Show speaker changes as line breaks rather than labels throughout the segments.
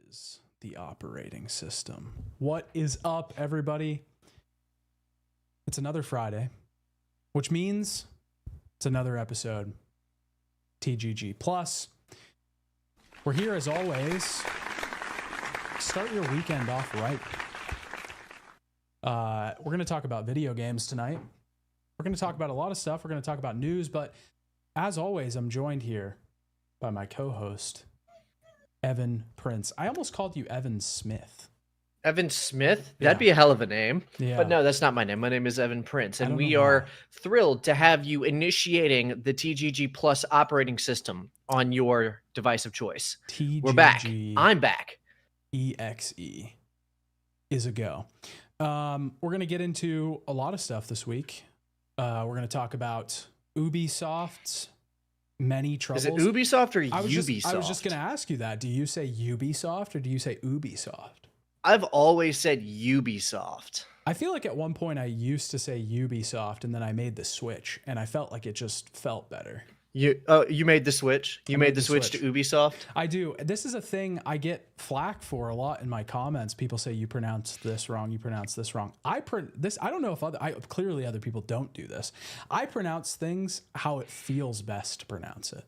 is the operating system. What is up, everybody? It's another Friday, which means it's another episode. TGG Plus. We're here as always. Start your weekend off right. We're going to talk about video games tonight. We're going to talk about a lot of stuff. We're going to talk about news, but as always, I'm joined here by my co-host, Evan Prince. I almost called you Evan Smith.
Evan Smith? That'd be a hell of a name.
Yeah.
But no, that's not my name. My name is Evan Prince, and we
know
are
why.
thrilled to have you initiating the TGG Plus operating system on your device of choice.
TGG
We're back. I'm back.
EXE is a go. We're going to get into a lot of stuff this week. We're going to talk about Ubisoft's many troubles.
Is it Ubisoft or Ubisoft?
I was just going to ask you that. Do you say Ubisoft or do you say Ubisoft?
I've always said Ubisoft.
I feel like at one point I used to say Ubisoft and then I made the switch and I felt like it just felt better.
You made the switch? You made the switch to Ubisoft?
I do. This is a thing I get flack for a lot in my comments. People say you pronounce this wrong, you pronounce this wrong. I don't know if clearly other people don't do this. I pronounce things how it feels best to pronounce it.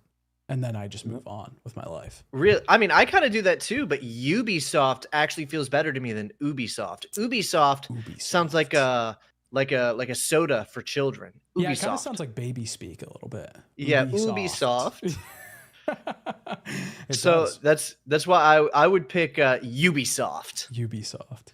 And then I just move on with my life.
Really? I mean, I kind of do that too, but Ubisoft actually feels better to me than Ubisoft. Ubisoft sounds like a soda for children. Ubisoft.
Yeah, it kind of sounds like baby speak a little bit.
Yeah, Ubisoft.
So
that's why I would pick Ubisoft.
Ubisoft.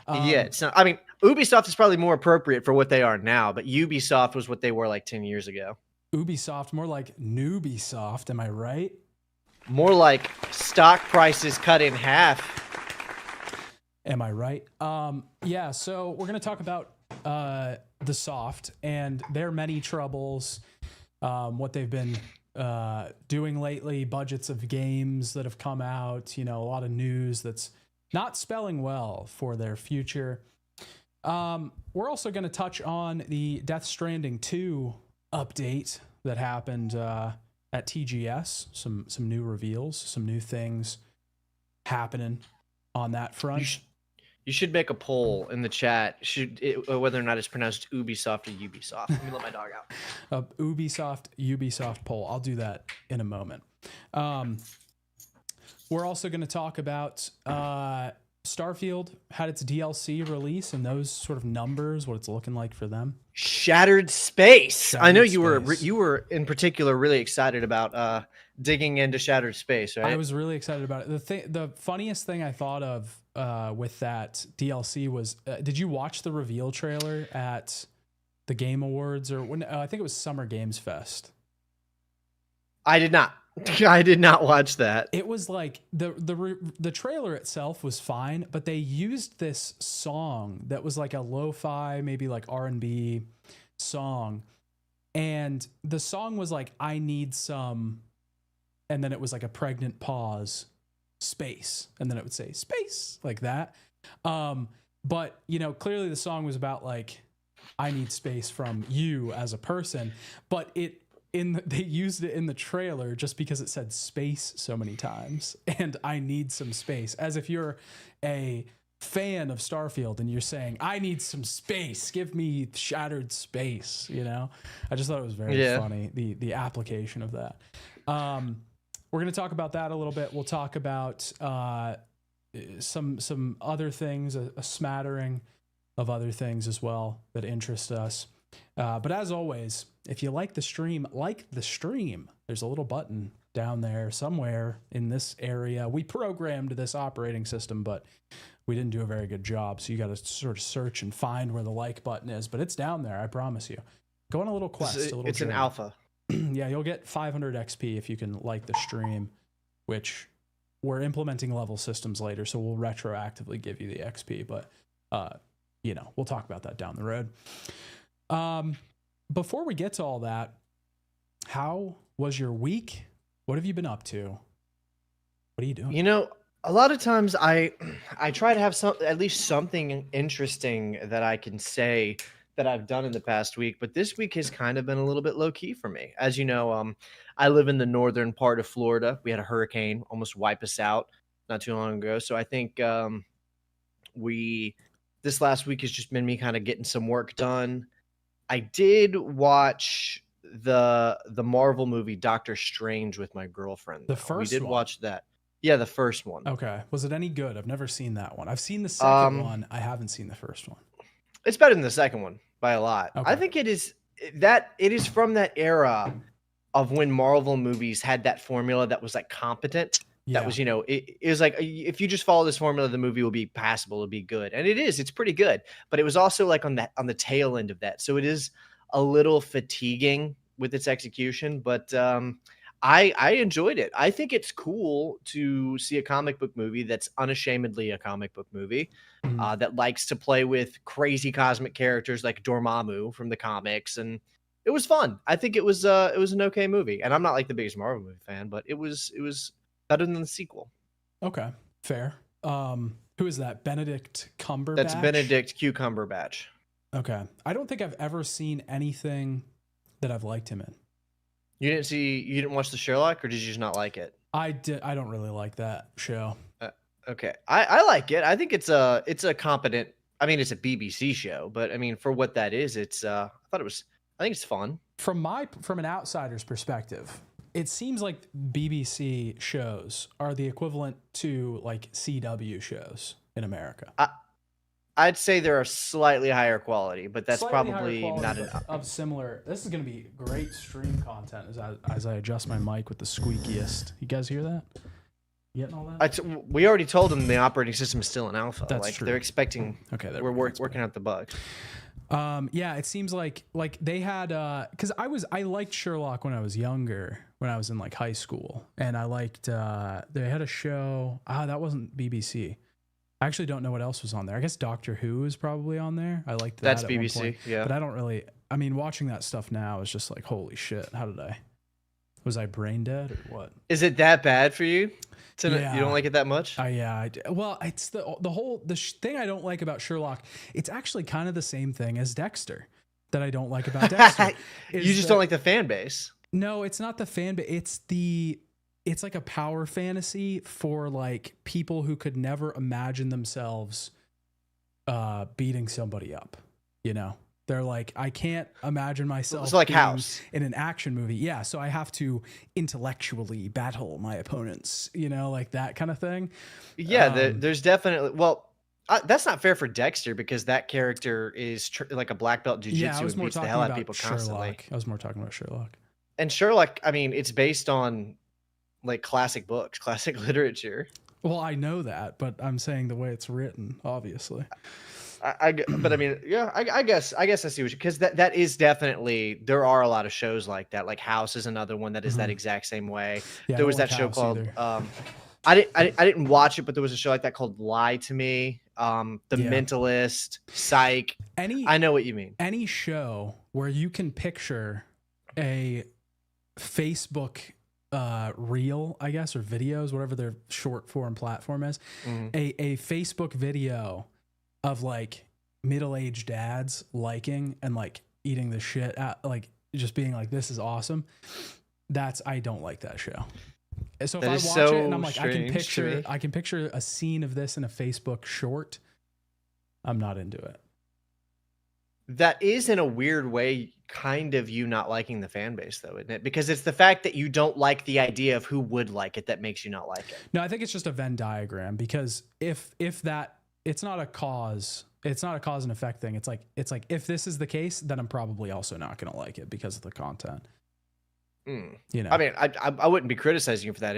Yeah, it's not. I mean, Ubisoft is probably more appropriate for what they are now, but Ubisoft was what they were like 10 years ago.
Ubisoft, more like Newbisoft, am I right?
More like stock prices cut in half.
Am I right? Yeah, so we're going to talk about the Soft and their many troubles, what they've been doing lately, budgets of games that have come out, a lot of news that's not spelling well for their future. We're also going to touch on the Death Stranding 2 update that happened at TGS. Some new reveals, some new things happening on that front.
You should make a poll in the chat whether or not it's pronounced Ubisoft or Ubisoft. Let me let my dog out.
A Ubisoft poll. I'll do that in a moment. We're also going to talk about Starfield had its DLC release and those sort of numbers, what it's looking like for them.
Shattered Space. I know you were in particular really excited about digging into Shattered Space, right?
I was really excited about it. The funniest thing I thought of with that DLC was, did you watch the reveal trailer at the Game Awards or when I think it was Summer Games Fest?
I did not. I did not watch that.
It was like the trailer itself was fine, but they used this song that was like a lo-fi, maybe like R&B song. And the song was like, I need some, and then it was like a pregnant pause, space. And then it would say space like that. But clearly the song was about like, I need space from you as a person, but they used it in the trailer just because it said space so many times and I need some space, as if you're a fan of Starfield and you're saying, I need some space, give me shattered space. I just thought it was very funny, the application of that. We're going to talk about that a little bit. We'll talk about some other things, a smattering of other things as well that interest us. But as always, if you like the stream, there's a little button down there somewhere in this area. We programmed this operating system, but we didn't do a very good job. So you got to sort of search and find where the like button is, but it's down there. I promise you. Go on a little quest.
It's an alpha.
Yeah, you'll get 500 XP if you can like the stream, which we're implementing level systems later. So we'll retroactively give you the XP, but we'll talk about that down the road. Before we get to all that, how was your week? What have you been up to? What are you doing?
A lot of times I try to have at least something interesting that I can say that I've done in the past week, but this week has kind of been a little bit low key for me. As you know, I live in the northern part of Florida. We had a hurricane almost wipe us out. not too long ago. So I think we this last week has just been me kind of getting some work done. I did watch the Marvel movie Doctor Strange with my girlfriend.
The
We
first
did
one?
watch that. Yeah, the first one.
Okay. Was it any good? I've never seen that one. I've seen the second one. I haven't seen the first one.
It's better than the second one by a lot.
Okay.
I think it is from that era of when Marvel movies had that formula that was like competent.
Yeah.
That was, it was like, if you just follow this formula, the movie will be passable, it'll be good. And it's pretty good. But it was also like on the tail end of that. So it is a little fatiguing with its execution, but I enjoyed it. I think it's cool to see a comic book movie that's unashamedly a comic book movie. That likes to play with crazy cosmic characters like Dormammu from the comics, and it was fun. I think it was an okay movie, and I'm not like the biggest Marvel movie fan, but it was better than the sequel.
Okay, fair. Who is that? Benedict Cumberbatch?
That's Benedict Cumberbatch.
Okay, I don't think I've ever seen anything that I've liked him in.
You didn't watch the Sherlock, or did you just not like it?
I don't really like that show.
Okay, I like it. I think it's a competent. I mean, it's a BBC show, but I mean, for what that is, I think it's fun.
From an outsider's perspective, it seems like BBC shows are the equivalent to like CW shows in America.
I'd say they're a slightly higher quality, but that's probably not enough.
Of similar. This is going to be great stream content as I adjust my mic with the squeakiest. You guys hear that? You getting all that?
We already told them the operating system is still in alpha.
That's
like
true.
They're expecting.
Okay,
we're working out the bugs.
Yeah, it seems like they had because I liked Sherlock when I was younger, when I was in like high school, and I liked they had a show. That wasn't BBC. I actually don't know what else was on there. I guess Doctor Who is probably on there. I liked that.
That's
at
BBC.
One point,
yeah,
but I don't really. I mean, watching that stuff now is just like, holy shit! Was I brain dead or what?
Is it that bad for you?
Yeah.
You don't like it that much?
Yeah. Well, it's the thing I don't like about Sherlock. It's actually kind of the same thing as Dexter that I don't like about Dexter.
You just don't like the fan base.
No, it's not the fan base. It's like a power fantasy for like people who could never imagine themselves beating somebody up. You know, they're like, I can't imagine myself
so like House
in an action movie. Yeah, so I have to intellectually battle my opponents. You know, like that kind of thing.
Yeah, there's definitely that's not fair for Dexter because that character is like a black belt jiu-jitsu and beats the hell out of people constantly.
I was more talking about Sherlock.
And Sherlock, I mean, it's based on like classic books, classic literature.
Well, I know that, but I'm saying the way it's written, obviously.
But I mean, yeah, I guess I see what you, because that is definitely, there are a lot of shows like that. Like House is another one that is that exact same way.
Yeah,
there was that show called I didn't watch it, but there was a show like that called Lie to Me, The Mentalist, Psych. I know what you mean.
Any show where you can picture a Facebook reel, I guess, or videos, whatever their short form platform is, a Facebook video of like middle-aged dads liking and like eating the shit out, like just being like, this is awesome. I don't like that show. So if I watch it and I'm like, I can picture a scene of this in a Facebook short, I'm not into it.
That is, in a weird way, kind of you not liking the fan base, though, isn't it? Because it's the fact that you don't like the idea of who would like it that makes you not like it.
No, I think it's just a Venn diagram, because if that, it's not a cause and effect thing. It's like if this is the case, then I'm probably also not going to like it because of the content. You know,
I mean, I wouldn't be criticizing you for that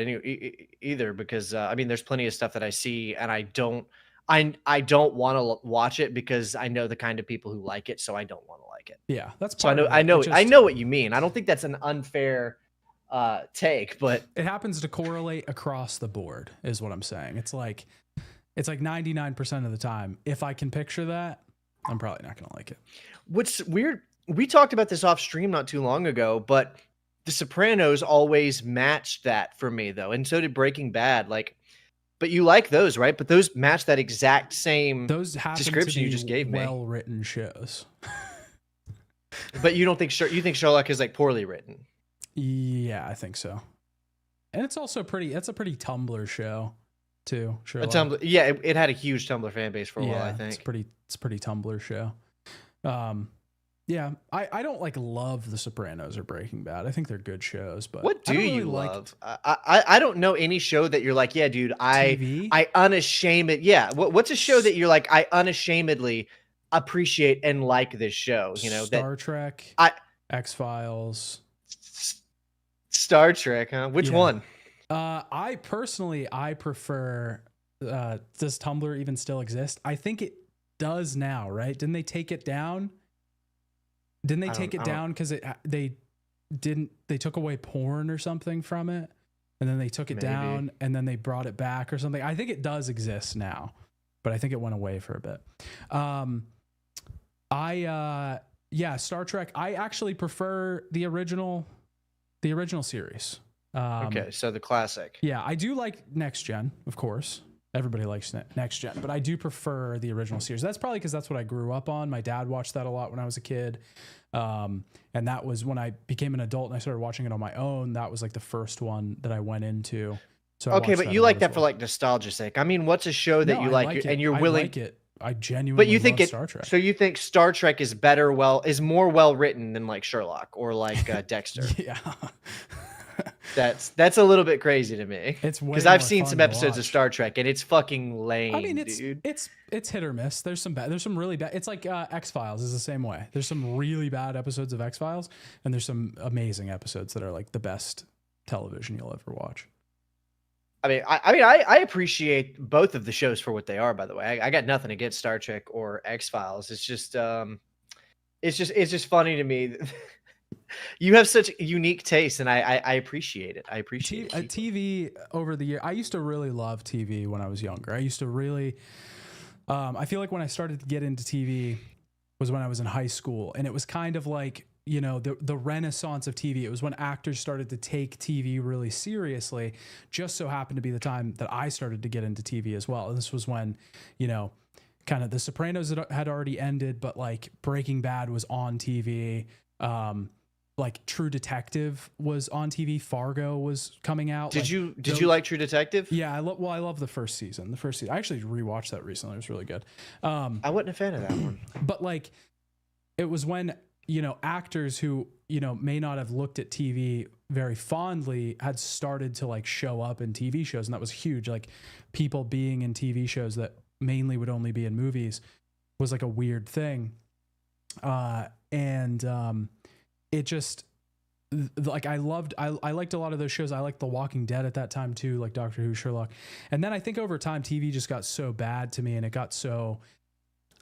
either, because I mean, there's plenty of stuff that I see and I don't want to watch it because I know the kind of people who like it, so I don't want to like it.
Yeah, that's
so I know what you mean. I don't think that's an unfair take, but
it happens to correlate across the board, is what I'm saying. It's like 99% of the time, if I can picture that, I'm probably not going to like it.
What's weird, we talked about this off stream not too long ago, but The Sopranos always matched that for me, though, and so did Breaking Bad. Like, but you like those, right? But those match that exact same description you just gave me.
Well-written shows.
But you don't think you think Sherlock is like poorly written?
Yeah, I think so. And it's also it's a pretty Tumblr show. too.
A
Sherlock.
Tumblr, yeah, it had a huge Tumblr fan base for a while. I think
it's pretty Tumblr show. Yeah, I don't like love The Sopranos or Breaking Bad. I think they're good shows, but
what do
I don't really
you
like
love? I don't know any show that you're like, yeah, dude,
TV.
I unashamed. Yeah, what's a show that you're like, I unashamedly appreciate and like this show? You know,
Star Trek,
I
X-Files.
Star Trek, huh? Which
Yeah.
one?
I personally prefer. Does Tumblr even still exist? I think it does now, right? Didn't they take it down? Didn't they take it down because they took away porn or something from it, and then they took it down and then they brought it back or something? I think it does exist now, but I think it went away for a bit. Star Trek. I actually prefer the original series.
Okay, so the classic.
Yeah, I do like Next Gen, of course. Everybody likes Next Gen, but I do prefer the original series. That's probably because that's what I grew up on. My dad watched that a lot when I was a kid. And that was when I became an adult and I started watching it on my own. That was like the first one that I went into. So
okay, but you like that for like nostalgia's sake. I mean, what's a show that you like and you're willing?
I like it. I genuinely.
But you think
love Star Trek.
So you think Star Trek is more well written than like Sherlock or like Dexter?
Yeah.
That's a little bit crazy to me.
It's
because I've seen some episodes of Star Trek and it's fucking lame.
I mean,
dude.
it's hit or miss. There's some really bad. It's like X-Files is the same way. There's some really bad episodes of X-Files, and there's some amazing episodes that are like the best television you'll ever watch.
I appreciate both of the shows for what they are. By the way, I got nothing against Star Trek or X-Files. It's just funny to me. You have such unique taste, and I appreciate it. I appreciate it.
TV over the year. I used to really love TV when I was younger. I used to really. I feel like when I started to get into TV was when I was in high school, and it was kind of like, you know, the renaissance of TV. It was when actors started to take TV really seriously. Just so happened to be the time that I started to get into TV as well. And this was when, you know, kind of The Sopranos had already ended, but like Breaking Bad was on TV. Like True Detective was on TV. Fargo was coming out.
Did you like True Detective?
Yeah, I love the first season. I actually rewatched that recently. It was really good.
I wasn't a fan of that one.
But like, it was when, you know, actors who, you know, may not have looked at TV very fondly had started to like show up in TV shows, and that was huge. Like, people being in TV shows that mainly would only be in movies was like a weird thing. It just, like, I liked a lot of those shows. I liked The Walking Dead at that time too, like Doctor Who, Sherlock. And then I think over time TV just got so bad to me, and it got so,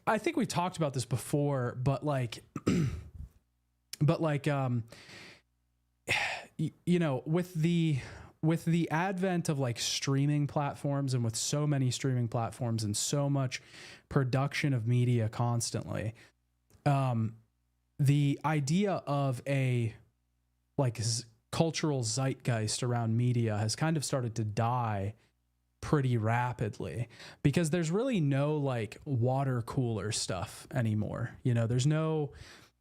I think we talked about this before, but like, you know, with the advent of like streaming platforms, and with so many streaming platforms and so much production of media constantly, the idea of a like cultural zeitgeist around media has kind of started to die pretty rapidly, because there's really no like water cooler stuff anymore. You know, there's no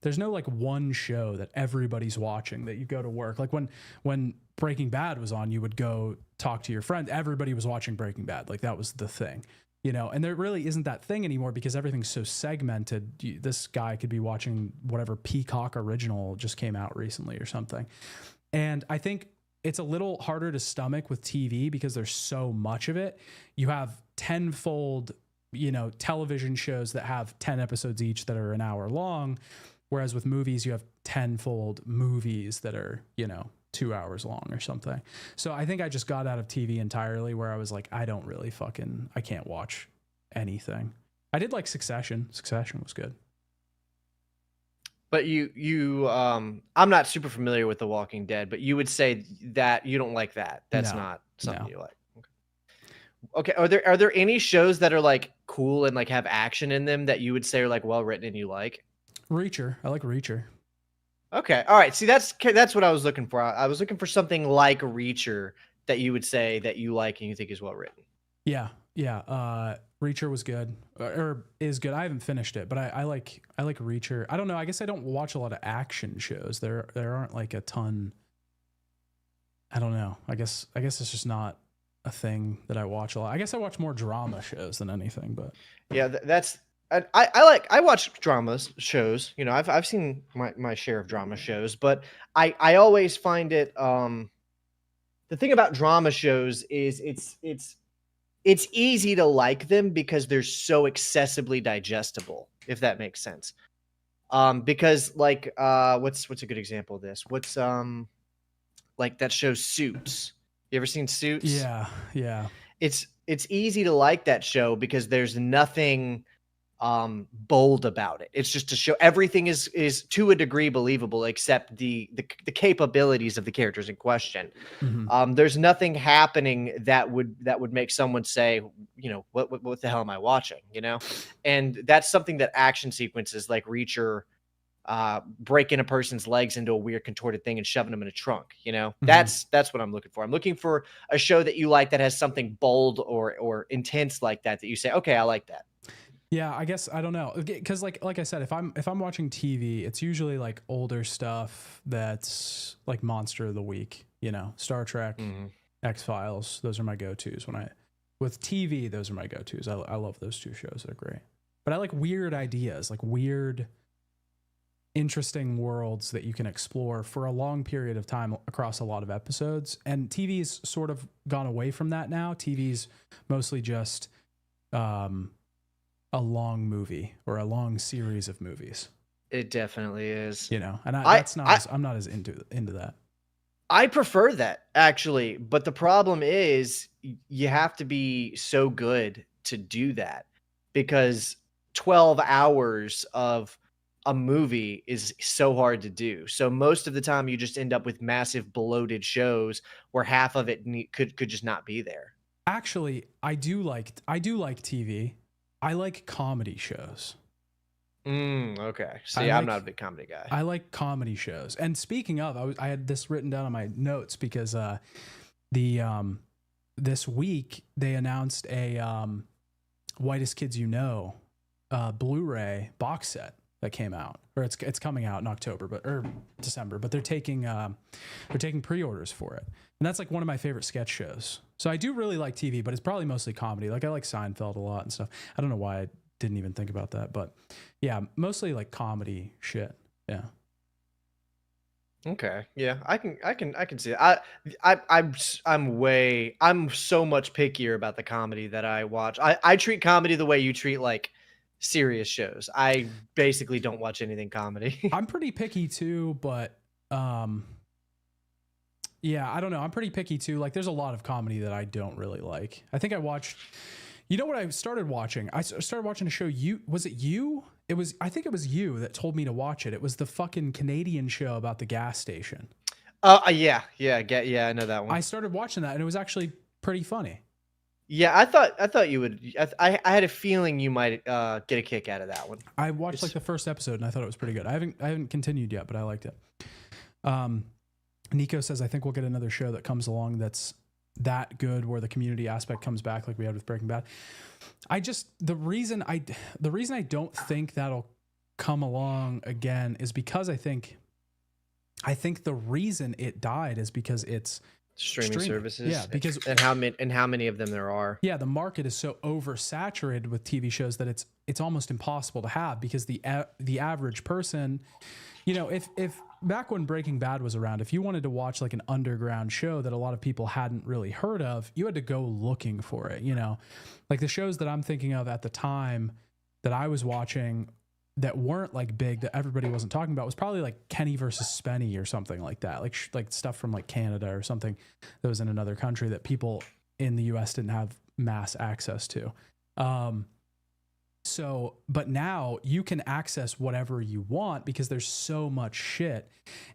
like one show that everybody's watching that you go to work. Like when Breaking Bad was on, you would go talk to your friend. Everybody was watching Breaking Bad. Like, that was the thing. You know, and there really isn't that thing anymore because everything's so segmented. This guy could be watching whatever Peacock original just came out recently or something. And I think it's a little harder to stomach with TV because there's so much of it. You have tenfold, you know, television shows that have 10 episodes each that are an hour long. Whereas with movies, you have tenfold movies that are, you know, 2 hours long or something. So I think I just got out of TV entirely, where I was like, I can't watch anything. I did like Succession. Succession was good.
But I'm not super familiar with The Walking Dead, but you would say that you don't like that. That's not something you like. Okay. Are there any shows that are like cool and like have action in them that you would say are like well written and you like?
Reacher. I like Reacher. Okay.
All right. See, that's what I was looking for. I was looking for something like Reacher that you would say that you like and you think is well written.
Yeah. Reacher was good, or is good. I haven't finished it, but I like Reacher. I don't know. I guess I don't watch a lot of action shows. There aren't like a ton. I don't know. I guess it's just not a thing that I watch a lot. I guess I watch more drama shows than anything, but
Yeah, that's I watch dramas shows. You know, I've seen my share of drama shows, but I always find it the thing about drama shows is it's easy to like them because they're so accessibly digestible, if that makes sense. Because like what's a good example of this? What's like that show Suits. You ever seen Suits?
yeah.
It's easy to like that show because there's nothing bold about it. It's just a show. Everything is to a degree believable except the capabilities of the characters in question.
Mm-hmm.
There's nothing happening that would make someone say, you know, what the hell am I watching? You know, and that's something that action sequences like Reacher, breaking a person's legs into a weird contorted thing and shoving them in a trunk. You know,
Mm-hmm.
that's what I'm looking for. I'm looking for a show that you like that has something bold or intense like that you say, okay, I like that.
Yeah, I guess I don't know, because like I said, if I'm watching TV, it's usually like older stuff that's like Monster of the Week, you know, Star Trek,
Mm-hmm.
X-Files. Those are my go-tos when I with TV. Those are my go-tos. I love those two shows. They're great. But I like weird ideas, like weird, interesting worlds that you can explore for a long period of time across a lot of episodes. And TV's sort of gone away from that now. TV's mostly just a long movie or a long series of movies,
It definitely is.
you know, and I'm not as into that.
I prefer that actually, but the problem is you have to be so good to do that because 12 hours of a movie is so hard to do. So most of the time you just end up with massive bloated shows where half of it could just not be there.
Actually, I do like TV. I like comedy shows.
Okay. See, I'm not a big comedy guy.
I like comedy shows. And speaking of, I had this written down on my notes because this week they announced a Whitest Kids You Know Blu-ray box set that came out, or it's coming out in October, or December. But they're taking pre-orders for it, and that's like one of my favorite sketch shows. So I do really like TV, but it's probably mostly comedy. Like I like Seinfeld a lot and stuff. I don't know why I didn't even think about that, but yeah, mostly like comedy shit. Yeah.
Okay. Yeah, I can see it. I'm so much pickier about the comedy that I watch. I treat comedy the way you treat like serious shows. I basically don't watch anything comedy.
I'm pretty picky too, but yeah, I don't know. I'm pretty picky too. Like there's a lot of comedy that I don't really like. I think I watched, you know what I started watching? I started watching a show. I think it was you that told me to watch it. It was the fucking Canadian show about the gas station.
Yeah, I know that one.
I started watching that and it was actually pretty funny.
Yeah, I thought you would. I had a feeling you might get a kick out of that one.
I watched like the first episode and I thought it was pretty good. I haven't continued yet, but I liked it. Nico says, I think we'll get another show that comes along that's that good where the community aspect comes back like we had with Breaking Bad. The reason I don't think that'll come along again is because I think the reason it died is because it's
streaming services.
Yeah, because
and how many of them there are.
Yeah, the market is so oversaturated with TV shows that it's almost impossible to have because the average person, you know, if back when Breaking Bad was around, if you wanted to watch like an underground show that a lot of people hadn't really heard of, you had to go looking for it, you know. Like the shows that I'm thinking of at the time that I was watching that weren't like big, that everybody wasn't talking about, was probably like Kenny versus Spenny or something like that. Like stuff from like Canada or something that was in another country that people in the US didn't have mass access to. So, but now you can access whatever you want because there's so much shit.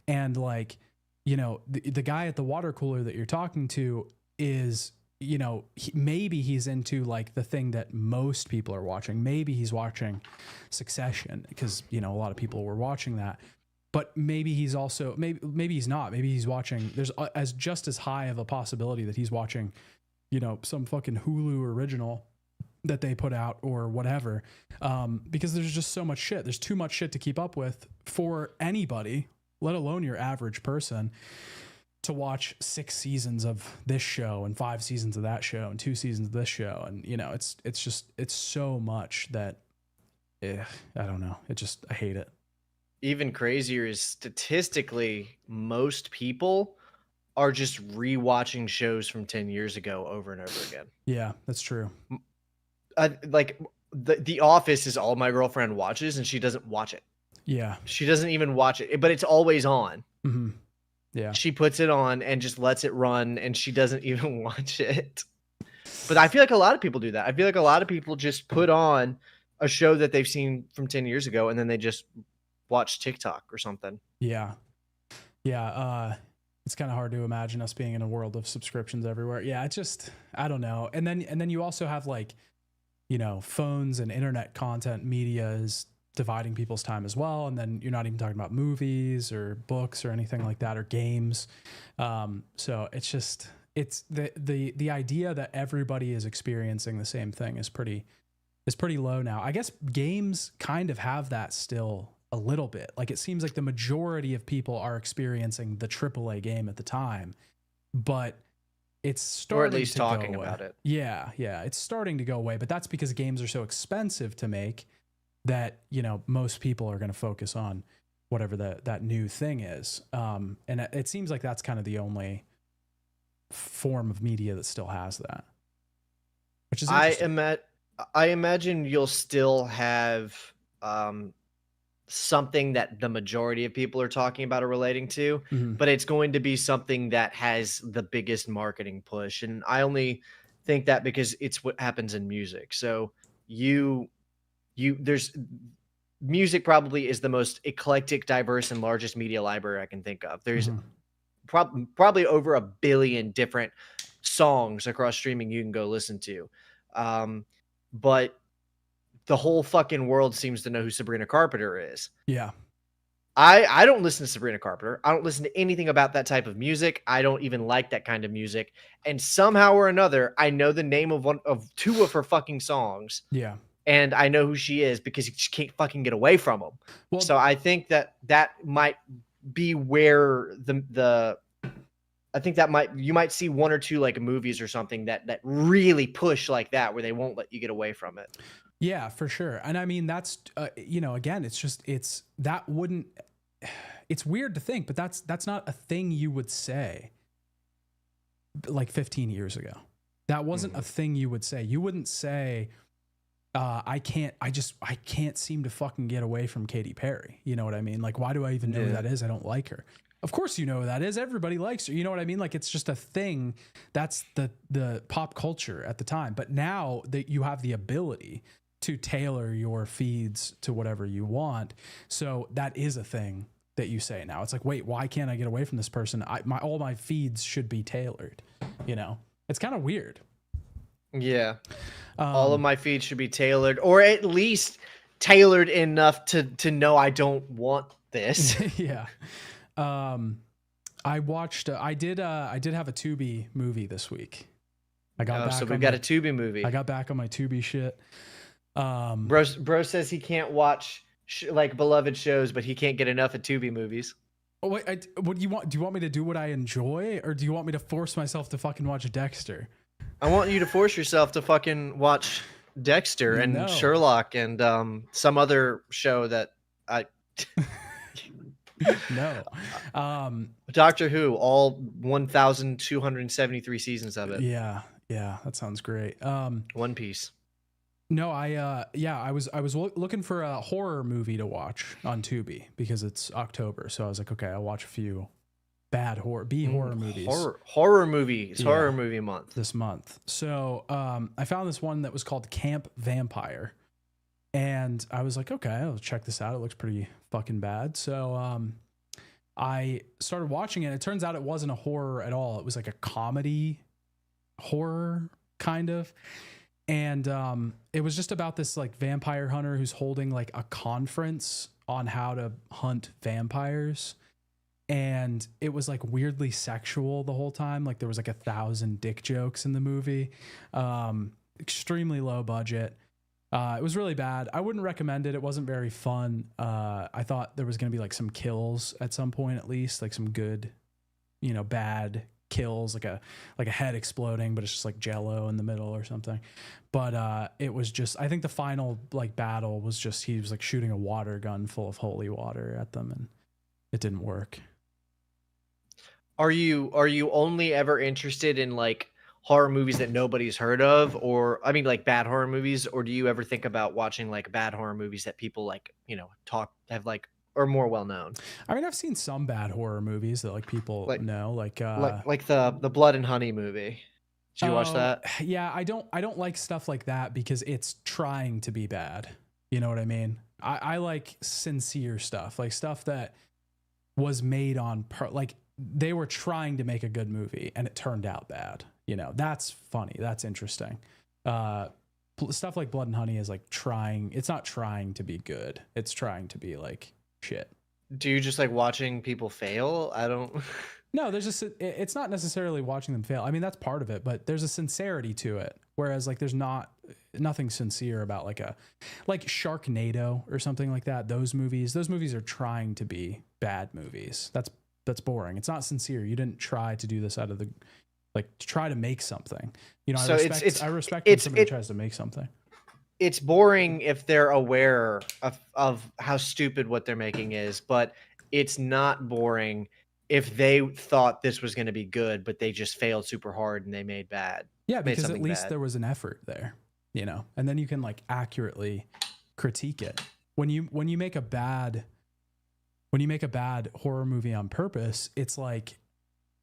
And like, you know, the guy at the water cooler that you're talking to is, you know, maybe he's into like the thing that most people are watching. Maybe he's watching Succession because, you know, a lot of people were watching that. But maybe he's also, maybe he's not. Maybe he's watching, there's just as high of a possibility that he's watching, you know, some fucking Hulu original that they put out or whatever, because there's just so much shit. There's too much shit to keep up with for anybody, let alone your average person, to watch 6 seasons of this show and 5 seasons of that show and 2 seasons of this show. And, you know, it's so much that I don't know. I hate it.
Even crazier is statistically, most people are just rewatching shows from 10 years ago over and over again.
Yeah, that's true.
Like the Office is all my girlfriend watches, and she doesn't watch it.
Yeah.
She doesn't even watch it, but it's always on.
Mm-hmm. Yeah.
She puts it on and just lets it run, and she doesn't even watch it. But I feel like a lot of people do that. I feel like a lot of people just put on a show that they've seen from 10 years ago, and then they just watch TikTok or something.
Yeah. Yeah. It's kind of hard to imagine us being in a world of subscriptions everywhere. Yeah. It's just, I don't know. And then you also have like, you know, phones and internet content media is dividing people's time as well. And then you're not even talking about movies or books or anything like that, or games. So it's just, it's the idea that everybody is experiencing the same thing is pretty low now. I guess games kind of have that still a little bit. Like it seems like the majority of people are experiencing the AAA game at the time, but it's starting
or at least
to
talking
go away.
about it.
Yeah, it's starting to go away, but that's because games are so expensive to make that, you know, most people are going to focus on whatever that new thing is. And it seems like that's kind of the only form of media that still has that. Which is interesting.
I imagine you'll still have something that the majority of people are talking about or relating to, but it's going to be something that has the biggest marketing push. And I only think that because it's what happens in music. So there's music probably is the most eclectic, diverse, and largest media library I can think of. There's probably over 1 billion different songs across streaming you can go listen to. But the whole fucking world seems to know who Sabrina Carpenter is.
Yeah.
I don't listen to Sabrina Carpenter. I don't listen to anything about that type of music. I don't even like that kind of music. And somehow or another, I know the name of 2 of her fucking songs.
Yeah.
And I know who she is because she can't fucking get away from them. Well, so I think that might be where I think that you might see 1 or 2 like movies or something that really push like that, where they won't let you get away from it.
Yeah, for sure. And I mean, that's, you know, again, it's weird to think, but that's not a thing you would say like 15 years ago. That wasn't a thing you would say. You wouldn't say, I can't seem to fucking get away from Katy Perry. You know what I mean? Like, why do I even know who that is? I don't like her. Of course you know who that is. Everybody likes her. You know what I mean? Like, it's just a thing. That's the pop culture at the time. But now that you have the ability to tailor your feeds to whatever you want, so that is a thing that you say now. It's like, wait, why can't I get away from this person? All my feeds should be tailored. You know, it's kind of weird.
Yeah. All of my feeds should be tailored, or at least tailored enough to know I don't want this.
Yeah. I watched, I did have a Tubi movie this week. I got back.
So we've got a Tubi movie.
I got back on my Tubi shit.
Bro says he can't watch like beloved shows, but he can't get enough of Tubi movies.
Oh wait, what do you want? Do you want me to do what I enjoy, or do you want me to force myself to fucking watch Dexter?
I want you to force yourself to fucking watch Dexter and Sherlock and some other show that I
no.
Doctor Who, all 1,273 seasons of it.
Yeah, that sounds great.
One Piece.
No, I was looking for a horror movie to watch on Tubi because it's October, so I was like, okay, I'll watch a few bad horror movies.
Horror movies. Yeah, horror movie month
this month. So I found this one that was called Camp Vampire, and I was like, okay, I'll check this out. It looks pretty fucking bad. So I started watching it. It turns out it wasn't a horror at all. It was like a comedy horror kind of. And it was just about this like vampire hunter who's holding like a conference on how to hunt vampires. And it was like weirdly sexual the whole time. Like there was like 1,000 dick jokes in the movie. Extremely low budget. It was really bad. I wouldn't recommend it. It wasn't very fun. I thought there was going to be like some kills at some point, at least like some good bad kills, like a head exploding, but it's just like jello in the middle or something. But it was just, I think the final like battle was just, he was like shooting a water gun full of holy water at them, and it didn't work.
Are you only ever interested in like horror movies that nobody's heard of, or I mean like bad horror movies, or do you ever think about watching like bad horror movies that people like, have like, or more well known?
I mean, I've seen some bad horror movies that like people
Like
know, like
the Blood and Honey movie. Did you watch
oh
that?
yeah, I don't like stuff like that because it's trying to be bad. You know what I mean? I like sincere stuff, like stuff that was made on like they were trying to make a good movie and it turned out bad. That's funny. That's interesting. Stuff like Blood and Honey is like trying. It's not trying to be good. It's trying to be like shit.
Do you just like watching people fail? I don't.
No, it's not necessarily watching them fail. I mean, that's part of it, but there's a sincerity to it. Whereas like there's nothing sincere about like Sharknado or something like that. Those movies are trying to be bad movies. That's boring. It's not sincere. You didn't try to do this out of the, like, to try to make something.
So
I respect when somebody tries to make something.
It's boring if they're aware of how stupid what they're making is, but it's not boring if they thought this was going to be good, but they just failed super hard and they made bad.
Yeah, because at least there was an effort there, and then you can like accurately critique it. When you make a bad horror movie on purpose, it's like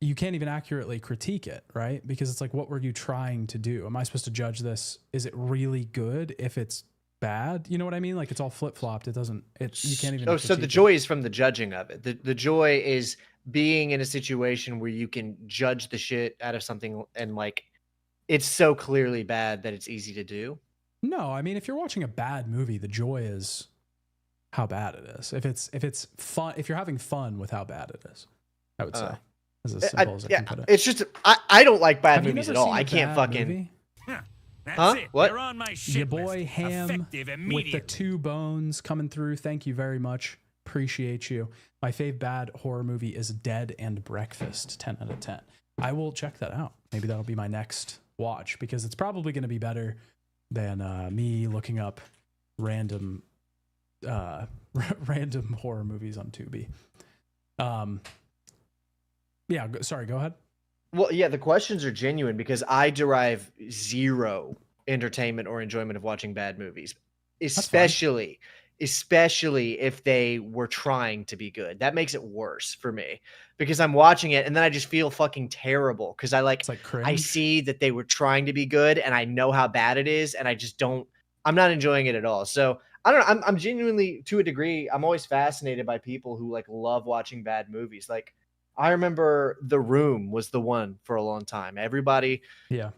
you can't even accurately critique it, right? Because it's like, what were you trying to do? Am I supposed to judge this? Is it really good if it's bad? You know what I mean? Like it's all flip-flopped. You can't even.
So the joy is from the judging of it. The joy is being in a situation where you can judge the shit out of something and like it's so clearly bad that it's easy to do.
No, I mean, if you're watching a bad movie, the joy is how bad it is. If it's fun, if you're having fun with how bad it is, I would say. As simple as I can put it.
It's just I don't like bad movies at all. I can't fucking
movie?
That's it.
What?
They're on my shit
Your boy
list.
Ham
Effective
with
immediately.
the 2 bones coming through. Thank you very much. Appreciate you. My fave bad horror movie is Dead and Breakfast. 10 out of 10. I will check that out. Maybe that'll be my next watch because it's probably going to be better than me looking up random random horror movies on Tubi. Yeah, sorry, go ahead.
Well, yeah, the questions are genuine because I derive zero entertainment or enjoyment of watching bad movies, especially if they were trying to be good. That makes it worse for me because I'm watching it and then I just feel fucking terrible because I see that they were trying to be good and I know how bad it is and I'm not enjoying it at all. So I don't know. I'm genuinely, to a degree, I'm always fascinated by people who like love watching bad movies. Like I remember The Room was the one for a long time. Everybody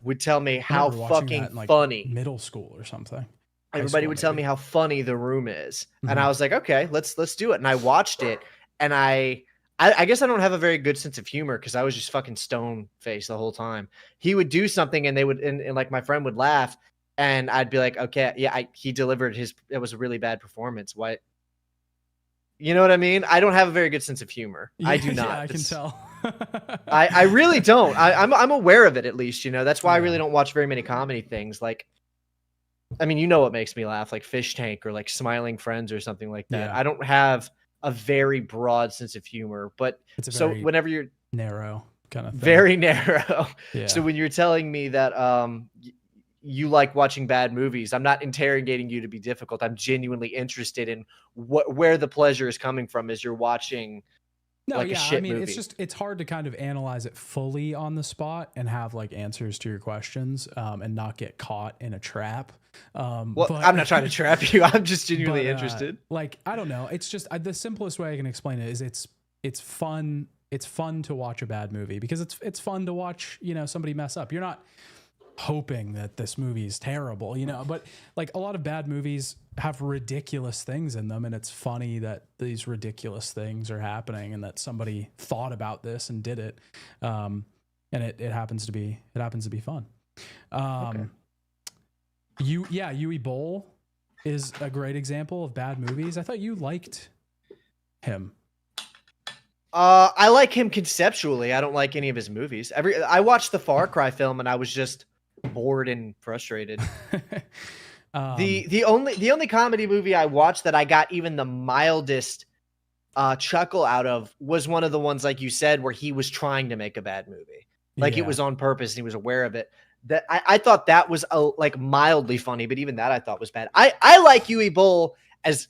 would tell me how fucking funny.
Middle school or something.
Everybody would tell me how funny The Room is. Mm-hmm. And I was like, okay, let's do it. And I watched it and I guess I don't have a very good sense of humor because I was just fucking stone faced the whole time. He would do something and they would, and like my friend would laugh and I'd be like, okay, yeah, he delivered it was a really bad performance. What? You know what I mean? I don't have a very good sense of humor.
Yeah,
I do not.
Yeah, I can tell.
I really don't. I'm aware of it at least, That's why I really don't watch very many comedy things. Like, I mean, you know what makes me laugh, like Fish Tank or like Smiling Friends or something like that. Yeah. I don't have a very broad sense of humor, but so whenever you're
narrow kind of thing.
Very narrow.
Yeah.
So when you're telling me that you like watching bad movies, I'm not interrogating you to be difficult. I'm genuinely interested in where the pleasure is coming from as you're watching a shit movie.
It's hard to kind of analyze it fully on the spot and have like answers to your questions and not get caught in a trap.
But I'm not trying to trap you. I'm just genuinely interested.
Like, I don't know. It's just the simplest way I can explain it is it's fun. It's fun to watch a bad movie because it's fun to watch, somebody mess up. You're not hoping that this movie is terrible, but like a lot of bad movies have ridiculous things in them and it's funny that these ridiculous things are happening and that somebody thought about this and did it. And it happens to be fun.
Okay.
Yui Bowl is a great example of bad movies. I thought you liked him.
I like him conceptually. I don't like any of his movies. I watched the Far Cry film and I was just bored and frustrated. The only comedy movie I watched that I got even the mildest chuckle out of was one of the ones, like you said, where he was trying to make a bad movie. Like it was on purpose and he was aware of it. That I thought that was like mildly funny, but even that I thought was bad. I like Yui Bowl as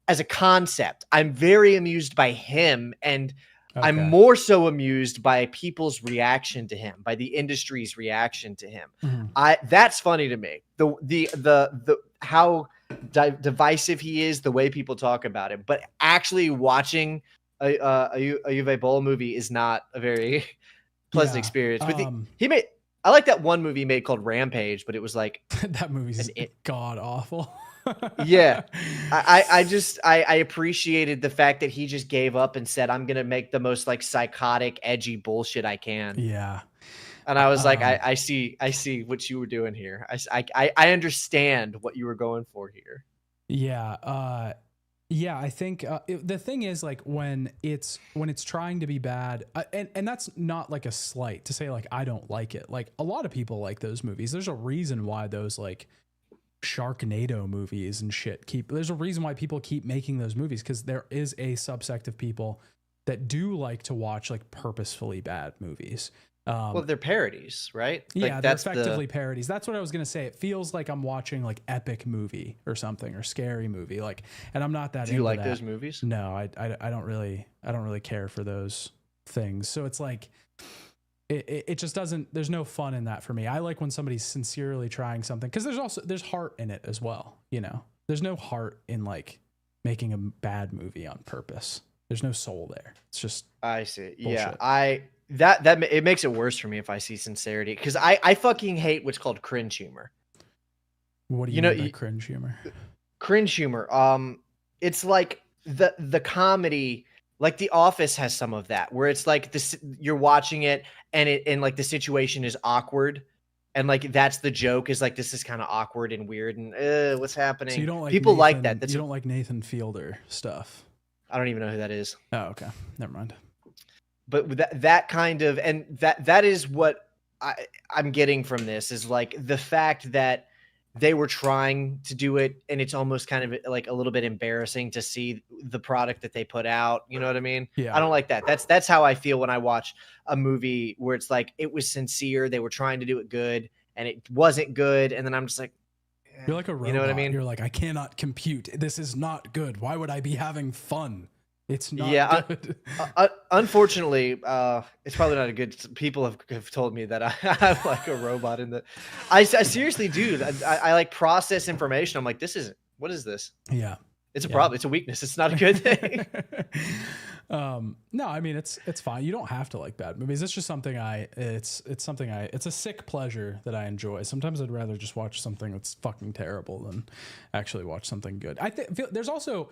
a concept. I'm very amused by him, and I'm more so amused by people's reaction to him, by the industry's reaction to him. That's funny to me. The how divisive he is, the way people talk about him, but actually watching a Uwe Boll movie is not a very pleasant experience. I like that one movie he made called Rampage, but it was like
that movie's god awful.
Yeah. I appreciated the fact that he just gave up and said, I'm going to make the most like psychotic, edgy bullshit I can.
Yeah.
And I was like, I see what you were doing here. I understand what you were going for here.
Yeah. Yeah, I think the thing is, like, when it's trying to be bad, and that's not like a slight to say like I don't like it. Like, a lot of people like those movies. There's a reason why those like Sharknado movies and shit there's a reason why people keep making those movies, because there is a subsect of people that do like to watch like purposefully bad movies.
Well, they're parodies, right?
Yeah, like, they're effectively parodies. That's what I was gonna say. It feels like I'm watching like epic movie or something, or scary movie. Like, and I'm not that.
Do you like those movies?
No, I don't really care for those things. So it's like it just doesn't. There's no fun in that for me. I like when somebody's sincerely trying something, because there's heart in it as well. You know, there's no heart in like making a bad movie on purpose. There's no soul there. It's just
I see.
bullshit.
Yeah, that it makes it worse for me if I see sincerity, because I fucking hate what's called cringe humor.
What do you mean by cringe humor?
Cringe humor. It's like the comedy, like The Office has some of that, where it's like this, you're watching it and like the situation is awkward, and like that's the joke, is like this is kind of awkward and weird and what's happening. So
you don't like
people like that.
You don't like Nathan Fielder stuff.
I don't even know who that is.
Oh, okay, never mind.
But that kind of, and that is what I'm getting from this, is like the fact that they were trying to do it, and it's almost kind of like a little bit embarrassing to see the product that they put out. You know what I mean?
Yeah.
I don't like that. That's how I feel when I watch a movie where it's like it was sincere, they were trying to do it good, and it wasn't good, and then I'm just like,
you're like a robot.
You know what I mean?
You're like, I cannot compute. This is not good. Why would I be having fun? It's not good.
Unfortunately, it's probably not a good. People have told me that I'm like a robot in the. I seriously do. I like process information. I'm like, what is this?
Yeah,
it's a problem. It's a weakness. It's not a good thing.
No, I mean it's fine. You don't have to like bad movies. It's just something it's a sick pleasure that I enjoy. Sometimes I'd rather just watch something that's fucking terrible than actually watch something good. I think there's also,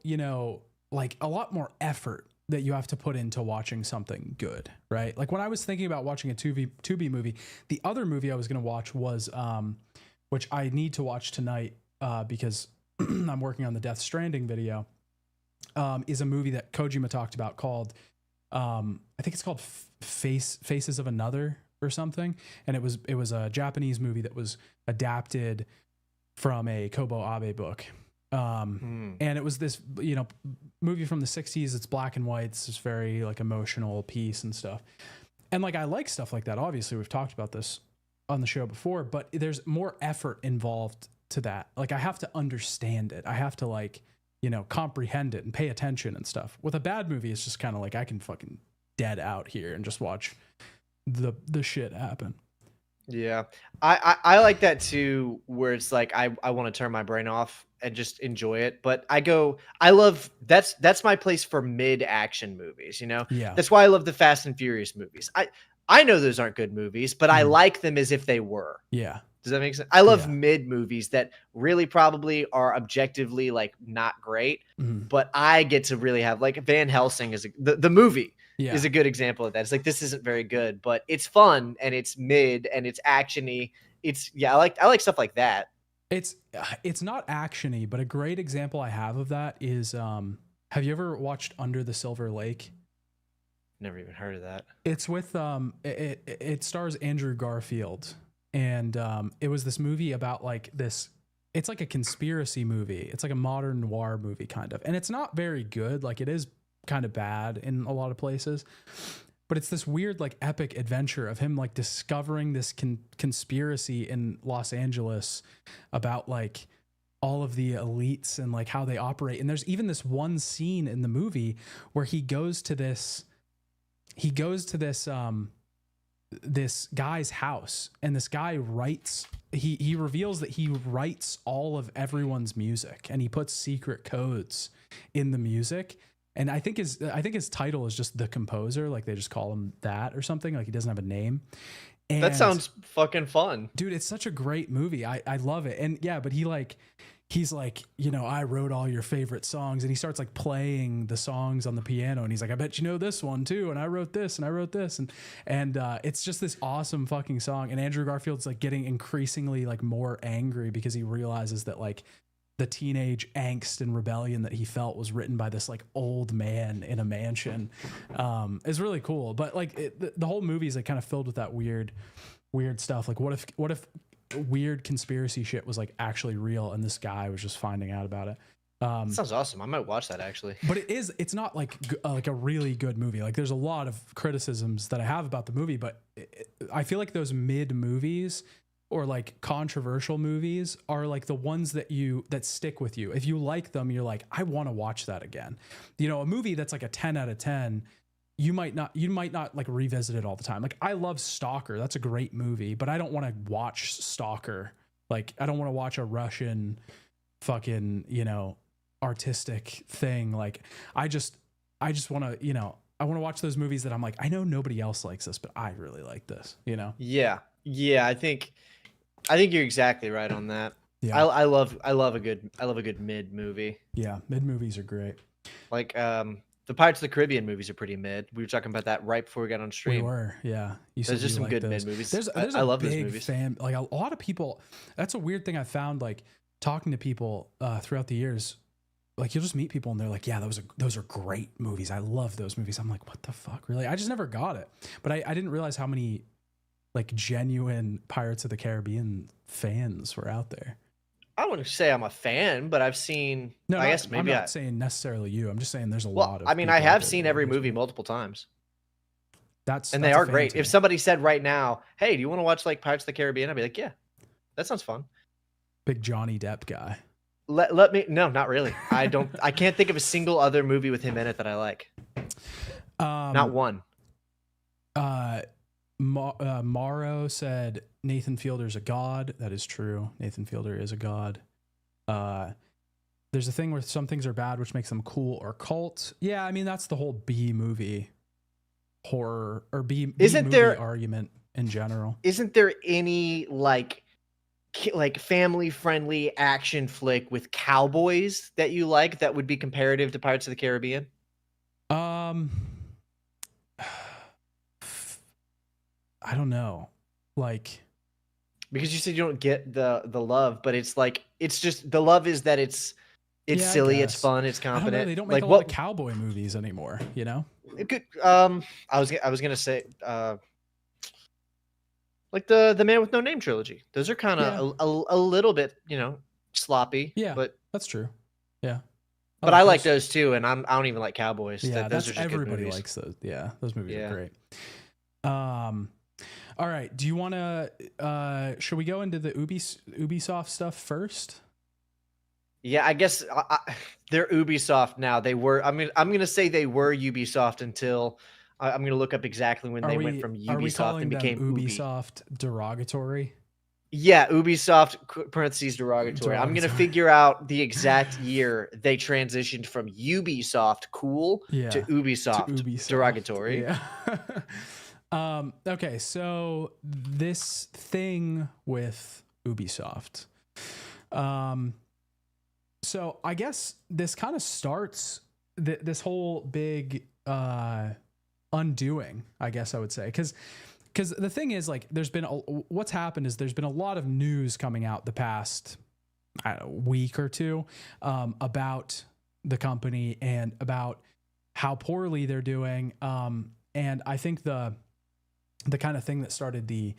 you know, like a lot more effort that you have to put into watching something good, right? Like when I was thinking about watching a Tubi movie, the other movie I was going to watch was, which I need to watch tonight because I'm working on the Death Stranding video, is a movie that Kojima talked about called, I think it's called Faces of Another or something. And it was a Japanese movie that was adapted from a Kobo Abe book. And it was this, you know, movie from the 60s. It's black and white. It's just very like emotional piece and stuff. And like, I like stuff like that. Obviously we've talked about this on the show before, but there's more effort involved to that. Like I have to understand it. I have to like, you know, comprehend it and pay attention and stuff. With a bad movie, it's just kind of like I can fucking dead out here and just watch the shit happen.
Yeah, I like that too, where it's like I want to turn my brain off and just enjoy it. But I love that's my place for mid-action movies, you know?
Yeah.
That's why I love the Fast and Furious movies. I know those aren't good movies, but I like them as if they were.
Yeah.
Does that make sense? I love mid movies that really probably are objectively like not great, but I get to really have, like, Van Helsing is the movie is a good example of that. It's like, this isn't very good, but it's fun and it's mid and it's actiony. I like stuff like that.
It's not actiony, but a great example I have of that is Have you ever watched Under the Silver Lake?
Never even heard of that.
It's with it stars Andrew Garfield, and it was this movie about like this. It's like a conspiracy movie. It's like a modern noir movie kind of, and it's not very good. Like it is kind of bad in a lot of places, but it's this weird like epic adventure of him like discovering this conspiracy in Los Angeles about like all of the elites and like how they operate. And there's even this one scene in the movie where he goes to this this guy's house, and this guy writes, he reveals that he writes all of everyone's music, and he puts secret codes in the music. And I think his title is just The Composer. Like they just call him that or something. Like he doesn't have a name. And
That sounds fucking fun.
dude, it's such a great movie. I love it. And yeah, but he's like, you know, I wrote all your favorite songs, and he starts like playing the songs on the piano, and he's like, I bet you know this one too, and I wrote this and I wrote this, and it's just this awesome fucking song. And Andrew Garfield's like getting increasingly like more angry because he realizes that like the teenage angst and rebellion that he felt was written by this like old man in a mansion. Is really cool. But like the whole movie is like kind of filled with that weird stuff. Like what if weird conspiracy shit was like actually real, and this guy was just finding out about it.
That sounds awesome. I might watch that actually.
But it's not like like a really good movie. Like there's a lot of criticisms that I have about the movie, but I feel like those mid movies or like controversial movies are like the ones that stick with you. If you like them, you're like, I want to watch that again. You know, a movie that's like a 10 out of 10, you might not like revisit it all the time. Like I love Stalker. That's a great movie, but I don't want to watch Stalker. Like I don't want to watch a Russian fucking, you know, artistic thing. Like I just want to, you know, I want to watch those movies that I'm like, I know nobody else likes this, but I really like this, you know?
Yeah. I think you're exactly right on that.
Yeah.
I love a good mid movie.
Yeah. Mid movies are great.
Like the Pirates of the Caribbean movies are pretty mid. We were talking about that right before we got on stream.
We were, yeah.
There's just some good mid movies.
There's
I
a
love those
big
movies.
fan. Like a lot of people. That's a weird thing I found. Like talking to people throughout the years. Like you'll just meet people and they're like, yeah, those are great movies. I love those movies. I'm like, what the fuck, really? I just never got it. But I didn't realize how many like genuine Pirates of the Caribbean fans were out there.
I wouldn't say I'm a fan, but I've seen.
No,
I guess maybe
I'm not saying necessarily you. I'm just saying there's a
well,
lot of.
I mean, I have seen every movie multiple times. They are great. If somebody said right now, "Hey, do you want to watch like Pirates of the Caribbean?" I'd be like, "Yeah, that sounds fun."
Big Johnny Depp guy.
Let me. No, not really. I don't. I can't think of a single other movie with him in it that I like. Not one.
Morrow said Nathan Fielder's a god. That is true. Nathan Fielder is a god. There's a thing where some things are bad, which makes them cool or cult. Yeah, I mean that's the whole B movie horror or B movie argument in general.
Isn't there any like family friendly action flick with cowboys that you like that would be comparative to Pirates of the Caribbean?
I don't know. Like,
because you said you don't get the love, but it's like it's just the love is that it's silly, it's fun, it's confident.
I don't know, they don't make a lot of cowboy movies anymore, you know?
It could, I was gonna say like the Man with No Name trilogy. Those are kind of a little bit, you know, sloppy.
Yeah,
but
that's true. Yeah.
But I like those too, and I don't even like cowboys.
Yeah,
those are just
everybody likes those. Yeah, those movies are great. All right. Do you want to? Should we go into the Ubisoft stuff first?
Yeah, I guess they're Ubisoft now. They were. I'm gonna say they were Ubisoft until I'm gonna look up exactly when they went from Ubisoft and became
Ubisoft derogatory.
Yeah, Ubisoft parentheses derogatory. I'm gonna figure out the exact year they transitioned from Ubisoft cool to Ubisoft derogatory.
Yeah. Okay, so this thing with Ubisoft. So I guess this kind of starts this whole big undoing, I guess I would say, because the thing is, like, what's happened is there's been a lot of news coming out the past week or two about the company and about how poorly they're doing. And I think the kind of thing that started the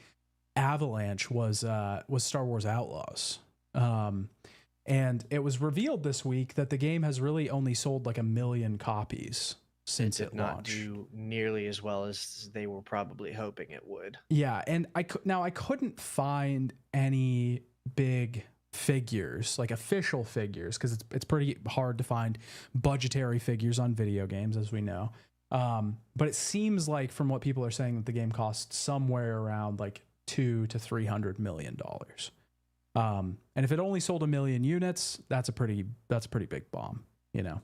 avalanche was Star Wars Outlaws. And it was revealed this week that the game has really only sold like 1 million copies since it launched.
Not do nearly as well as they were probably hoping it would.
Yeah, and I couldn't find any big figures, like official figures, because it's pretty hard to find budgetary figures on video games, as we know. But it seems like from what people are saying that the game costs somewhere around like $200 to $300 million. And if it only sold 1 million units, that's a pretty big bomb, you know?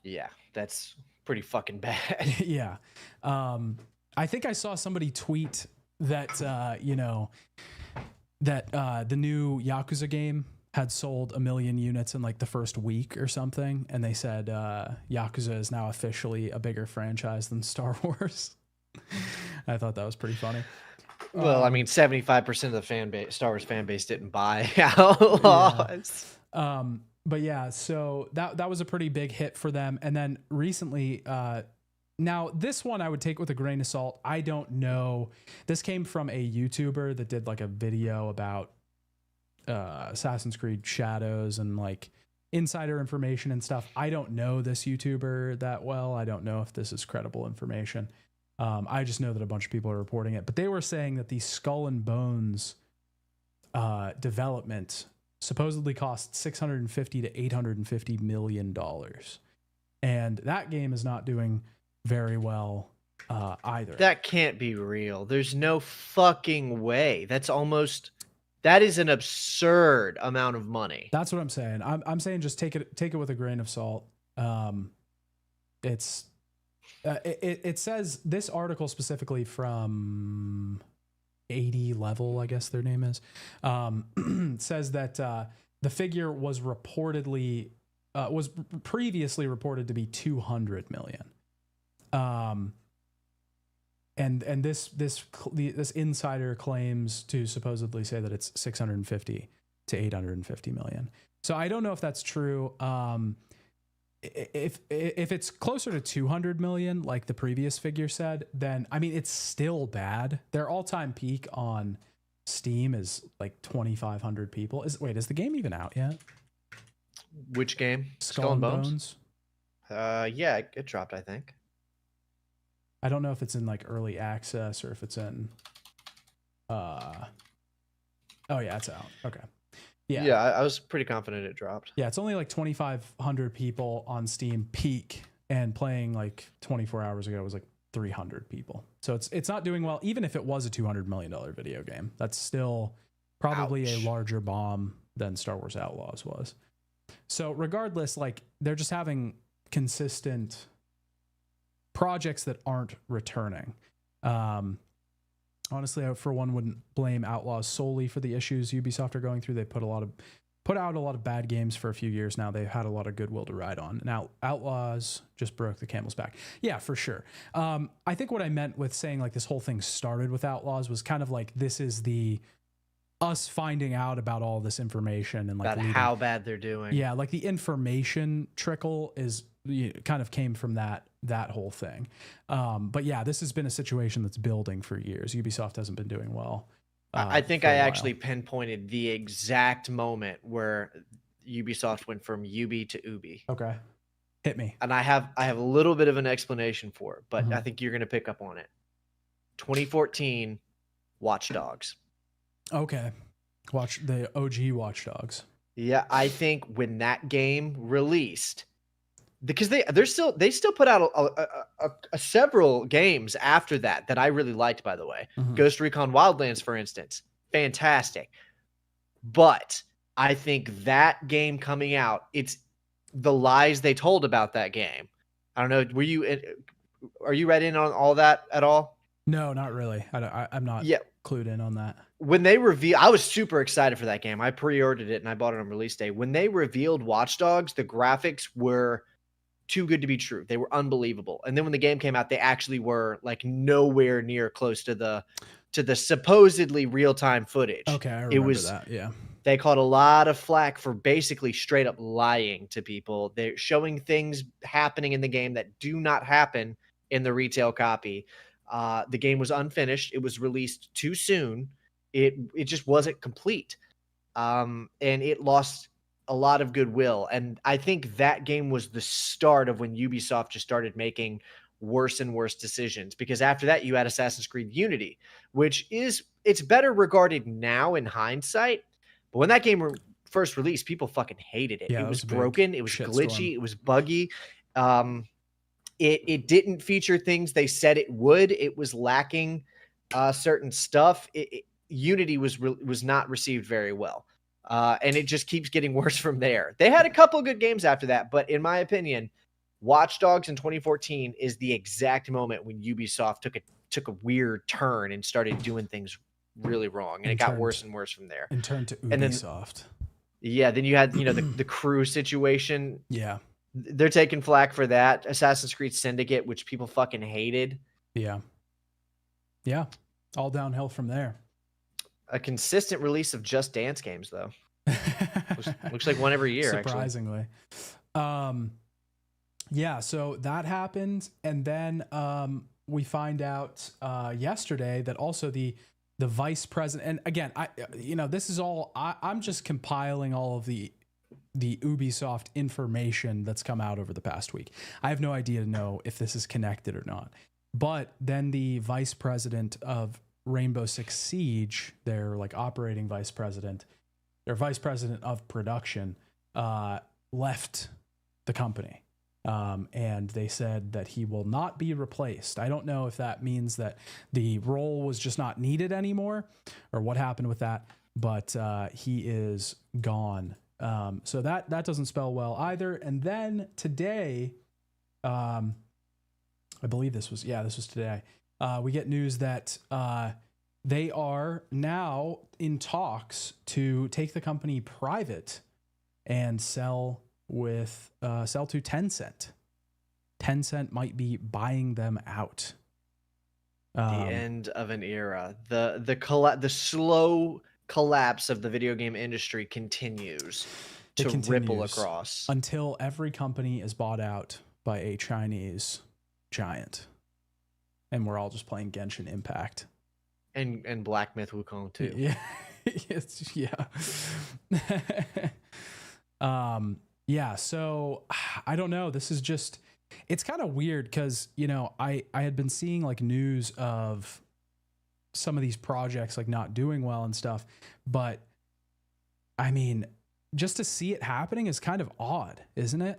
Yeah, that's pretty fucking bad.
Yeah. I think I saw somebody tweet that, you know, that the new Yakuza game had sold 1 million units in like the first week or something. And they said Yakuza is now officially a bigger franchise than Star Wars. I thought that was pretty funny.
Well, I mean, 75% of the fan base, Star Wars fan base, didn't buy Outlaws.
Yeah. But yeah, so that was a pretty big hit for them. And then recently, now this one I would take with a grain of salt. I don't know. This came from a YouTuber that did like a video about Assassin's Creed Shadows and like insider information and stuff. I don't know this YouTuber that well. I don't know if this is credible information. I just know that a bunch of people are reporting it, but they were saying that the Skull and Bones development supposedly cost $650 to $850 million. And that game is not doing very well either.
That can't be real. There's no fucking way. That is an absurd amount of money.
That's what I'm saying. I'm saying just take it with a grain of salt. It says, this article specifically from 80 Level, I guess their name is, says that the figure was previously reported to be 200 million. And this insider claims to supposedly say that it's 650 to 850 million. So I don't know if that's true. If it's closer to 200 million, like the previous figure said, then I mean, it's still bad. Their all-time peak on Steam is like 2,500 people. Is the game even out yet?
Which game?
Skull and Bones?
Yeah, it dropped, I think.
I don't know if it's in like early access or if it's in oh yeah, it's out. Okay.
Yeah, I was pretty confident it dropped.
Yeah, it's only like 2,500 people on Steam peak, and playing like 24 hours ago was like 300 people. So it's not doing well. Even if it was a $200 million video game, that's still probably a larger bomb than Star Wars Outlaws was. So regardless, like they're just having consistent projects that aren't returning. Honestly, I, for one, wouldn't blame Outlaws solely for the issues Ubisoft are going through. They put out a lot of bad games for a few years now. They've had a lot of goodwill to ride on. Now, Outlaws just broke the camel's back. Yeah, for sure. I think what I meant with saying like this whole thing started with Outlaws was kind of like this is us finding out about all this information and like
about how bad they're doing.
Yeah, like the information trickle is kind of came from that whole thing. But yeah, this has been a situation that's building for years. Ubisoft hasn't been doing well.
I think I actually pinpointed the exact moment where Ubisoft went from Ubi to Ubi.
Okay. Hit me.
And I have a little bit of an explanation for it, but I think you're going to pick up on it. 2014 Watch Dogs. Okay.
Watch the OG Watch Dogs.
Yeah, I think when that game released, because they still put out a several games after that I really liked, by the way. Ghost Recon Wildlands, for instance, fantastic. But I think that game coming out, it's the lies they told about that game. I don't know. Are you read in on all that at all?
No, not really. I'm not clued in on that.
When they I was super excited for that game. I pre-ordered it and I bought it on release day. When they revealed Watch Dogs, the graphics were too good to be true. They were unbelievable. And then when the game came out, they actually were like nowhere near close to the supposedly real-time footage.
Okay, I remember that. Yeah.
They caught a lot of flack for basically straight up lying to people. They're showing things happening in the game that do not happen in the retail copy. The game was unfinished. It was released too soon. It just wasn't complete. And it lost a lot of goodwill. And I think that game was the start of when Ubisoft just started making worse and worse decisions, because after that you had Assassin's Creed Unity, which it's better regarded now in hindsight. But when that game first released, people fucking hated it.
Yeah,
it was
a big
broken. It was
shitstorm.
glitchy. It was buggy. It didn't feature things they said it would. It was lacking certain stuff. Unity was not received very well. And it just keeps getting worse from there. They had a couple good games after that, but in my opinion, Watch Dogs in 2014 is the exact moment when Ubisoft took a weird turn and started doing things really wrong, and it got worse and worse from there.
And turned to Ubisoft.
And then you had the crew situation.
Yeah,
they're taking flack for that. Assassin's Creed Syndicate, which people fucking hated.
Yeah, all downhill from there.
A consistent release of Just Dance games, though. looks like one every year.
Surprisingly. Actually. Yeah, so that happened, and then we find out yesterday that also the vice president, and again, this is all I'm just compiling all of the Ubisoft information that's come out over the past week. I have no idea to know if this is connected or not. But then the vice president of Rainbow Six Siege, their operating vice president, their vice president of production, left the company. And they said that he will not be replaced. I don't know if that means that the role was just not needed anymore or what happened with that, but he is gone. So that doesn't spell well either. And then today, I believe this was today, we get news that they are now in talks to take the company private and sell to Tencent. Tencent might be buying them out.
The end of an era. The slow collapse of the video game industry continues to ripple across
until every company is bought out by a Chinese giant, and we're all just playing Genshin Impact
and Black Myth Wukong too.
Yeah, yeah. So I don't know. This is just, it's kind of weird because, I had been seeing news of some of these projects not doing well and stuff. But I mean, just to see it happening is kind of odd, isn't it?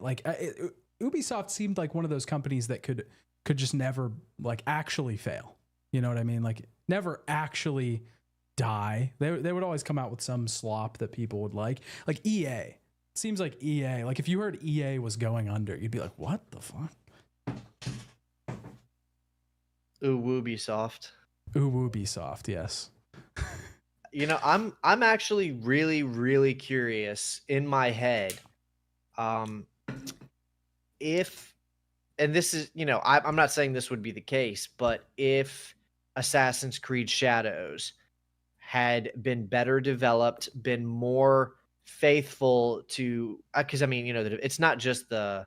Ubisoft seemed like one of those companies that could just never actually fail. You know what I mean? Never actually die. They would always come out with some slop that people would like EA. Seems like EA, if you heard EA was going under, you'd be like, what the fuck?
Ubisoft.
Ubisoft, yes.
I'm actually really, really curious in my head. If, and this is, I'm not saying this would be the case, but if Assassin's Creed Shadows had been better developed, been more faithful to, because it's not just the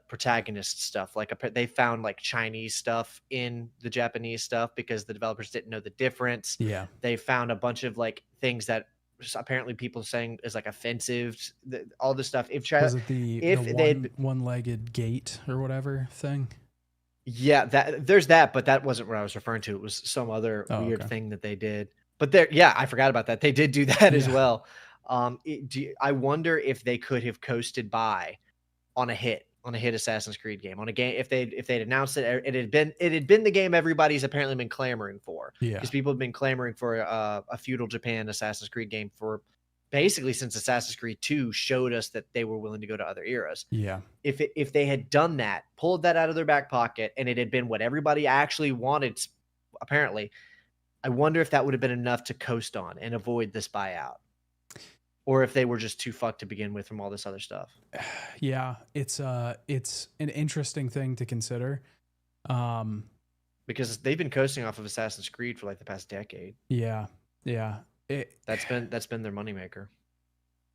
protagonist stuff. They found Chinese stuff in the Japanese stuff because the developers didn't know the difference.
Yeah,
they found a bunch of things that apparently people saying is offensive. All this stuff.
Was it the one-legged gate or whatever thing?
Yeah, there's that, but that wasn't what I was referring to. It was some other weird thing that they did. But I forgot about that. They did do that as well. I wonder if they could have coasted by on a hit Assassin's Creed game, on a game if they'd announced it had been the game everybody's apparently been clamoring for.
Yeah,
because people have been clamoring for a feudal Japan Assassin's Creed game for basically since Assassin's Creed 2 showed us that they were willing to go to other eras.
Yeah,
if they had done that, pulled that out of their back pocket, and it had been what everybody actually wanted, apparently, I wonder if that would have been enough to coast on and avoid this buyout. Or if they were just too fucked to begin with from all this other stuff.
Yeah, it's an interesting thing to consider.
Because they've been coasting off of Assassin's Creed for the past decade.
Yeah.
That's been their moneymaker.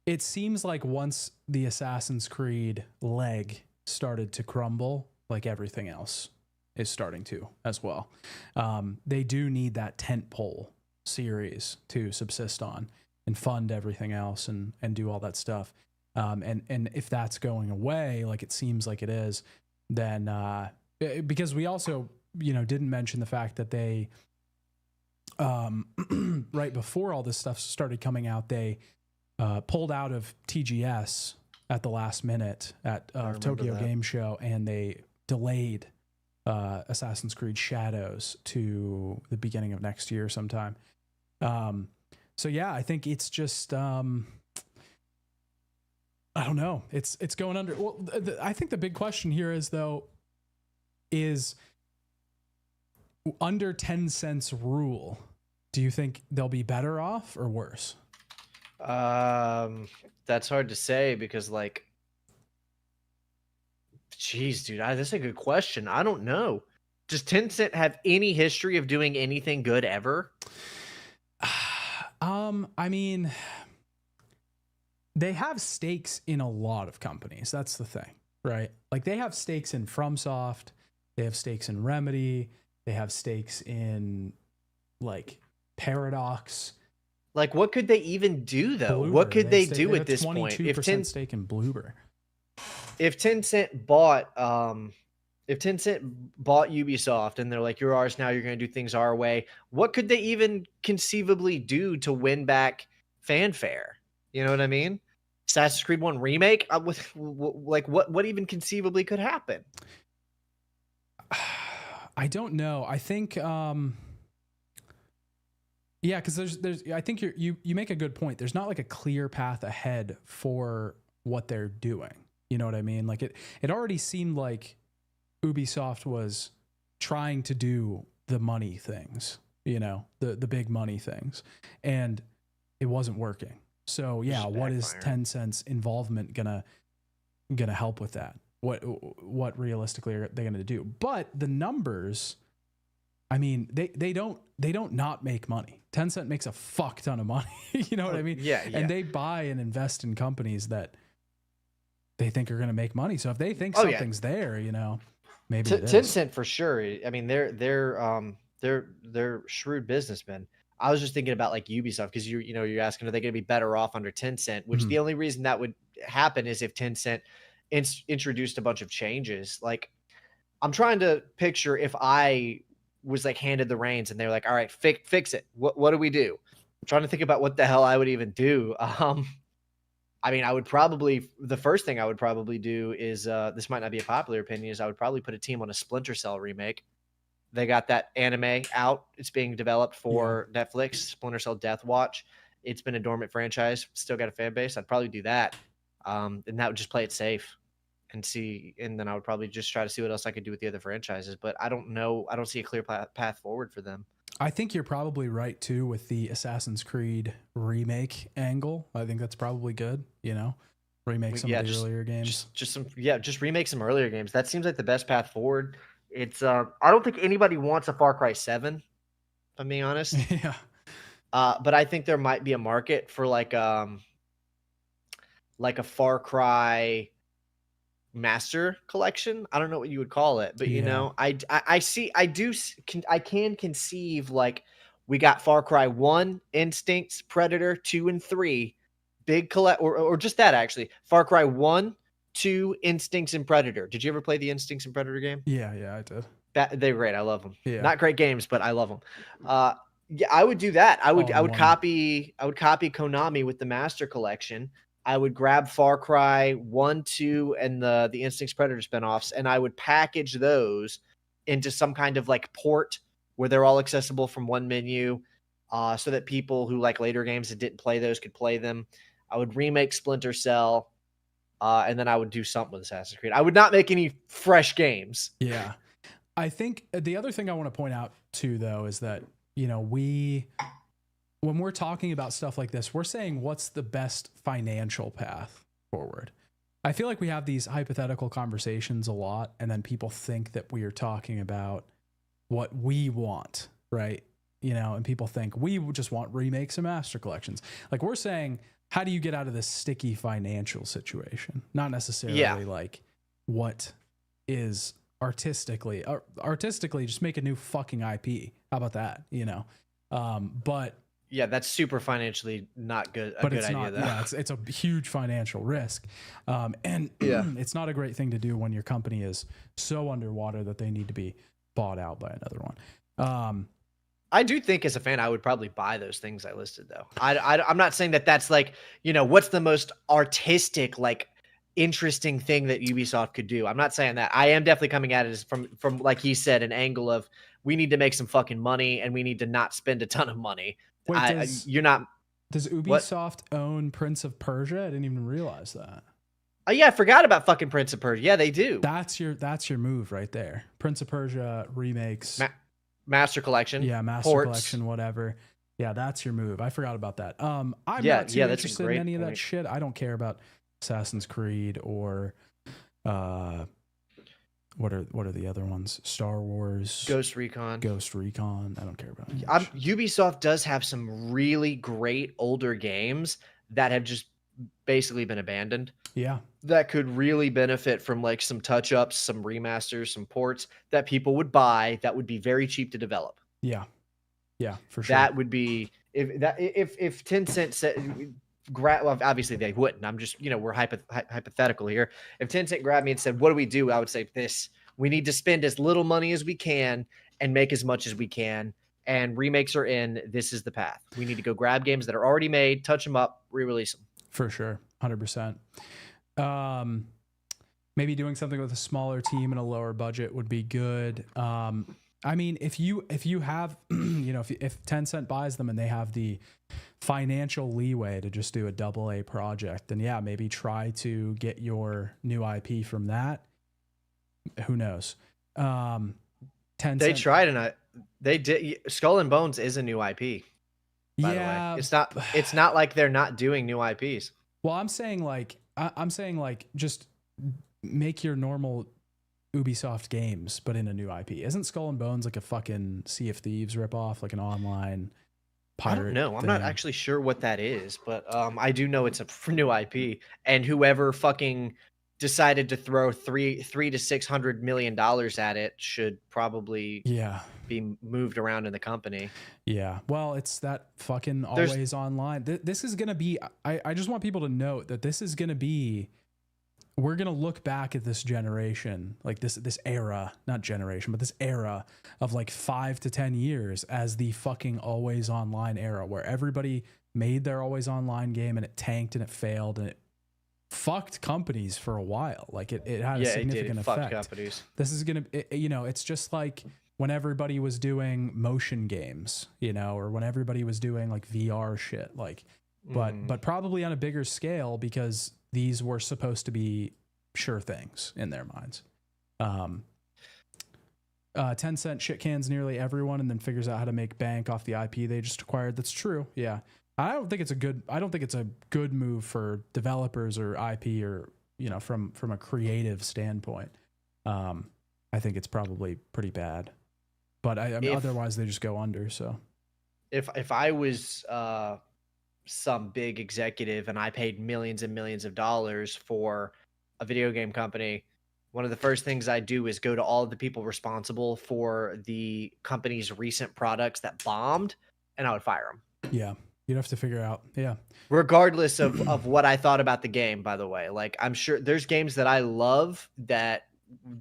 It seems like once the Assassin's Creed leg started to crumble, like everything else is starting to as well. They do need that tentpole series to subsist on and fund everything else and do all that stuff. And if that's going away, like it seems like it is, then because we also, didn't mention the fact that they, right before all this stuff started coming out, they pulled out of TGS at the last minute at Tokyo Game Show, and they delayed Assassin's Creed Shadows to the beginning of next year sometime. So yeah, I think it's just I don't know. It's going under. Well, I think the big question here is under 10 cents rule. Do you think they'll be better off or worse?
That's hard to say because, like, geez, dude, that's a good question. I don't know. Does Tencent have any history of doing anything good ever?
I mean, they have stakes in a lot of companies. That's the thing, right? Like they have stakes in FromSoft, they have stakes in Remedy, they have stakes in like Paradox.
Like, what could they even do though?
Bloober.
What could they do at this point?
22% stake in Bloober.
If Tencent bought Ubisoft and they're like, you're ours now, you're going to do things our way, what could they even conceivably do to win back fanfare? You know what I mean? Assassin's Creed 1 remake? What even conceivably could happen?
I don't know. I think yeah, because there's I think you make a good point. There's not like a clear path ahead for what they're doing. You know what I mean? Like it already seemed like Ubisoft was trying to do the money things, the big money things, and it wasn't working. So yeah, what is 10 cents involvement gonna help with that? What realistically are they gonna do? But the numbers, I mean, they don't not make money. Tencent makes a fuck ton of money. You know what I mean?
Yeah.
And they buy and invest in companies that they think are gonna make money. So if they think something's there, maybe it is.
Tencent for sure. I mean, they're shrewd businessmen. I was just thinking about like Ubisoft because you're asking, are they going to be better off under Tencent? Which the only reason that would happen is if Tencent introduced a bunch of changes. Like, I'm trying to picture if I was like handed the reins and they were like, all right, fix it. What do we do? I'm trying to think about what the hell I would even do. I mean, the first thing I would probably do is this might not be a popular opinion, is I would probably put a team on a Splinter Cell remake. They got that anime out. It's being developed for Netflix, Splinter Cell Death Watch. It's been a dormant franchise, still got a fan base. I'd probably do that. And that would just play it safe and then I would probably just try to see what else I could do with the other franchises. But I don't know. I don't see a clear path forward for them.
I think you're probably right too with the Assassin's Creed remake angle. I think that's probably good, remake some of the earlier games.
Just remake some earlier games. That seems like the best path forward. It's I don't think anybody wants a Far Cry 7, if I'm being honest.
Yeah.
But I think there might be a market for like a Far Cry Master Collection. I don't know what you would call it, but I can conceive like we got Far Cry 1, Instincts, Predator 2 and 3, big collect or just that actually. Far Cry 1, 2, Instincts, and Predator. Did you ever play the Instincts and Predator game?
Yeah, I did.
They're great. I love them.
Yeah.
Not great games, but I love them. Yeah, I would do that. I would copy Konami with the Master Collection. I would grab Far Cry 1, 2, and the Instincts Predator spinoffs, and I would package those into some kind of like port where they're all accessible from one menu, so that people who like later games that didn't play those could play them. I would remake Splinter Cell, and then I would do something with Assassin's Creed. I would not make any fresh games.
Yeah. I think the other thing I want to point out too, though, is that, when we're talking about stuff like this, we're saying what's the best financial path forward. I feel like we have these hypothetical conversations a lot, and then people think that we are talking about what we want, right? you know, and people think we just want remakes and master collections. Like we're saying, how do you get out of this sticky financial situation? Not necessarily like what is artistically just make a new fucking IP. How about that? You know, but
yeah, that's super financially not good.
But
good
it's
idea,
not.
though.
Yeah, it's a huge financial risk, and it's not a great thing to do when your company is so underwater that they need to be bought out by another one.
I do think as a fan, I would probably buy those things I listed, though. I'm not saying that that's like, you know, what's the most artistic, like interesting thing that Ubisoft could do. I'm not saying that. I am definitely coming at it as from like he said, an angle of we need to make some fucking money and we need to not spend a ton of money.
Wait,
Does
Ubisoft own Prince of Persia? I didn't even realize that.
Oh yeah, I forgot about fucking Prince of Persia. Yeah, they do.
That's your move right there. Prince of Persia remakes,
Master Collection.
Yeah, Master Collection, whatever. Yeah, that's your move. I forgot about that. I'm not too interested in any of that shit. I don't care about Assassin's Creed or what are the other ones? Star Wars,
Ghost Recon.
I don't care about it.
Ubisoft does have some really great older games that have just basically been abandoned.
Yeah.
That could really benefit from like some touch-ups, some remasters, some ports that people would buy that would be very cheap to develop.
Yeah. Yeah, for sure.
That would be if Tencent said well, obviously they wouldn't. I'm just, you know, we're hypothetical here. If Tencent grabbed me and said, "What do we do?" I would say this: we need to spend as little money as we can and make as much as we can. And remakes are in. This is the path. We need to go grab games that are already made, touch them up, re-release them.
For sure, 100%. Maybe doing something with a smaller team and a lower budget would be good. I mean, if you have, you know, if Tencent buys them and they have the financial leeway to just do a AA project, then yeah, maybe try to get your new IP from that. Who knows? Tencent,
they tried and they did. Skull and Bones is a new IP. By the way. It's not like they're not doing new IPs.
Well, I'm saying like just make your normal Ubisoft games, but in a new IP. Isn't Skull and Bones like a fucking Sea of Thieves ripoff, like an online pirate?
I don't know. I'm not actually sure what that is, but I do know it's a new IP, and whoever fucking decided to throw $300 to $600 million at it should probably be moved around in the company.
Yeah. Well, it's that fucking always online. This is gonna be. I just want people to note that this is gonna be. We're going to look back at this generation, like this era, not generation, but this era of like 5 to 10 years as the fucking always online era where everybody made their always online game and it tanked and it failed and it fucked companies for a while. Like it had a significant effect.
Fucked companies.
This is going to, you know, it's just like when everybody was doing motion games, you know, or when everybody was doing like VR shit, like, but probably on a bigger scale because these were supposed to be sure things in their minds. Tencent shit cans nearly everyone and then figures out how to make bank off the IP they just acquired. That's true. Yeah. I don't think it's a good move for developers or IP or, you know, from a creative standpoint. I think it's probably pretty bad. But I mean, otherwise they just go under. So
if I was some big executive and I paid millions and millions of dollars for a video game company, one of the first things I do is go to all of the people responsible for the company's recent products that bombed, and I would fire them.
Yeah. You'd have to figure out. Yeah.
Regardless of what I thought about the game, by the way. Like, I'm sure there's games that I love that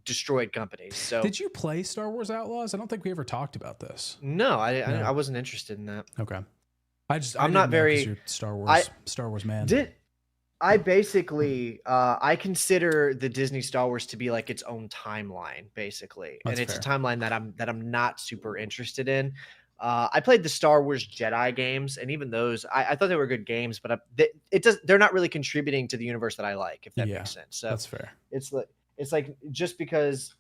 destroyed companies. So
did you play Star Wars Outlaws? I don't think we ever talked about this.
No, I wasn't interested in that.
Okay.
I'm not very
you're Star Wars man.
I basically I consider the Disney Star Wars to be like its own timeline, basically.
That's
and it's
fair.
a timeline that I'm not super interested in. I played the Star Wars Jedi games, and even those I thought they were good games, but they're not really contributing to the universe that I like, if that makes sense. So
that's fair.
It's like just because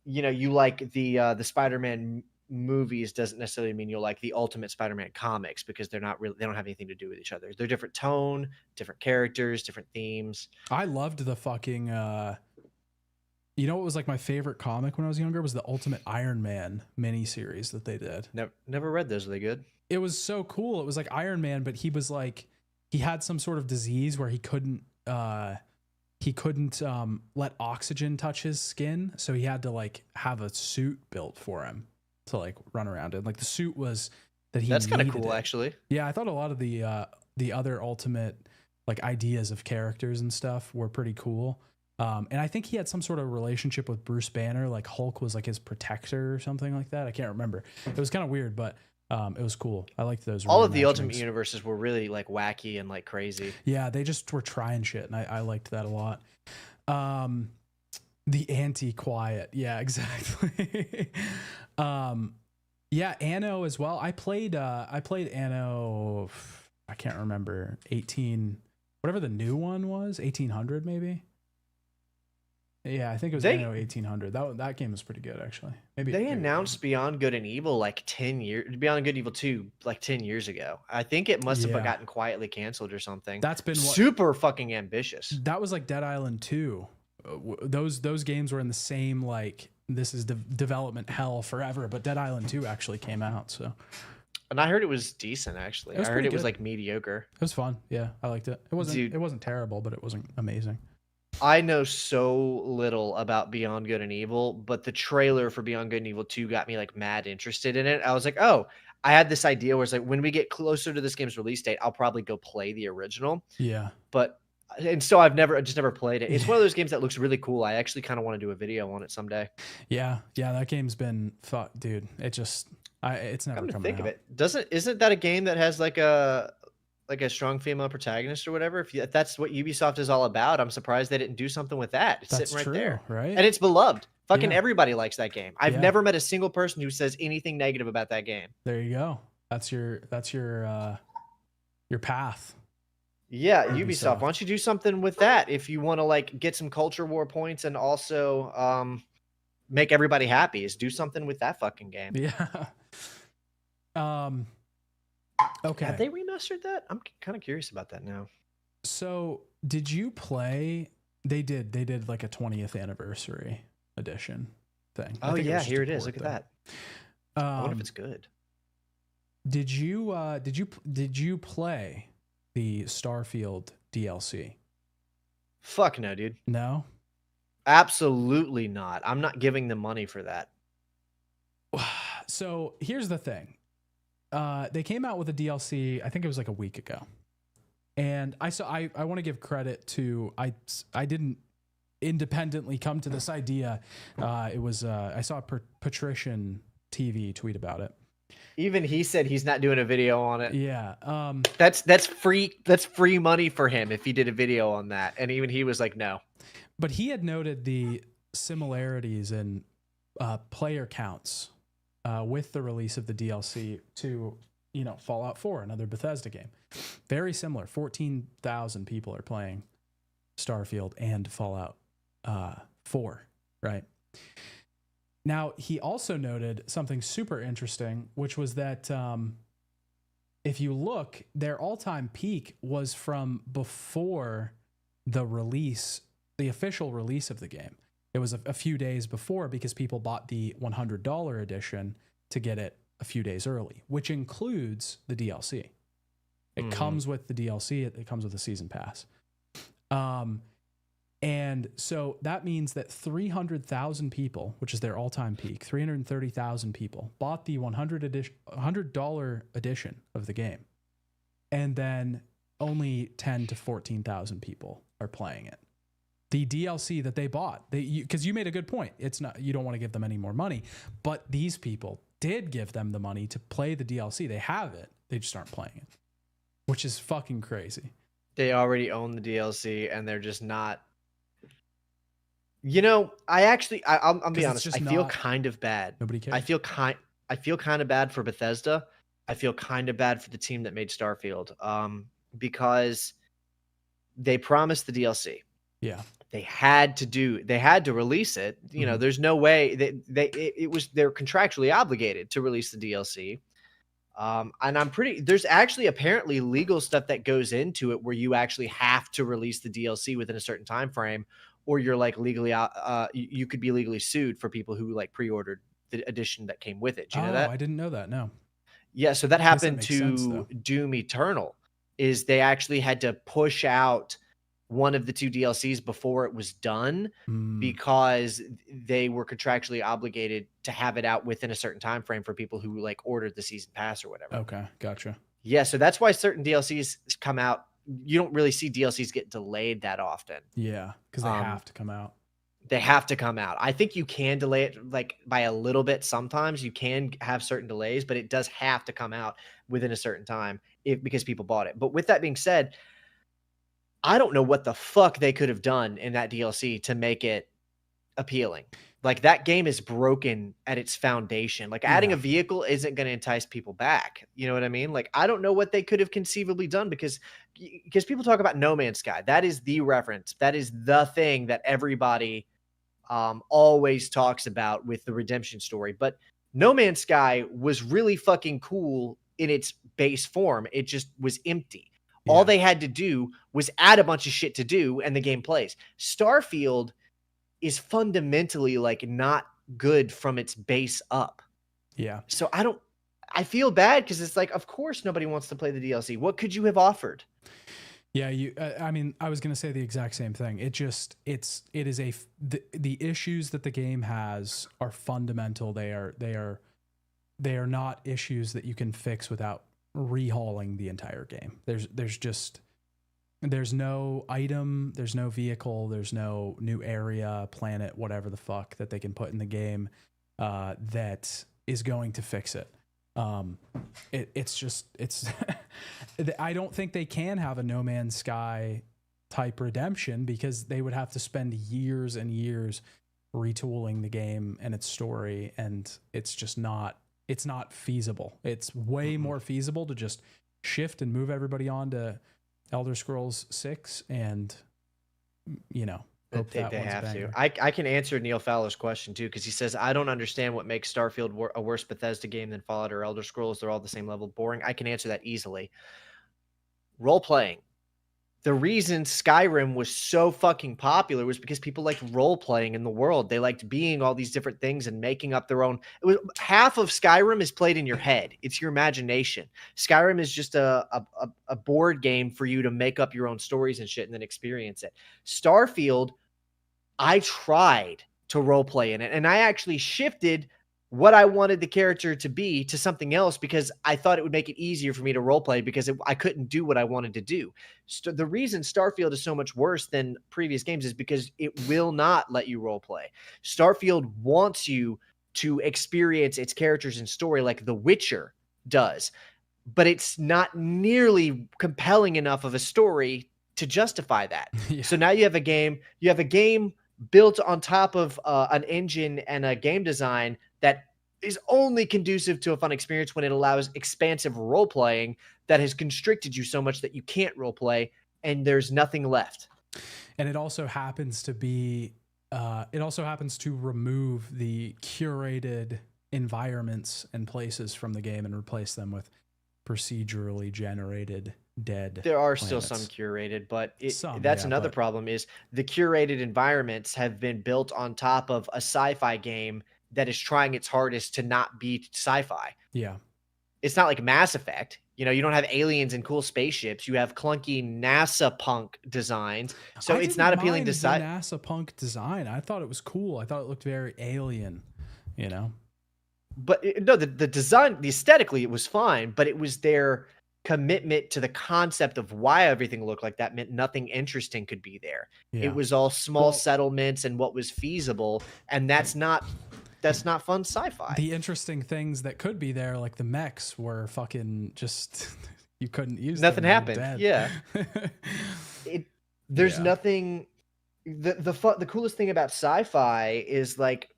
you know you like the Spider-Man movies doesn't necessarily mean you'll like the Ultimate Spider-Man comics, because they don't have anything to do with each other. They're different tone, different characters, different themes.
I loved the fucking You know what was like my favorite comic when I was younger was the Ultimate Iron Man miniseries that they did.
Never read those. Are they good?
It was so cool. It was like Iron Man, but he was like, he had some sort of disease where he couldn't let oxygen touch his skin, so he had to like have a suit built for him to like run around in. Like the suit was that he.
That's kind of
needed
cool,
it.
actually.
Yeah, I thought a lot of the other Ultimate like ideas of characters and stuff were pretty cool. And I think he had some sort of relationship with Bruce Banner, like Hulk was like his protector or something like that. I can't remember. It was kind of weird, but it was cool. I liked those.
All of the Ultimate Universes were really like wacky and like crazy.
Yeah, they just were trying shit, and I liked that a lot. The anti-quiet, yeah, exactly. Yeah, Anno as well. I played Anno. I can't remember 18, whatever the new one was, 1800 maybe. Yeah, I think it was Anno 1800. That game was pretty good actually. Maybe
announced Beyond Good and Evil like 10 years. Beyond Good and Evil 2 like 10 years ago. I think it must have gotten quietly canceled or something.
That's been
super fucking ambitious.
That was like Dead Island 2. Those games were in the same like this is development hell forever, but Dead Island 2 actually came out. So,
and I heard it was decent actually. I heard it was like mediocre.
It was fun. Yeah, I liked it. It wasn't terrible, but it wasn't amazing.
I know so little about Beyond Good and Evil, but the trailer for Beyond Good and Evil 2 got me like mad interested in it. I was like, oh, I had this idea where it's like when we get closer to this game's release date, I'll probably go play the original.
Yeah.
And so I've just never played it. It's one of those games that looks really cool. I actually kind of want to do a video on it someday.
Yeah. Yeah. That game's been fuck, dude. It's never coming out.
Isn't that a game that has like a strong female protagonist or whatever? If that's what Ubisoft is all about, I'm surprised they didn't do something with that. It's sitting right there,
right?
And it's beloved. Fucking everybody likes that game. I've never met a single person who says anything negative about that game.
There you go. That's your path.
Yeah, Ubisoft. Why don't you do something with that if you want to like get some culture war points and also make everybody happy? Is do something with that fucking game.
Yeah. Okay.
Have they remastered that? I'm kind of curious about that now.
So, did you play? They did like a 20th anniversary edition thing.
Oh yeah, here it is. Look at that. I wonder if it's good.
Did you play the Starfield DLC?
Fuck no, dude.
No?
Absolutely not. I'm not giving them money for that.
So here's the thing. They came out with a DLC, I think it was like a week ago. And I want to give credit to, I didn't independently come to this idea. It was, I saw Patrician TV tweet about it.
Even he said he's not doing a video on it.
Yeah.
That's free money for him if he did a video on that. And even he was like, no.
But he had noted the similarities in player counts with the release of the DLC to, Fallout 4, another Bethesda game. Very similar. 14,000 people are playing Starfield and Fallout 4, right? Now, he also noted something super interesting, which was that if you look, their all-time peak was from before the official release of the game. It was a few days before because people bought the $100 edition to get it a few days early, which includes the DLC. It comes with the DLC. It comes with the season pass. And so that means that 300,000 people, which is their all-time peak, 330,000 people bought the $100 edition of the game. And then only 10 to 14,000 people are playing it. The DLC that they bought, because you made a good point. It's not, you don't want to give them any more money, but these people did give them the money to play the DLC. They have it. They just aren't playing it, which is fucking crazy.
They already own the DLC and they're just not. I'll be honest. I feel kind of bad.
Nobody cares.
I feel kind of bad for Bethesda. I feel kind of bad for the team that made Starfield, because they promised the DLC.
Yeah,
they had to release it. There's no way they're contractually obligated to release the DLC. And there's actually apparently legal stuff that goes into it where you actually have to release the DLC within a certain time frame, or you're like legally you could be legally sued for people who like pre-ordered the edition that came with it. Do you know that?
I didn't know that. No.
Yeah, so that
I guess that
happened
makes sense,
to
though.
Doom Eternal. Is they actually had to push out one of the 2 DLCs before it was done because they were contractually obligated to have it out within a certain time frame for people who like ordered the season pass or whatever.
Okay, gotcha.
Yeah, so that's why certain DLCs come out. You don't really see DLCs get delayed that often.
Yeah, because they have to come out.
They have to come out. I think you can delay it like by a little bit. Sometimes you can have certain delays, but it does have to come out within a certain time because people bought it. But with that being said, I don't know what the fuck they could have done in that DLC to make it appealing. Like that game is broken at its foundation. Like adding a vehicle isn't going to entice people back. You know what I mean? Like I don't know what they could have conceivably done because people talk about No Man's Sky. That is the reference. That is the thing that everybody always talks about with the redemption story. But No Man's Sky was really fucking cool in its base form. It just was empty. All they had to do was add a bunch of shit to do and the game plays. Starfield is fundamentally like not good from its base up.
Yeah.
So I feel bad because it's like, of course nobody wants to play the DLC. What could you have offered?
Yeah, I mean, I was going to say the exact same thing. The issues that the game has are fundamental. They are not issues that you can fix without rehauling the entire game. There's no item, there's no vehicle, there's no new area, planet, whatever the fuck that they can put in the game that is going to fix it. It's I don't think they can have a No Man's Sky type redemption because they would have to spend years and years retooling the game and its story, and it's not feasible. It's way more feasible to just shift and move everybody on to Elder Scrolls 6 and hope
They
that one's
have
banger.
to. I can answer Neil Fowler's question too, because he says, I don't understand what makes Starfield a worse Bethesda game than Fallout or Elder Scrolls. They're all the same level. Boring. I can answer that easily. Role playing. The reason Skyrim was so fucking popular was because people liked role playing in the world. They liked being all these different things and making up their own. Half of Skyrim is played in your head. It's your imagination. Skyrim is just a board game for you to make up your own stories and shit and then experience it. Starfield, I tried to role play in it, and I actually shifted what I wanted the character to be to something else because I thought it would make it easier for me to role play because I couldn't do what I wanted to do. The reason Starfield is so much worse than previous games is because it will not let you role play. Starfield wants you to experience its characters and story like The Witcher does, but it's not nearly compelling enough of a story to justify that.
Yeah.
So now you have a game built on top of an engine and a game design that is only conducive to a fun experience when it allows expansive role playing that has constricted you so much that you can't role play and there's nothing left.
And it also happens to be, remove the curated environments and places from the game and replace them with procedurally generated dead.
There are
planets.
still some curated, but that's another problem is the curated environments have been built on top of a sci-fi game that is trying its hardest to not be sci-fi.
Yeah.
It's not like Mass Effect. You don't have aliens and cool spaceships. You have clunky NASA punk designs. So it's not appealing to sci-fi.
NASA punk design. I thought it was cool. I thought it looked very alien,
But no, the design, aesthetically, it was fine, but it was their commitment to the concept of why everything looked like that meant nothing interesting could be there. Yeah. It was all small settlements and what was feasible, and that's not fun sci-fi.
The interesting things that could be there, like the mechs, were fucking just you couldn't use
nothing
them.
Happened. Yeah. There's nothing. The coolest thing about sci-fi is like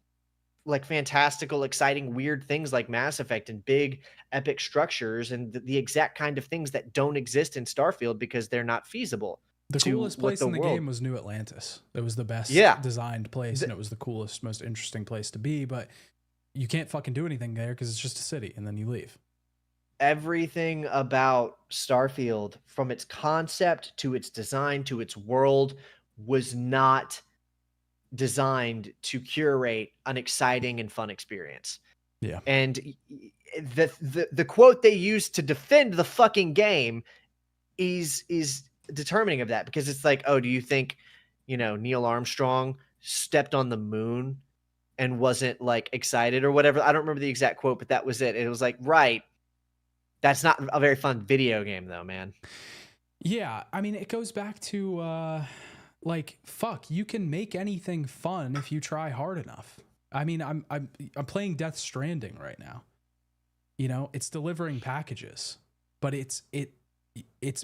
fantastical, exciting, weird things like Mass Effect and big epic structures and the exact kind of things that don't exist in Starfield because they're not feasible.
The coolest place in the game was New Atlantis. It was the best designed place, and it was the coolest, most interesting place to be, but you can't fucking do anything there because it's just a city, and then you leave.
Everything about Starfield, from its concept to its design to its world, was not designed to curate an exciting and fun experience.
Yeah.
And the quote they use to defend the fucking game is determining of that, because it's like, oh, do you think, Neil Armstrong stepped on the moon and wasn't like excited or whatever? I don't remember the exact quote, but that was it. It was like, right. That's not a very fun video game though, man.
Yeah. I mean, it goes back to, like, fuck, you can make anything fun if you try hard enough. I mean, I'm playing Death Stranding right now. It's delivering packages, but it's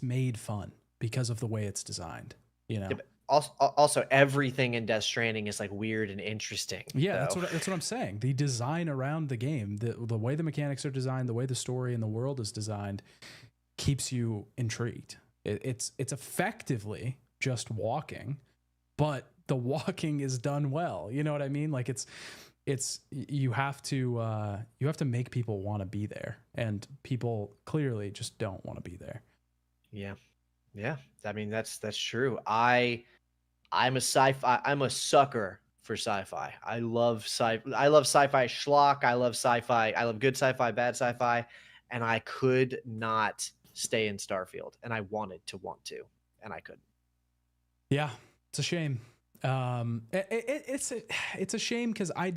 made fun because of the way it's designed.
Yeah, but also everything in Death Stranding is like weird and interesting.
Yeah, that's what I'm saying. The design around the game, the way the mechanics are designed, the way the story and the world is designed, keeps you intrigued. It's effectively just walking, but the walking is done well. You know what I mean? Like you have to make people want to be there, and people clearly just don't want to be there.
Yeah. I mean, that's true. I'm a sucker for sci-fi. I love sci-fi schlock. I love sci-fi. I love good sci-fi, bad sci-fi, and I could not stay in Starfield, and I wanted to, and I couldn't.
Yeah, it's a shame. It's a shame because I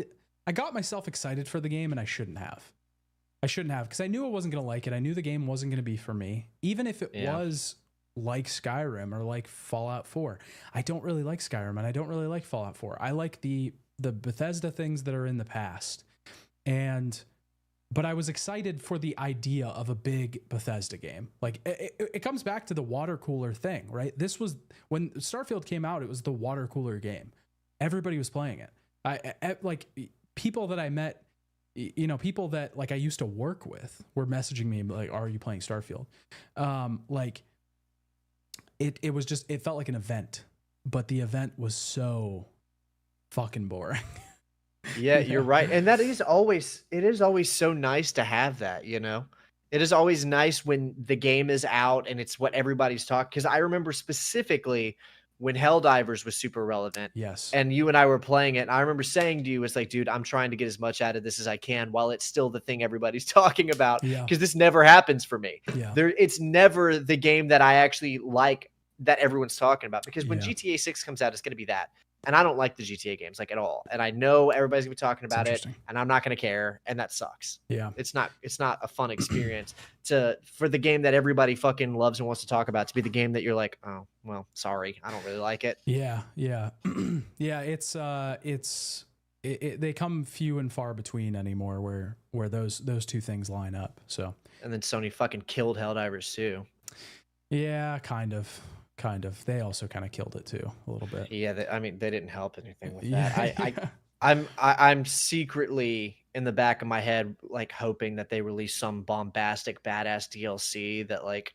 got myself excited for the game, and I shouldn't have, because I knew I wasn't going to like it. I knew the game wasn't going to be for me, even if it was like Skyrim or like Fallout 4. I don't really like Skyrim, and I don't really like Fallout 4. I like the Bethesda things that are in the past, but I was excited for the idea of a big Bethesda game. Like it comes back to the water cooler thing, right? This was when Starfield came out. It was the water cooler game. Everybody was playing it. I like people that I met, people that like I used to work with were messaging me like, "Are you playing Starfield?" Like it was just, it felt like an event, but the event was so fucking boring.
Yeah, you're right. And it is always so nice to have that, It is always nice when the game is out and it's what everybody's talking. Because I remember specifically when Helldivers was super relevant.
Yes.
And you and I were playing it. And I remember saying to you, it's like, dude, I'm trying to get as much out of this as I can while it's still the thing everybody's talking about.
Yeah.
Because this never happens for me.
Yeah.
It's never the game that I actually like that everyone's talking about. Because when GTA 6 comes out, it's going to be that. And I don't like the GTA games like at all. And I know everybody's gonna be talking about it, and I'm not gonna care, and that sucks.
Yeah.
It's not a fun experience for the game that everybody fucking loves and wants to talk about to be the game that you're like, oh, well, sorry, I don't really like it.
Yeah. Yeah. Yeah. They come few and far between anymore where those two things line up. So.
And then Sony fucking killed Helldivers too.
Yeah, kind of. They also kind of killed it too a little bit.
Yeah, they didn't help anything with that. I'm secretly in the back of my head like hoping that they release some bombastic badass DLC that like,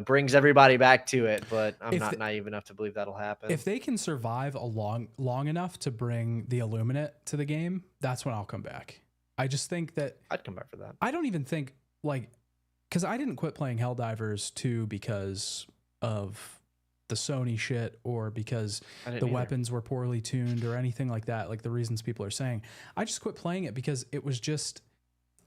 brings everybody back to it. But I'm not naive enough to believe that'll happen.
If they can survive long enough to bring the Illuminate to the game, that's when I'll come back. I just think that
I'd come back for that.
I don't even think because I didn't quit playing Helldivers 2 because of the Sony shit or because the weapons were poorly tuned or anything like that, like the reasons people are saying. I just quit playing it because it was just,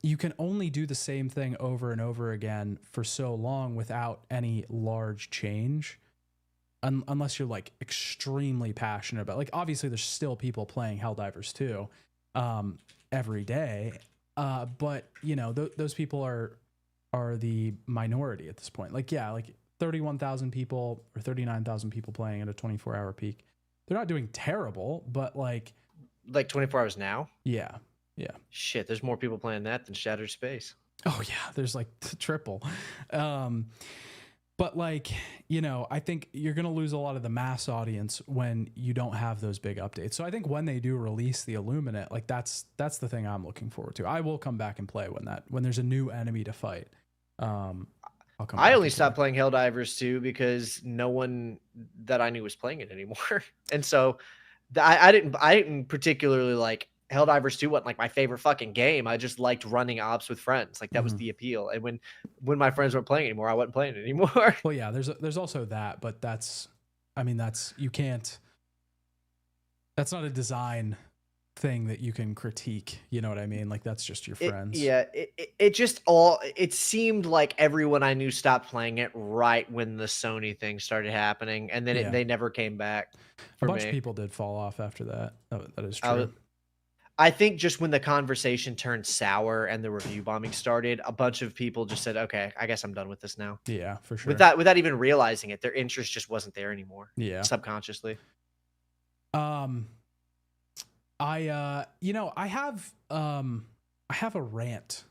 you can only do the same thing over and over again for so long without any large change, unless you're like extremely passionate about, like, obviously there's still people playing Helldivers 2 every day, but those people are the minority at this point. Like, yeah, like 31,000 people or 39,000 people playing at a 24-hour peak. They're not doing terrible, but like
24 hours now?
Yeah.
Shit, there's more people playing that than Shattered Space.
Oh yeah, there's like triple. But like, I think you're going to lose a lot of the mass audience when you don't have those big updates. So I think when they do release the Illuminate, like that's the thing I'm looking forward to. I will come back and play when there's a new enemy to fight.
I only stopped playing Helldivers 2 because no one that I knew was playing it anymore. And so I didn't particularly like Helldivers 2 wasn't like my favorite fucking game. I just liked running ops with friends. Like that was the appeal. And when my friends weren't playing anymore, I wasn't playing it anymore.
Well, yeah, there's also that, but you can't. That's not a design thing that you can critique. You know what I mean? Like that's just your friends.
It seemed like everyone I knew stopped playing it right when the Sony thing started happening, and then they never came back.
A bunch of people did fall off after that. That is true.
I think just when the conversation turned sour and the review bombing started, a bunch of people just said, "Okay, I guess I'm done with this now."
Yeah, for sure.
Without even realizing it, their interest just wasn't there anymore.
Yeah,
subconsciously.
I have a rant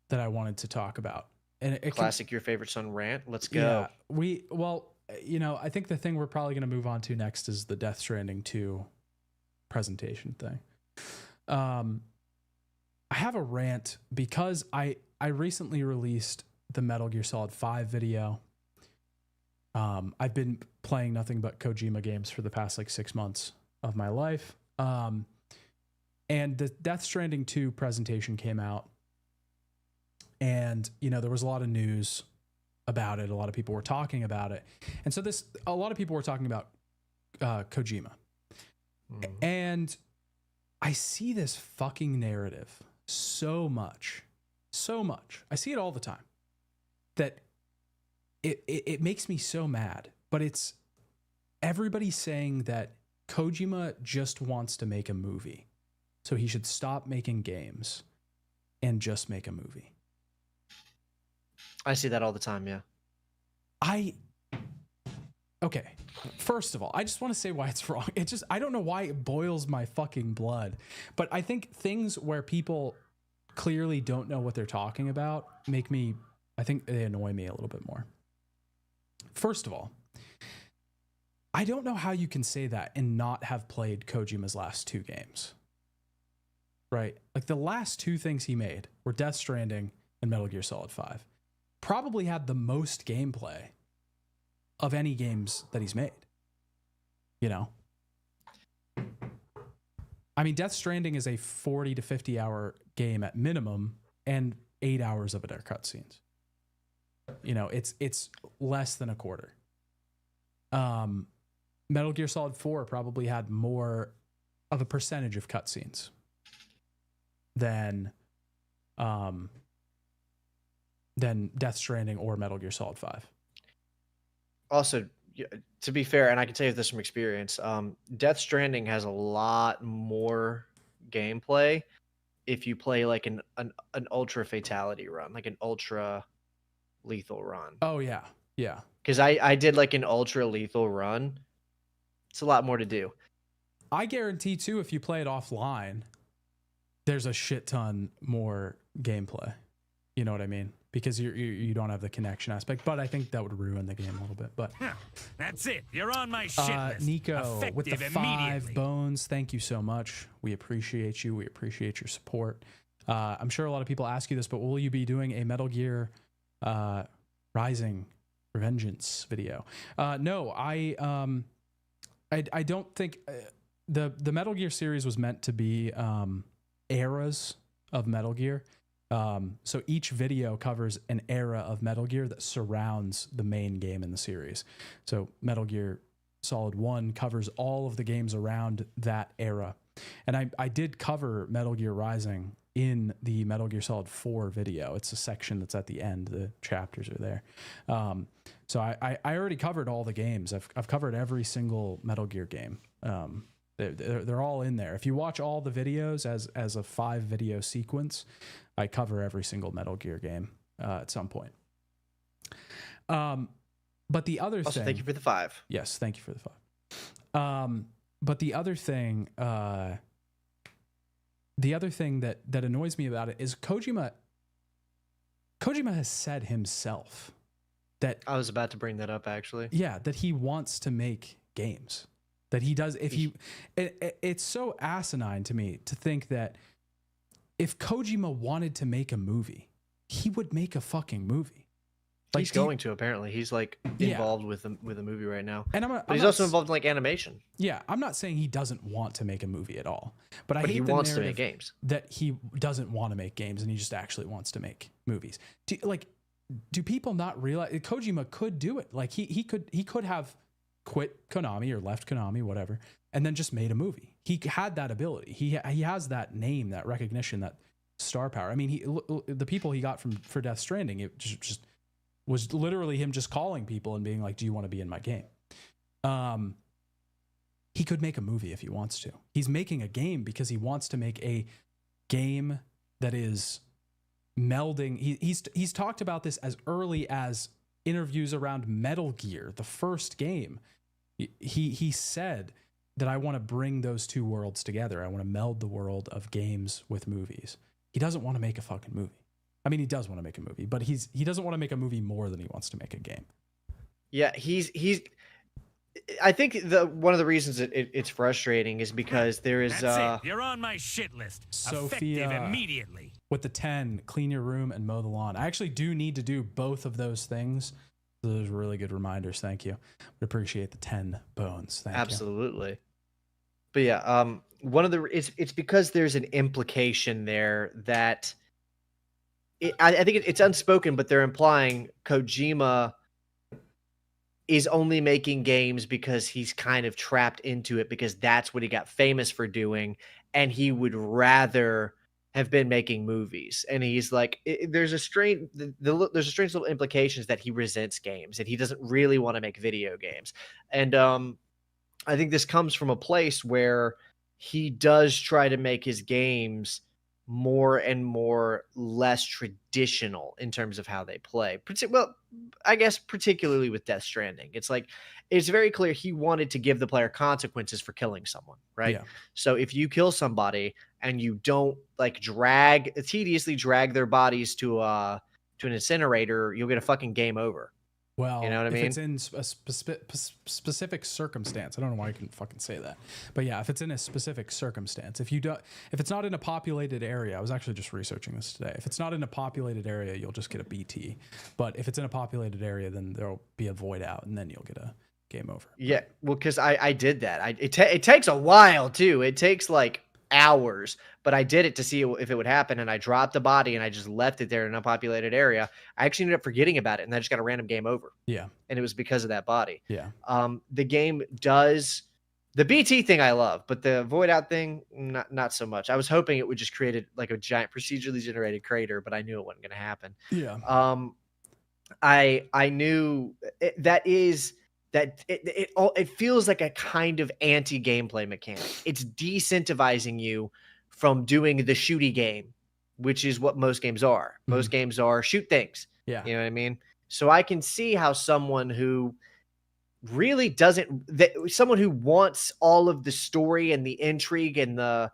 that I wanted to talk about, and
Classic Your Favorite Son rant. Let's go.
Yeah, I think the thing we're probably going to move on to next is the Death Stranding 2 presentation thing. I have a rant because I recently released the Metal Gear Solid 5 video. I've been playing nothing but Kojima games for the past like 6 months of my life. And the Death Stranding 2 presentation came out, and there was a lot of news about it. A lot of people were talking about it. And so a lot of people were talking about Kojima. And I see this fucking narrative so much. I see it all the time that it makes me so mad. But it's everybody saying that Kojima just wants to make a movie, so he should stop making games and just make a movie.
I see that all the time, yeah.
Okay, first of all, I just want to say why it's wrong. I don't know why it boils my fucking blood, but I think things where people clearly don't know what they're talking about I think they annoy me a little bit more. First of all, I don't know how you can say that and not have played Kojima's last 2 games. Right? Like the last 2 things he made were Death Stranding and Metal Gear Solid 5. Probably had the most gameplay of any games that he's made. I mean, Death Stranding is a 40 to 50 hour game at minimum, and 8 hours of it are cutscenes. It's less than a quarter. Metal Gear Solid 4 probably had more of a percentage of cutscenes than Death Stranding or Metal Gear Solid 5.
Also, to be fair, and I can tell you this from experience, Death Stranding has a lot more gameplay if you play like an ultra fatality run, like an ultra lethal run.
Oh yeah.
Because I did like an ultra lethal run. It's a lot more to do.
I guarantee too, if you play it offline, there's a shit ton more gameplay. You know what I mean? Because you don't have the connection aspect, but I think that would ruin the game a little bit. But
that's it. You're on my shit list.
Nico,
Effective
with the 5 bones, thank you so much. We appreciate you. We appreciate your support. I'm sure a lot of people ask you this, but will you be doing a Metal Gear Rising Revengeance video? No, I don't think the Metal Gear series was meant to be eras of Metal Gear. So each video covers an era of Metal Gear that surrounds the main game in the series. So Metal Gear Solid 1 covers all of the games around that era. And I did cover Metal Gear Rising in the Metal Gear Solid 4 video. It's a section that's at the end. The chapters are there. So I already covered all the games. I've covered every single Metal Gear game. They're all in there. If you watch all the videos as a 5 video sequence, I cover every single Metal Gear game at some point. But the other thing...
thank you for the 5.
Yes, thank you for the 5. But the other thing that annoys me about it is Kojima has said himself that...
I was about to bring that up, actually.
Yeah, that he wants to make games. That he does... It's so asinine to me to think that if Kojima wanted to make a movie, he would make a fucking movie. Like,
he's going to, apparently. He's like involved with a movie right now.
But
he's also involved in like animation.
Yeah, I'm not saying he doesn't want to make a movie at all. But I hate
he
the
wants to
narrative
make games.
That he doesn't want to make games and he just actually wants to make movies. Do people not realize Kojima could do it? Like he could have quit Konami or left Konami, whatever, and then just made a movie. He had that ability. He has that name, that recognition, that star power. I mean, the people he got for Death Stranding, it just was literally him just calling people and being like, "Do you want to be in my game?" He could make a movie if he wants to. He's making a game because he wants to make a game that is melding. He's talked about this as early as interviews around Metal Gear, the first game. He said that I want to bring those two worlds together. I want to meld the world of games with movies. He doesn't want to make a fucking movie. I mean, he does want to make a movie, but he doesn't want to make a movie more than he wants to make a game.
Yeah, he's. I think one of the reasons it's frustrating is because there is.
That's it. You're on my shit list.
Sophia,
effective immediately.
With the 10, clean your room and mow the lawn. I actually do need to do both of those things. Those are really good reminders. Thank you. We appreciate the 10 bones. Thank you.
Absolutely. But yeah, one of the it's because there's an implication there that I think it's unspoken, but they're implying Kojima is only making games because he's kind of trapped into it because that's what he got famous for doing, and he would rather have been making movies. And he's like, there's a strange little implications that he resents games and he doesn't really want to make video games. And I think this comes from a place where he does try to make his games more and more less traditional in terms of how they play. Well, I guess particularly with Death Stranding. It's like, it's very clear he wanted to give the player consequences for killing someone, right?
Yeah.
So if you kill somebody and you don't like tediously drag their bodies to an incinerator, you'll get a fucking game over.
Well,
you know what I mean?
If it's in a specific circumstance, I don't know why I can fucking say that, but yeah, if it's in a specific circumstance, if it's not in a populated area, I was actually just researching this today. If it's not in a populated area, you'll just get a BT. But if it's in a populated area, then there'll be a void out, and then you'll get a game over.
Yeah, well, because I did that. It takes a while too. It takes like hours, but I did it to see if it would happen, and I dropped the body and I just left it there in an unpopulated area. I actually ended up forgetting about it, and I just got a random game over.
Yeah,
and it was because of that body.
Yeah.
The game does the BT thing I love, but the void out thing not so much. I was hoping it would just create like a giant procedurally generated crater, but I knew it wasn't going to happen.
Yeah.
I knew it feels like a kind of anti-gameplay mechanic. It's decentivizing you from doing the shooty game, which is what most games are. Mm-hmm. Most games are shoot things.
Yeah.
You know what I mean? So I can see how someone who really someone who wants all of the story and the intrigue and the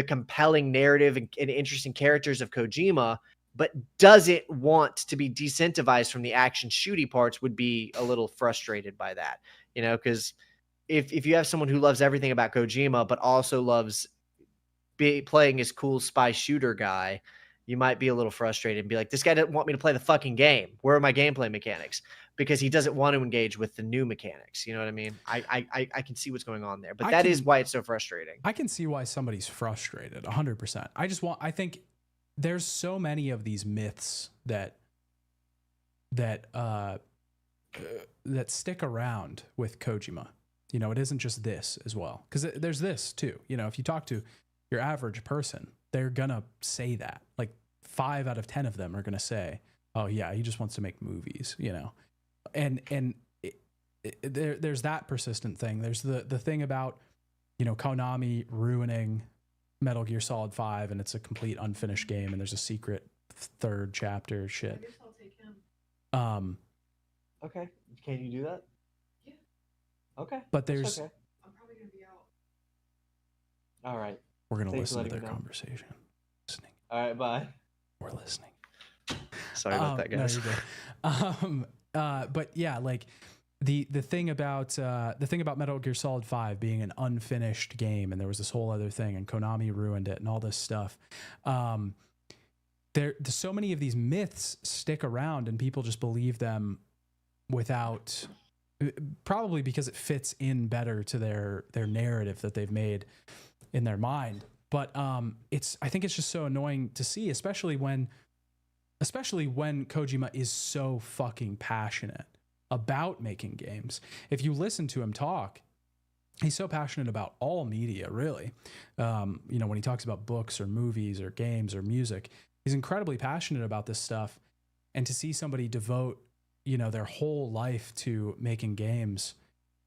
compelling narrative and interesting characters of Kojima, but doesn't want to be decentivized from the action shooty parts, would be a little frustrated by that, you know, because if you have someone who loves everything about Kojima, but also loves playing his cool spy shooter guy, you might be a little frustrated and be like, this guy doesn't want me to play the fucking game. Where are my gameplay mechanics? Because he doesn't want to engage with the new mechanics. You know what I mean? I can see what's going on there, but that is why it's so frustrating.
I can see why somebody's frustrated 100%. I think there's so many of these myths that stick around with Kojima. You know, it isn't just this as well, because there's this too. You know, if you talk to your average person, they're gonna say that. Like 5 out of 10 of them are gonna say, "Oh yeah, he just wants to make movies." You know, and there's that persistent thing. There's the thing about, you know, Konami ruining Metal Gear Solid 5, and it's a complete unfinished game, and there's a secret 3rd chapter shit.
I guess I'll take him.
Okay, can you do that?
Yeah.
Okay,
but there's.
Okay.
I'm probably gonna be out.
All right.
We're gonna
Thanks
listen to
for
their
letting me know.
conversation. Listening.
All right, bye.
We're listening.
Sorry about that, guys.
No, you're good. But yeah, like the thing about Metal Gear Solid 5 being an unfinished game, and there was this whole other thing, and Konami ruined it, and all this stuff. There's so many of these myths stick around, and people just believe them without, probably because it fits in better to their narrative that they've made in their mind. But I think it's just so annoying to see, especially when Kojima is so fucking passionate about making games. If you listen to him talk, he's so passionate about all media, really. When he talks about books or movies or games or music, he's incredibly passionate about this stuff. And to see somebody devote, their whole life to making games,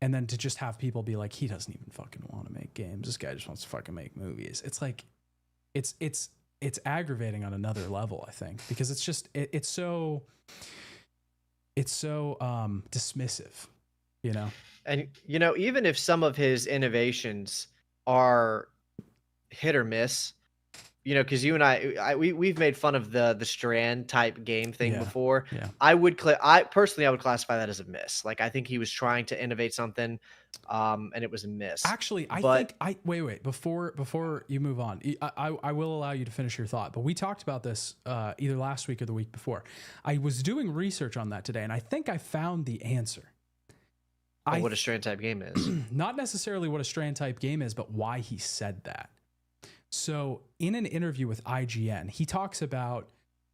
and then to just have people be like, he doesn't even fucking want to make games. This guy just wants to fucking make movies. It's like, it's aggravating on another level, I think, because it's just, it's so dismissive,
And even if some of his innovations are hit or miss, because you and we've made fun of the Strand type game thing before.
Yeah.
I would classify that as a miss. Like, I think he was trying to innovate something, and it was a miss.
Actually, wait before you move on. I will allow you to finish your thought, but we talked about this either last week or the week before. I was doing research on that today, and I think I found the answer.
What a Strand type game is.
Not necessarily what a Strand type game is, but why he said that. So in an interview with IGN, he talks about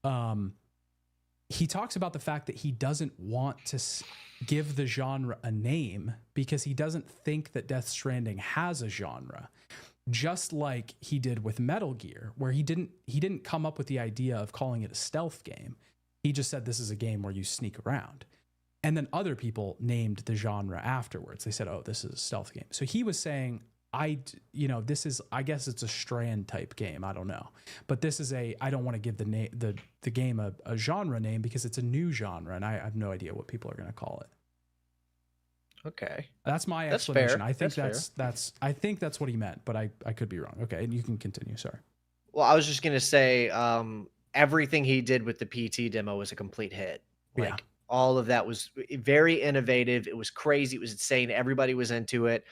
the fact that he doesn't want to give the genre a name because he doesn't think that Death Stranding has a genre, just like he did with Metal Gear, where he didn't come up with the idea of calling it a stealth game. He just said this is a game where you sneak around. And then other people named the genre afterwards. They said, oh, this is a stealth game. So he was saying, I guess it's a Strand type game. I don't know. But this is I don't want to give the game a genre name because it's a new genre and I have no idea what people are going to call it.
Okay.
That's my explanation. I think I think that's what he meant, but I could be wrong. Okay. And you can continue. Sorry.
Well, I was just going to say, everything he did with the PT demo was a complete hit. Like, all of that was very innovative. It was crazy. It was insane. Everybody was into it.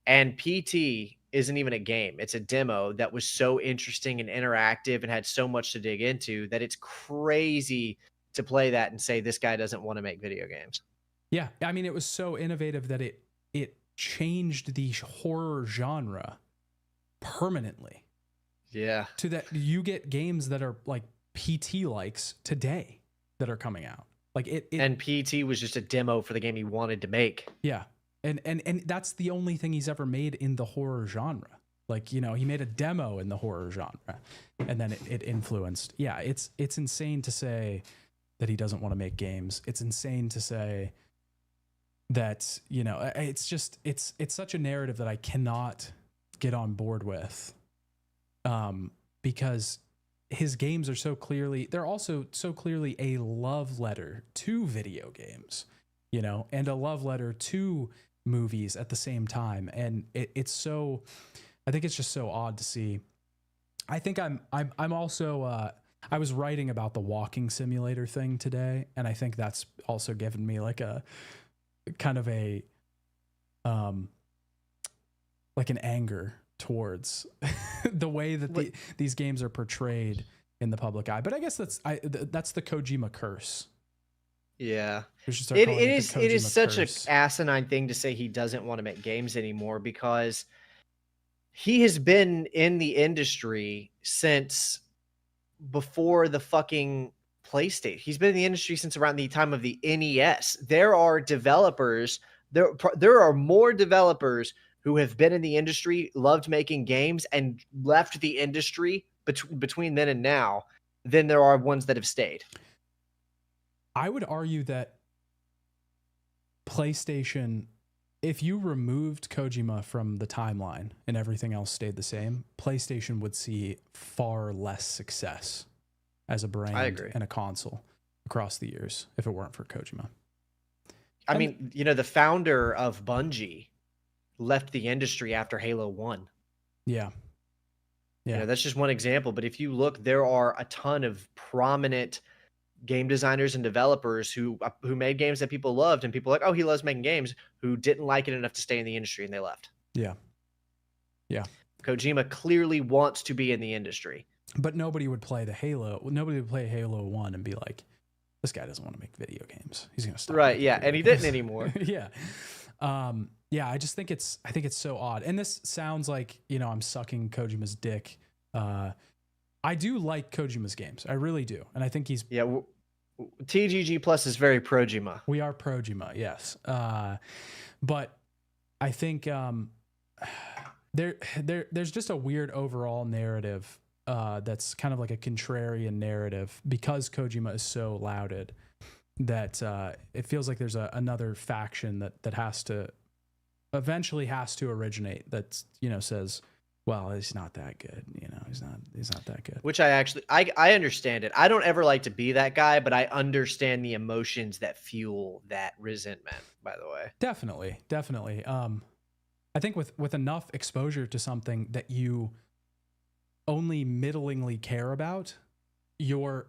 And PT isn't even a game. It's a demo that was so interesting and interactive and had so much to dig into that it's crazy to play that and say this guy doesn't want to make video games.
Yeah. I mean, it was so innovative that it changed the horror genre permanently.
Yeah.
To that you get games that are like PT likes today that are coming out. Like
and PT was just a demo for the game he wanted to make.
Yeah. And that's the only thing he's ever made in the horror genre. Like, he made a demo in the horror genre and then it influenced. Yeah, it's insane to say that he doesn't want to make games. It's insane to say that, it's just, it's such a narrative that I cannot get on board with. Because his games are they're also so clearly a love letter to video games, and a love letter to movies at the same time. And it's so, I think it's just so odd to see. I think I'm also, I was writing about the walking simulator thing today. And I think that's also given me like a kind of a, like an anger towards the way that these games are portrayed in the public eye. But I guess that's the Kojima curse.
Yeah,
it
is such an asinine thing to say he doesn't want to make games anymore because he has been in the industry since before the fucking PlayStation. He's been in the industry since around the time of the NES. There are developers, there are more developers who have been in the industry, loved making games, and left the industry between then and now than there are ones that have stayed.
I would argue that PlayStation, if you removed Kojima from the timeline and everything else stayed the same, PlayStation would see far less success as a brand and a console across the years if it weren't for Kojima.
I mean, the founder of Bungie left the industry after Halo 1.
Yeah. Yeah.
That's just one example. But if you look, there are a ton of prominent game designers and developers who made games that people loved, and people like, oh, he loves making games, who didn't like it enough to stay in the industry and they left.
Yeah. Yeah.
Kojima clearly wants to be in the industry.
But nobody would play Halo 1 and be like, this guy doesn't want to make video games. He's going to stop.
Right. Yeah. And he didn't anymore.
Yeah. Yeah, I just think it's so odd. And this sounds like, I'm sucking Kojima's dick. I do like Kojima's games. I really do. And I think he's...
Yeah, TGG Plus is very pro-Jima.
We are pro-Jima, yes. But I think there's just a weird overall narrative that's kind of like a contrarian narrative because Kojima is so lauded that it feels like there's another faction that has to eventually originate that, you know, says, well, he's not that good, you know, he's not that good.
Which I understand it. I don't ever like to be that guy, but I understand the emotions that fuel that resentment, by the way.
Definitely. I think with enough exposure to something that you only middlingly care about, your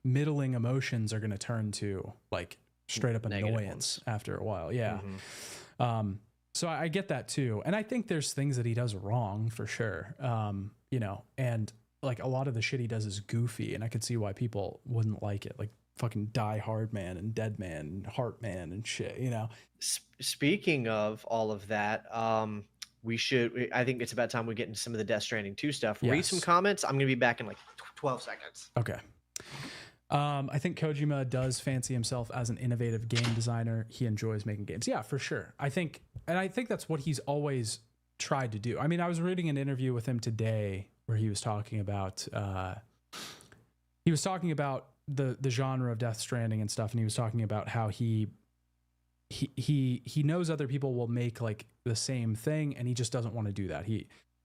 middling emotions are going to turn to like straight up annoyance after a while. Yeah.
Mm-hmm.
So I get that too. And I think there's things that he does wrong for sure. You know, and like a lot of the shit he does is goofy, and I could see why people wouldn't like it. Like fucking Die Hard Man and Dead Man and Heart Man and shit, you know?
Speaking of all of that, I think it's about time we get into some of the Death Stranding 2 stuff.
Yes.
Read some comments. I'm going to be back in like 12 seconds.
Okay. I think Kojima does fancy himself as an innovative game designer. He enjoys making games. Yeah, for sure. I think that's what he's always tried to do. I mean, I was reading an interview with him today where he was talking about the genre of Death Stranding and stuff, and he was talking about how he knows other people will make like the same thing, and he just doesn't want to do that.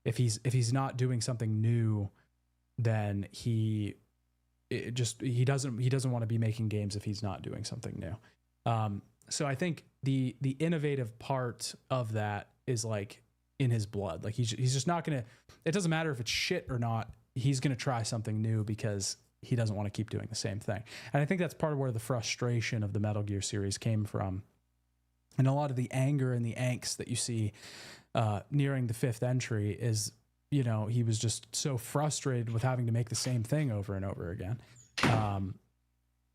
If he's not doing something new, then he doesn't want to be making games if he's not doing something new. So I think the innovative part of that is like in his blood. Like he's just not gonna. It doesn't matter if it's shit or not. He's gonna try something new because he doesn't want to keep doing the same thing. And I think that's part of where the frustration of the Metal Gear series came from, and a lot of the anger and the angst that you see nearing the fifth entry is, you know, he was just so frustrated with having to make the same thing over and over again.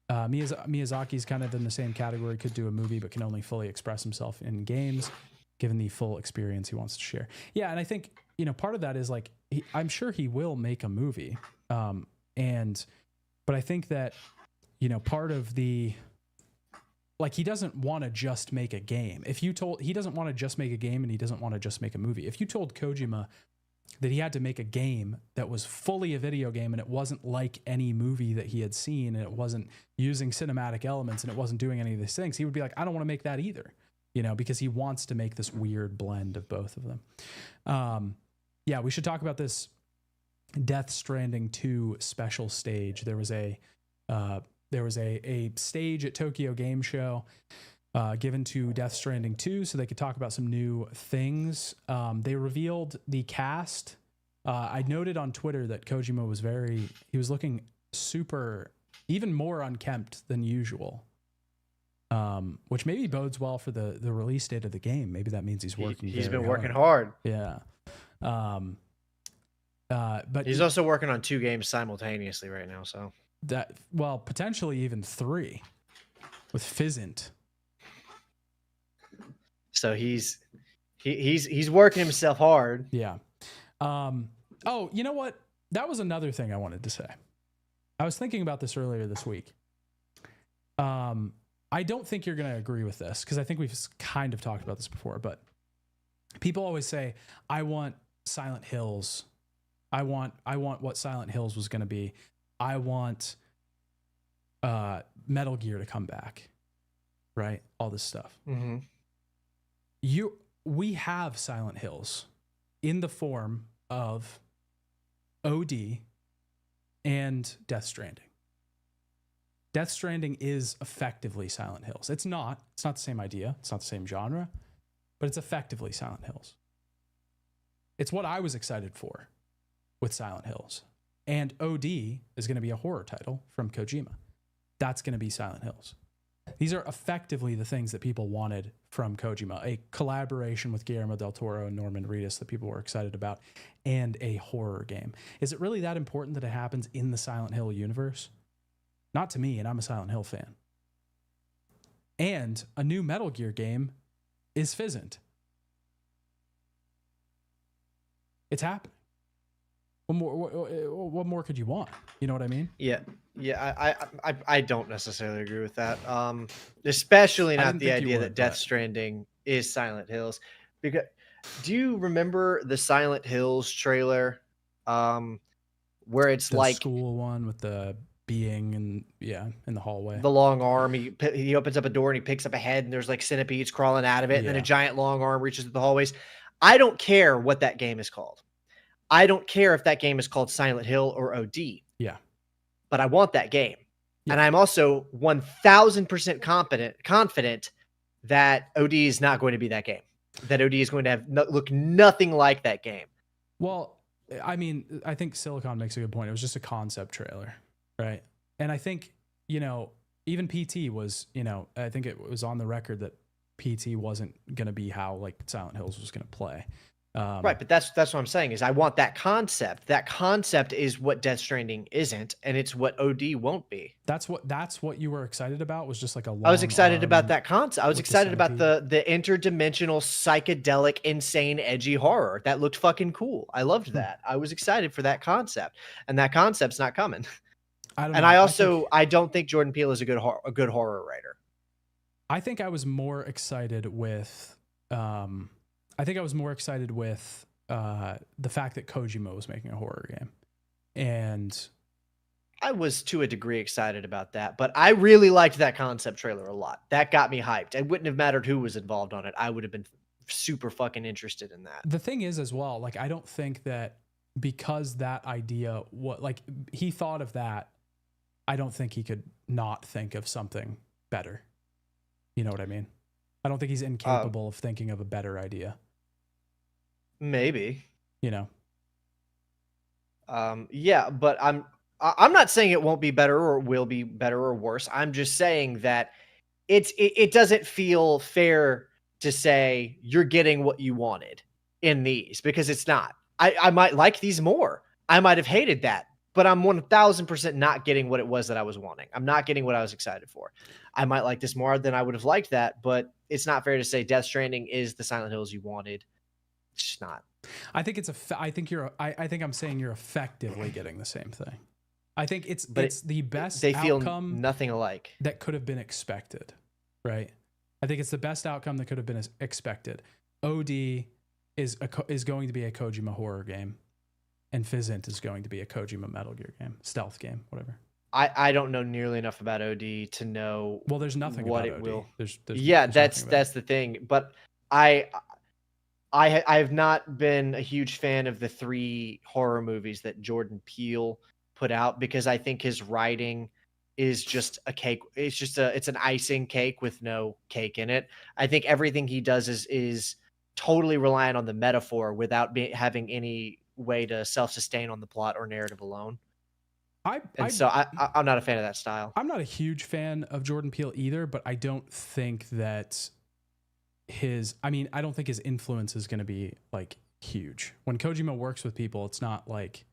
Miyazaki's kind of in the same category, could do a movie, but can only fully express himself in games, given the full experience he wants to share. Yeah, and I think, you know, part of that is like, I'm sure he will make a movie. But I think that, you know, part of the, like, he doesn't want to just make a game. He doesn't want to just make a game, and he doesn't want to just make a movie. If you told Kojima that he had to make a game that was fully a video game, and it wasn't like any movie that he had seen, and it wasn't using cinematic elements, and it wasn't doing any of these things, he would be like, I don't want to make that either, you know, because he wants to make this weird blend of both of them. Yeah, we should talk about this Death Stranding 2 special stage. There was a stage at Tokyo Game Show given to Death Stranding 2 so they could talk about some new things. They revealed the cast. I noted on Twitter that Kojima was looking even more unkempt than usual, which maybe bodes well for the release date of the game. Maybe that means he's working.
He's been working hard.
Yeah. But
he's also working on 2 games simultaneously right now. So
potentially even 3 with Fizzant.
So he's working himself hard.
Yeah. Oh, you know what? That was another thing I wanted to say. I was thinking about this earlier this week. I don't think you're going to agree with this because I think we've kind of talked about this before, but people always say, I want Silent Hills. I want what Silent Hills was going to be. I want Metal Gear to come back, right? All this stuff.
Mm-hmm.
We have Silent Hills in the form of OD and Death Stranding. Death Stranding is effectively Silent Hills. It's not the same idea. It's not the same genre, but it's effectively Silent Hills. It's what I was excited for with Silent Hills. And OD is going to be a horror title from Kojima. That's going to be Silent Hills. These are effectively the things that people wanted from Kojima. A collaboration with Guillermo del Toro and Norman Reedus that people were excited about, and a horror game. Is it really that important that it happens in the Silent Hill universe? Not to me, and I'm a Silent Hill fan. And a new Metal Gear game is Fizzant. It's happening. What more could you want? You know what I mean?
Yeah. I don't necessarily agree with that. Especially not the idea that Death Stranding is Silent Hills. Because do you remember the Silent Hills trailer? Where it's
The
like
school one with the being and in the hallway.
the long arm. He opens up a door and he picks up a head, and there's like centipedes crawling out of it, and then a
Yeah.
giant long arm reaches through the hallways. I don't care what that game is called. I don't care if that game is called Silent Hill or OD.
Yeah.
But I want that game.
Yeah.
And I'm also 1000% confident that OD is not going to be that game. That OD is going to have look nothing like that game.
Well, I mean, I think Silicon makes a good point. It was just a concept trailer, right? And I think, even PT was, I think it was on the record that PT wasn't going to be how like Silent Hills was going to play.
Right, but that's what I'm saying is I want that concept. That concept is what Death Stranding isn't, and it's what OD won't be.
That's what you were excited about, was just like a long
I was excited
arm
about that concept. I was
with the
excited about
centipede.
the interdimensional, psychedelic, insane, edgy horror. That looked fucking cool. I loved that. I was excited for that concept, and that concept's not coming.
I don't
And
know.
I don't think Jordan Peele is a good horror writer.
I think I was more excited with the fact that Kojima was making a horror game. And
I was to a degree excited about that, but I really liked that concept trailer a lot. That got me hyped. It wouldn't have mattered who was involved on it. I would have been super fucking interested in that.
the thing is as well, like I don't think that because that idea, he thought of that, I don't think he could not think of something better. You know what I mean? I don't think he's incapable of thinking of a better idea.
Maybe.
Yeah,
but I'm not saying it won't be better or will be better or worse. I'm just saying that it doesn't feel fair to say you're getting what you wanted in these, because it's not. I might like these more. I might have hated that, but I'm 1000% not getting what it was that I was wanting. I'm not getting what I was excited for. I might like this more than I would have liked that, but it's not fair to say Death Stranding is the Silent Hills you wanted. It's just not.
I think I think I'm saying you're effectively getting the same thing. I think it's the best
They feel
outcome
nothing alike.
that could have been expected, right? I think it's the best outcome that could have been expected. OD is going to be a Kojima horror game, and Fizzint is going to be a Kojima Metal Gear game, stealth game, whatever.
I don't know nearly enough about OD to know.
Well, there's nothing
what
about
it
OD.
will.
There's
That's the thing. But I have not been a huge fan of the 3 horror movies that Jordan Peele put out, because I think his writing is just a cake. It's an icing cake with no cake in it. I think everything he does is totally reliant on the metaphor without having any way to self-sustain on the plot or narrative alone. I'm not a fan of that style.
I'm not a huge fan of Jordan Peele either, but I don't think that I don't think his influence is going to be like huge. When Kojima works with people, it's not like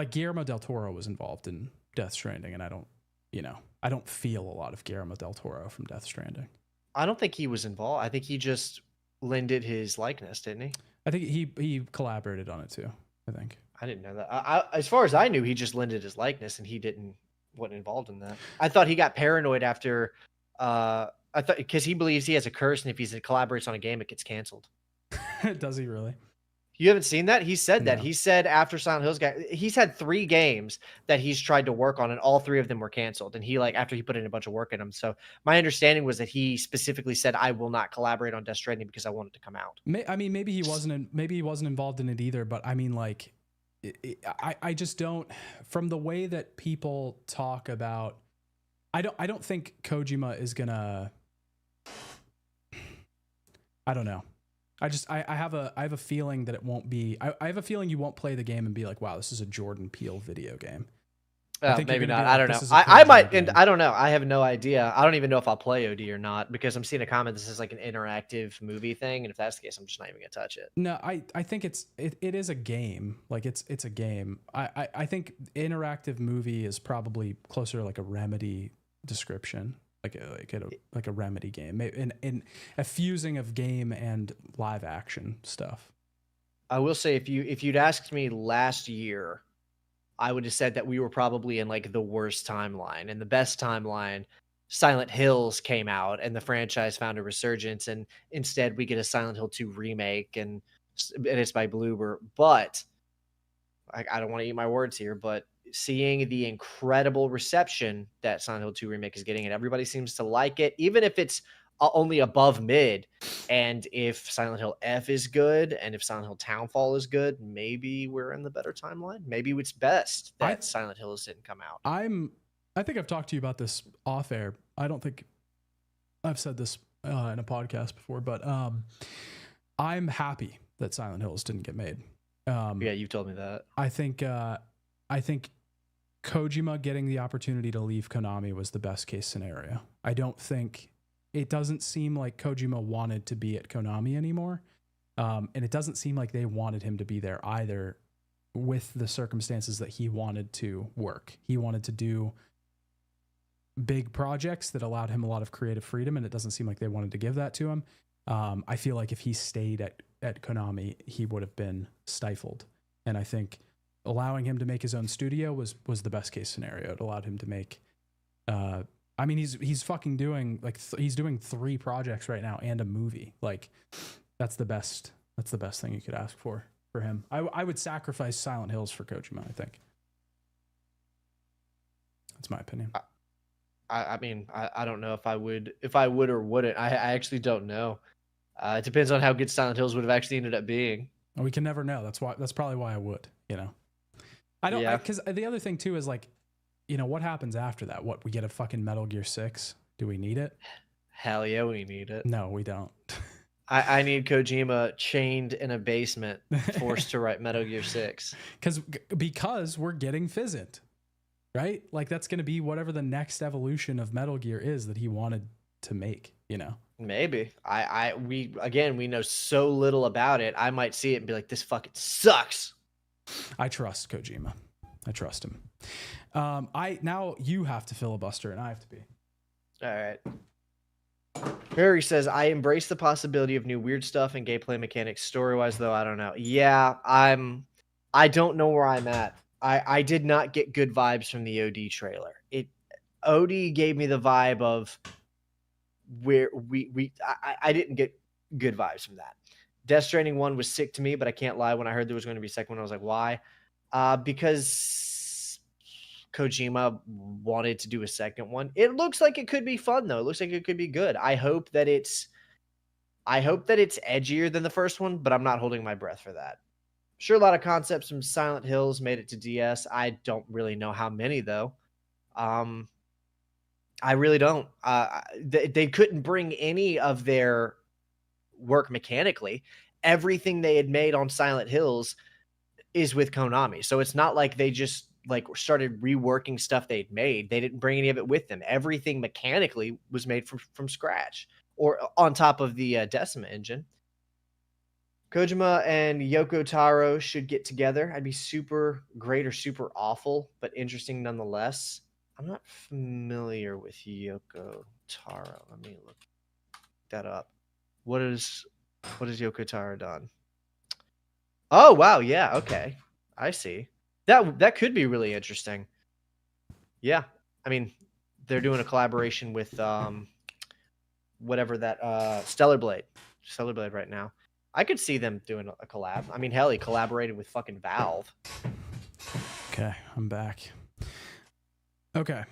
Guillermo del Toro was involved in Death Stranding, and I don't feel a lot of Guillermo del Toro from Death Stranding.
I don't think he was involved. I think he just lended his likeness, didn't he?
I think he collaborated on it too, I think.
I didn't know that. As far as I knew, he just lended his likeness, and he wasn't involved in that. I thought he got paranoid after, I thought, because he believes he has a curse, and if he collaborates on a game, it gets canceled.
Does he really?
You haven't seen that? He said that.
No.
He said after Silent Hills he's had 3 games that he's tried to work on, and all 3 of them were canceled. And he after he put in a bunch of work in them. So my understanding was that he specifically said, I will not collaborate on Death Stranding because I want it to come out.
I mean, maybe he wasn't involved in it either, but I mean, I just don't, from the way that people talk about, I don't think Kojima is gonna, I don't know. I have a feeling that it won't be, I have a feeling you won't play the game and be like, wow, this is a Jordan Peele video game.
Maybe not. I don't know. I might, and I don't know. I have no idea. I don't even know if I'll play OD or not, because I'm seeing a comment. This is like an interactive movie thing, and if that's the case, I'm just not even gonna touch it.
No, I think it is a game. Like it's a game. I think interactive movie is probably closer to like a Remedy description, like a Remedy game, in a fusing of game and live action stuff.
I will say, if you'd asked me last year, I would have said that we were probably in like the worst timeline, and the best timeline Silent Hills came out and the franchise found a resurgence, and instead we get a Silent Hill 2 remake, and it's by Bloober. But I don't want to eat my words here, but seeing the incredible reception that Silent Hill 2 remake is getting, and everybody seems to like it, even if it's only above mid. And if Silent Hill F is good, and if Silent Hill Townfall is good, maybe we're in the better timeline. Maybe it's best that Silent Hills didn't come out.
I think I've talked to you about this off air. I don't think I've said this in a podcast before, but I'm happy that Silent Hills didn't get made.
Yeah, you've told me that.
I think Kojima getting the opportunity to leave Konami was the best case scenario. It doesn't seem like Kojima wanted to be at Konami anymore. And it doesn't seem like they wanted him to be there either, with the circumstances that he wanted to work. He wanted to do big projects that allowed him a lot of creative freedom, and it doesn't seem like they wanted to give that to him. I feel like if he stayed at Konami, he would have been stifled. And I think allowing him to make his own studio was the best case scenario. It allowed him to make, I mean, he's fucking doing he's doing 3 projects right now and a movie. Like that's the best thing you could ask for him. I would sacrifice Silent Hills for Kojima, I think. That's my opinion.
I mean, I don't know if I would or wouldn't. I actually don't know. It depends on how good Silent Hills would have actually ended up being.
We can never know. That's probably why I would, you know. I don't, because the other thing too is like, you know, what happens after that? What, we get a fucking Metal Gear 6? Do we need it?
Hell yeah, we need it.
No, we don't.
I need Kojima chained in a basement, forced to write Metal Gear 6.
Because we're getting Fizzant, right? Like that's going to be whatever the next evolution of Metal Gear is that he wanted to make, you know?
Maybe. We know so little about it. I might see it and be like, this fucking sucks.
I trust Kojima. I trust him. Now you have to filibuster and I have to be.
All right. Harry says, I embrace the possibility of new weird stuff and gameplay mechanics. Story-wise, though, I don't know. Yeah, I don't know where I'm at. I did not get good vibes from the OD trailer. OD gave me the vibe of where I didn't get good vibes from that. Death Stranding 1 was sick to me, but I can't lie. When I heard there was going to be a second one, I was like, why? Because Kojima wanted to do a second one. It looks like it could be fun, though. It looks like it could be good. I hope that it's edgier than the first one, but I'm not holding my breath for that. Sure, a lot of concepts from Silent Hills made it to DS. I don't really know how many, though. I really don't. They couldn't bring any of their work mechanically. Everything they had made on Silent Hills is with Konami. So it's not like they just started reworking stuff they'd made. They didn't bring any of it with them. Everything mechanically was made from scratch or on top of the Decima engine. Kojima and Yoko Taro should get together. I'd be super great or super awful, but interesting nonetheless. I'm not familiar with Yoko Taro. Let me look that up. What has Yoko Taro done? Oh wow, yeah, okay. I see. That could be really interesting. Yeah. I mean, they're doing a collaboration with whatever that Stellar Blade right now. I could see them doing a collab. I mean, hell, he collaborated with fucking Valve.
Okay, I'm back. Okay.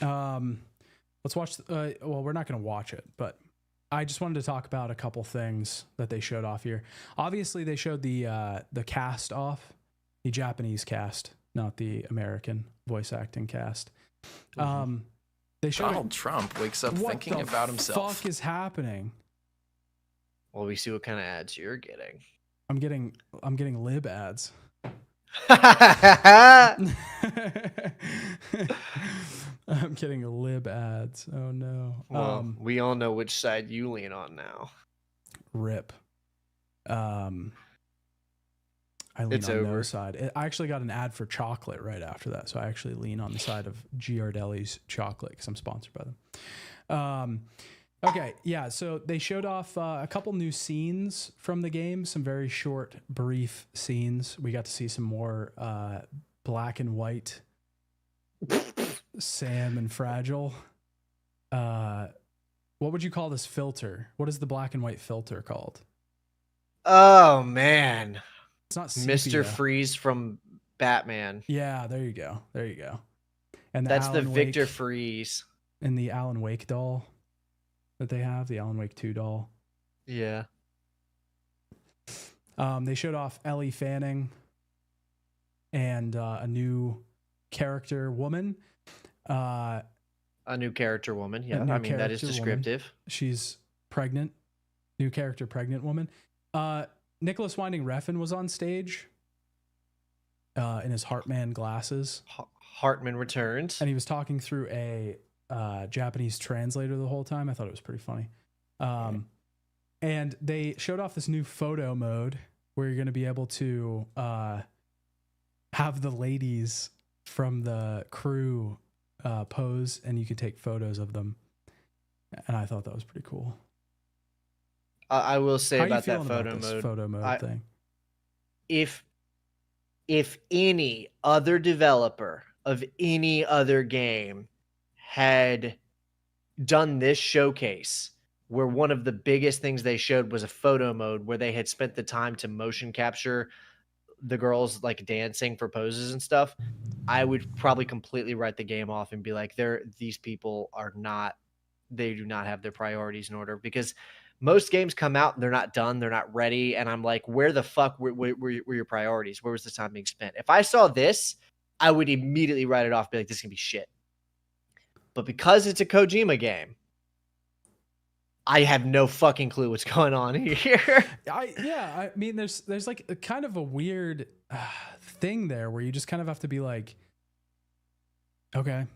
Let's watch well, we're not going to watch it, but I just wanted to talk about a couple things that they showed off here. Obviously, they showed the cast off, the Japanese cast, not the American voice acting cast. They showed
Donald Trump wakes up thinking about himself.
What the fuck is happening?
Well, we see what kind of ads you're getting.
I'm getting lib ads. I'm getting lib ads. Oh no.
Well, we all know which side you lean on now.
Rip. I lean on no side. I actually got an ad for chocolate right after that, so I actually lean on the side of Giardelli's chocolate because I'm sponsored by them. Okay, yeah, so they showed off a couple new scenes from the game, some very short, brief scenes. We got to see some more black and white Sam and Fragile. what would you call this filter? What is the black and white filter called?
Oh man,
It's not
Mr.
sepia.
Freeze from Batman.
Yeah, there you go. There you go. And
That's the
Alan
Victor
Wake,
Freeze.
and the Alan Wake doll that they have, the Alan Wake 2 doll.
Yeah.
They showed off Ellie Fanning and a new character woman.
A new character woman. Yeah,
new
I mean that is
character woman.
descriptive.
She's pregnant. New character, pregnant woman. Nicholas Winding Refn was on stage in his Heartman glasses.
Hartman returns.
And he was talking through a Japanese translator the whole time. I thought it was pretty funny. And they showed off this new photo mode where you're going to be able to have the ladies from the crew pose, and you could take photos of them. And I thought that was pretty cool.
I will say
How are you
about that
feeling about this photo mode thing?
If any other developer of any other game had done this showcase, where one of the biggest things they showed was a photo mode where they had spent the time to motion capture the girls like dancing for poses and stuff, I would probably completely write the game off and be like, these people are not, they do not have their priorities in order, because most games come out and they're not done, they're not ready, and I'm like, where the fuck were your priorities? Where was the time being spent? If I saw this, I would immediately write it off, be like, this can be shit. But because it's a Kojima game, I have no fucking clue what's going on here.
I mean, there's like a kind of a weird thing there where you just kind of have to be like, okay,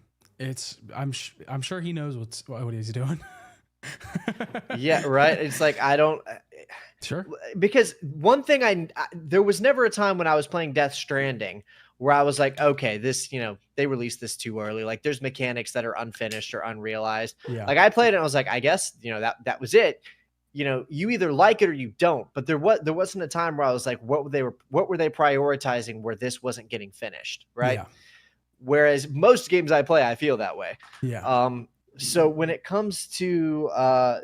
I'm sure he knows what he's doing.
Yeah, right. It's like, I don't.
Sure.
Because one thing there was never a time when I was playing Death Stranding where I was like, okay, this, they released this too early. Like, there's mechanics that are unfinished or unrealized.
Yeah.
Like, I played it and I was like, I guess, that was it. You either like it or you don't. But there wasn't a time where I was like, what were they prioritizing where this wasn't getting finished, right?
Yeah.
Whereas most games I play, I feel that way.
Yeah.
So when it comes to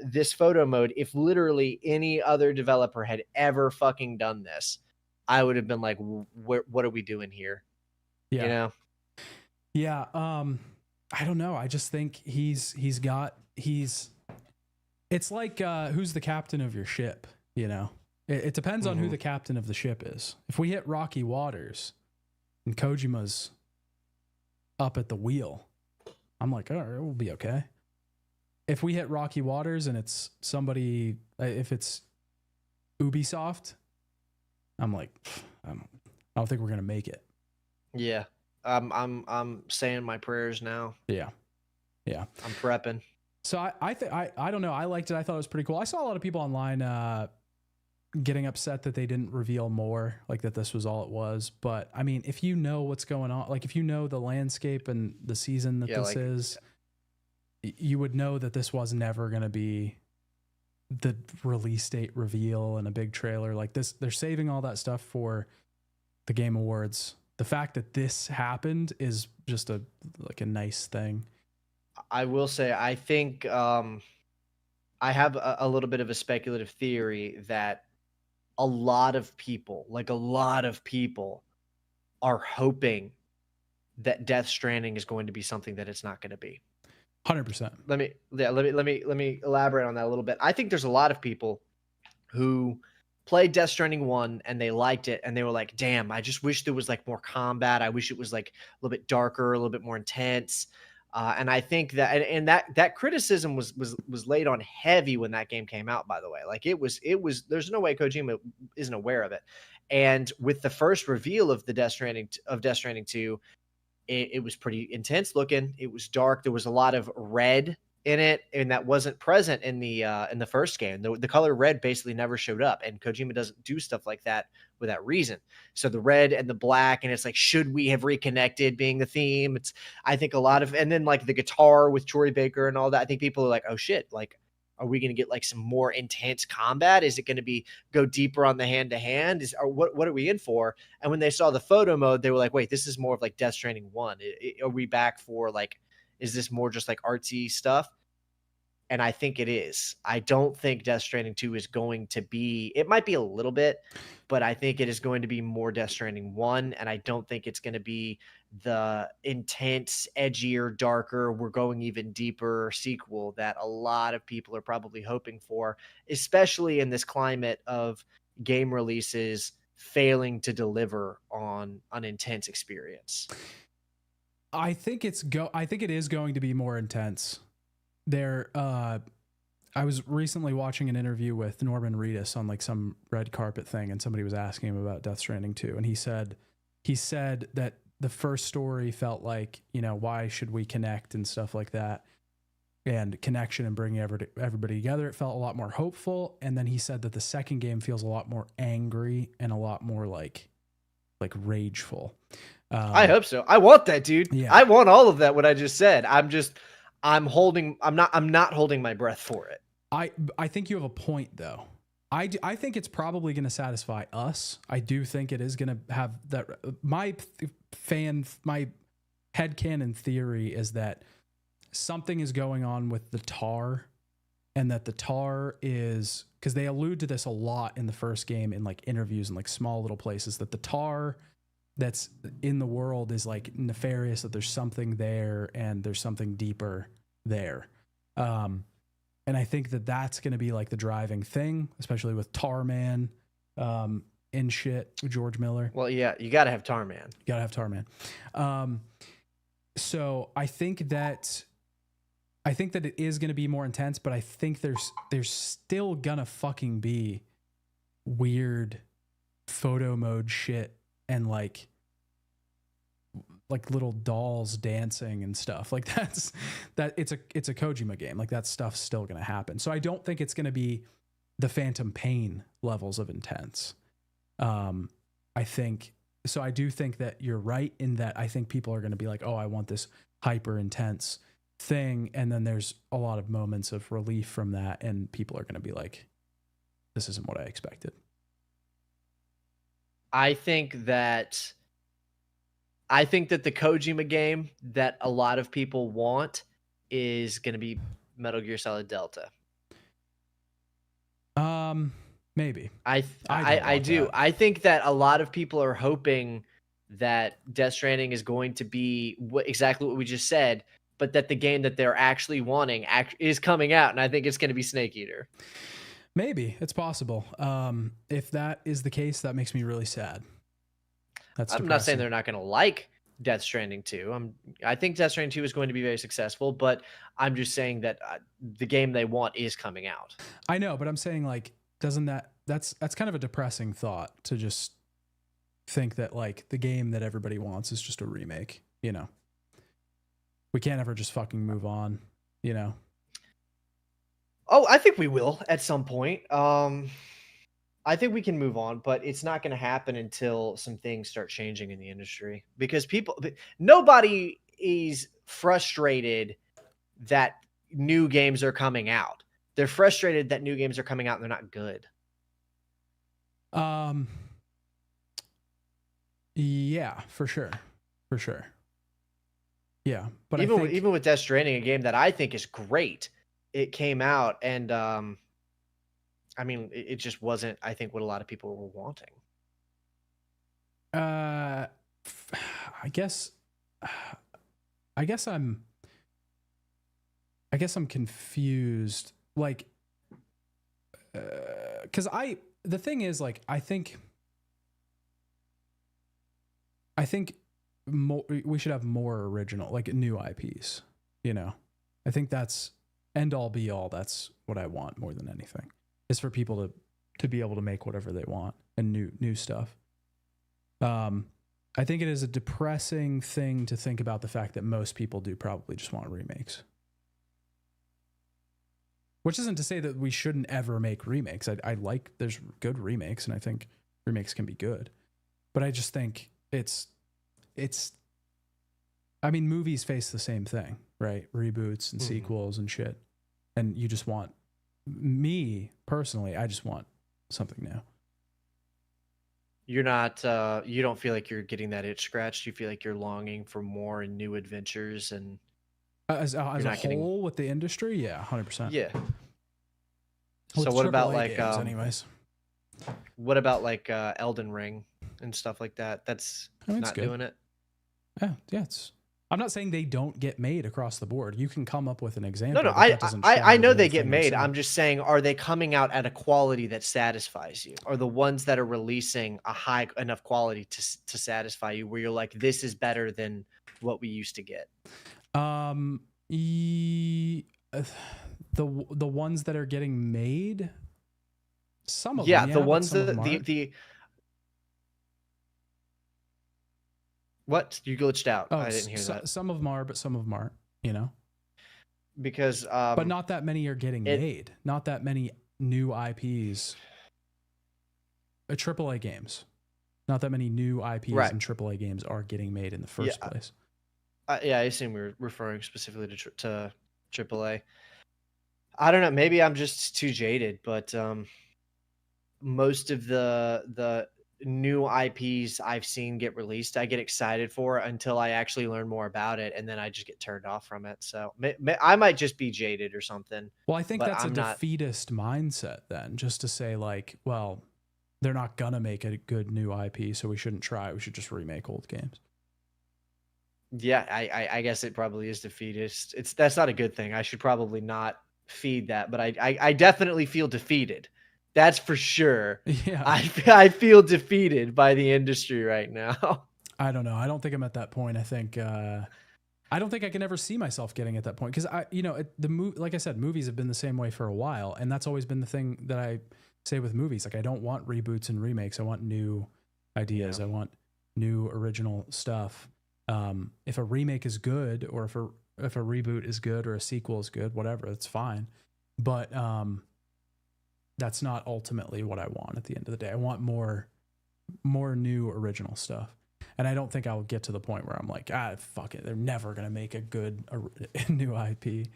this photo mode, if literally any other developer had ever fucking done this, I would have been like, what are we doing here?
Yeah. Yeah. I don't know. I just think it's like, who's the captain of your ship? It depends on who the captain of the ship is. If we hit rocky waters and Kojima's up at the wheel, I'm like, all right, we'll be okay. If we hit rocky waters and it's somebody, if it's Ubisoft, I'm like, I don't think we're gonna make it.
Yeah, I'm saying my prayers now.
Yeah.
I'm prepping.
So I don't know. I liked it. I thought it was pretty cool. I saw a lot of people online getting upset that they didn't reveal more, like that this was all it was. But I mean, if you know what's going on, like if you know the landscape and the season that this is, you would know that this was never going to be the release date reveal and a big trailer like this. They're saving all that stuff for the Game Awards. The fact that this happened is just a nice thing.
I will say, I think I have a little bit of a speculative theory that a lot of people are hoping that Death Stranding is going to be something that it's not going to be.
100%.
Let me elaborate on that a little bit. I think there's a lot of people who played Death Stranding 1 and they liked it and they were like, damn, I just wish there was like more combat. I wish it was like a little bit darker, a little bit more intense. And I think that criticism was laid on heavy when that game came out, by the way. Like it was, there's no way Kojima isn't aware of it. And with the first reveal of Death Stranding 2, it was pretty intense looking. It was dark. There was a lot of red in it, and that wasn't present in the first game. The color red basically never showed up, and Kojima doesn't do stuff like that with that reason. So the red and the black, and it's like, should we have reconnected being the theme? It's, I think a lot of, and then like the guitar with Troy Baker and all that. I think people are like, oh shit, like, are we going to get like some more intense combat? Is it going to go deeper on the hand to hand? What are we in for? And when they saw the photo mode, they were like, wait, this is more of like Death Stranding 1. Are we back for like, is this more just like artsy stuff? And I think it is. I don't think Death Stranding 2 is going to be, it might be a little bit, but I think it is going to be more Death Stranding 1. And I don't think it's going to be the intense, edgier, darker, we're going even deeper sequel that a lot of people are probably hoping for, especially in this climate of game releases failing to deliver on an intense experience.
I think it is going to be more intense. I was recently watching an interview with Norman Reedus on like some red carpet thing, and somebody was asking him about Death Stranding 2, and he said that the first story felt like, you know, why should we connect and stuff like that, and connection and bringing everybody together. It felt a lot more hopeful. And then he said that the second game feels a lot more angry and a lot more like rageful.
I hope so. I want that, dude.
Yeah.
I want all of that. What I just said. I'm not holding my breath for it.
I think you have a point though. I think it's probably going to satisfy us. I do think it is going to have that. My headcanon theory is that something is going on with the tar, and that the tar is, because they allude to this a lot in the first game in like interviews and like small little places, that the tar that's in the world is like nefarious, that there's something there and there's something deeper there. And I think that that's going to be like the driving thing, especially with Tarman and shit with George Miller.
Well, yeah, you got to have Tarman.
You got to have Tarman. So I think that it is going to be more intense, but I think there's still going to fucking be weird photo mode shit and like little dolls dancing and stuff like that. It's a Kojima game. Like that stuff's still going to happen. So I don't think it's going to be the Phantom Pain levels of intense. I do think that you're right in that I think people are going to be like, oh, I want this hyper intense thing. And then there's a lot of moments of relief from that. And people are going to be like, this isn't what I expected.
I think that the Kojima game that a lot of people want is going to be Metal Gear Solid Delta.
Maybe.
I do.
That.
I think that a lot of people are hoping that Death Stranding is going to be exactly what we just said, but that the game that they're actually wanting is coming out, and I think it's going to be Snake Eater.
Maybe. It's possible. If that is the case, that makes me really sad.
I'm not saying they're not going to like Death Stranding 2. I think Death Stranding 2 is going to be very successful, but I'm just saying that the game they want is coming out.
I know, but I'm saying like, that's kind of a depressing thought to just think that like the game that everybody wants is just a remake, you know? We can't ever just fucking move on, you know?
Oh, I think we will at some point. I think we can move on, but it's not going to happen until some things start changing in the industry, because nobody is frustrated that new games are coming out. They're frustrated that new games are coming out and they're not good.
Yeah, for sure. For sure. Yeah. But
even with Death Stranding, a game that I think is great, it came out and, I mean, it just wasn't, I think, what a lot of people were wanting.
I guess I'm confused. Like, because the thing is, like, I think we should have more original, like new IPs, you know? I think that's end all be all. That's what I want more than anything, is for people to be able to make whatever they want and new stuff. I think it is a depressing thing to think about the fact that most people do probably just want remakes. Which isn't to say that we shouldn't ever make remakes. I like, there's good remakes, and I think remakes can be good. But I just think it's I mean, movies face the same thing, right? Reboots and sequels and shit. And you just want, me personally, I just want something new.
You're not, you don't feel like you're getting that itch scratched. You feel like you're longing for more and new adventures and
As a
not getting-
whole with the industry, yeah, 100%.
Yeah.
With
So what about
AAA
like
games, anyways?
what about like Elden Ring and stuff like that? That's
I mean, it's
not
good.
doing it.
Yeah, I'm not saying they don't get made across the board. You can come up with an example.
No,
but that doesn't
I
shadow
know
the
they
thing
get made.
saying.
I'm just saying, are they coming out at a quality that satisfies you? Are the ones that are releasing a high enough quality to satisfy you, where you're like, this is better than what we used to get?
The ones that are getting made, some of
Yeah,
them,
the
but
ones
some of
that
them aren't.
the what you glitched out. I didn't hear that
Some of them are, but some of them aren't. You know,
because
but not that many are getting made. Not that many new IPs. AAA games. Not that many new IPs
Right.
and AAA games are getting made in the first place.
Yeah, I assume we were referring specifically to AAA. I don't know. Maybe I'm just too jaded, but most of the new IPs I've seen get released, I get excited for until I actually learn more about it, and then I just get turned off from it. So I might just be jaded or something.
Well, I think
but
that's
I'm
a
not-
defeatist mindset then, just to say like, well, they're not gonna make a good new IP, so we shouldn't try. We should just remake old games.
Yeah, I guess it probably is defeatist. That's not a good thing. I should probably not feed that, but I definitely feel defeated. That's for sure.
Yeah.
I feel defeated by the industry right now.
I don't know. I don't think I'm at that point. I think I don't think I can ever see myself getting at that point because like I said, movies have been the same way for a while, and that's always been the thing that I say with movies. Like I don't want reboots and remakes. I want new ideas.
Yeah.
I want new original stuff. If a remake is good, or if a reboot is good, or a sequel is good, whatever, that's fine. But that's not ultimately what I want at the end of the day. I want more new original stuff. And I don't think I'll get to the point where I'm like, fuck it. They're never going to make a good new IP.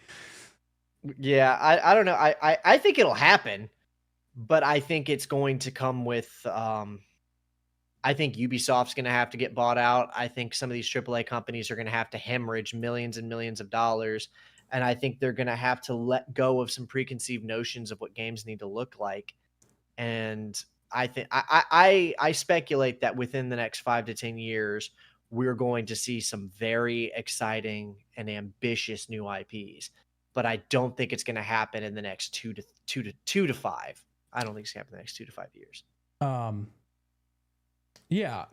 Yeah, I don't know. I think it'll happen, but I think it's going to come with I think Ubisoft's going to have to get bought out. I think some of these AAA companies are going to have to hemorrhage millions and millions of dollars. And I think they're going to have to let go of some preconceived notions of what games need to look like. And I think I speculate that within the next 5 to 10 years, we're going to see some very exciting and ambitious new IPs. But I don't think it's going to happen in the next 2 to 5. I don't think it's going to happen in the next 2 to 5 years.
Yeah,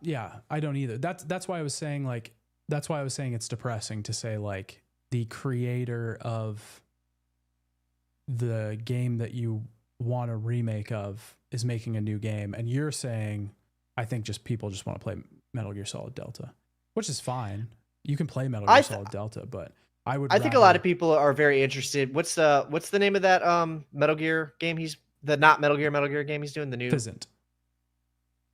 I don't either. That's why I was saying it's depressing to say like the creator of the game that you want a remake of is making a new game, and you're saying I think just people just want to play Metal Gear Solid Delta, which is fine. You can play Metal Gear Solid Delta, but I
think a lot of people are very interested. What's the name of that Metal Gear game? Not Metal Gear game he's doing, the new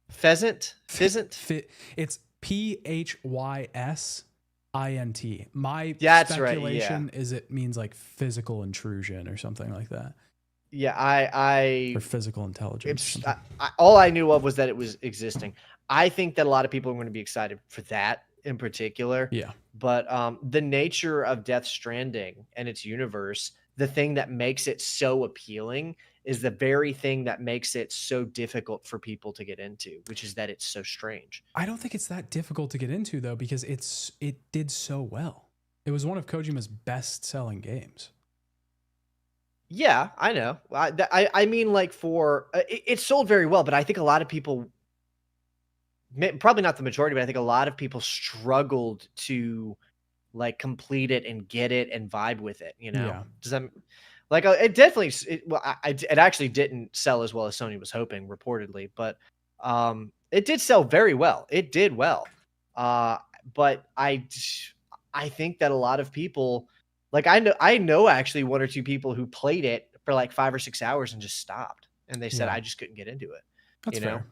Pheasant. It's PHYSINT. My speculation is it means like physical intrusion or something like that.
Yeah,
or physical intelligence.
All I knew of was that it was existing. I think that a lot of people are going to be excited for that in particular.
Yeah.
But the nature of Death Stranding and its universe, the thing that makes it so appealing is the very thing that makes it so difficult for people to get into, which is that it's so strange.
I don't think it's that difficult to get into though, because it did so well. It was one of Kojima's best-selling games.
Yeah, I know. I mean, like it sold very well, but I think a lot of people, probably not the majority, but I think a lot of people struggled to like complete it and get it and vibe with it. You know,
Yeah.
Does that like it definitely? It actually didn't sell as well as Sony was hoping, reportedly, but it did sell very well. It did well, but I think that a lot of people. Like I know actually 1 or 2 people who played it for like 5 or 6 hours and just stopped, and they said I just couldn't get into it.
That's fair.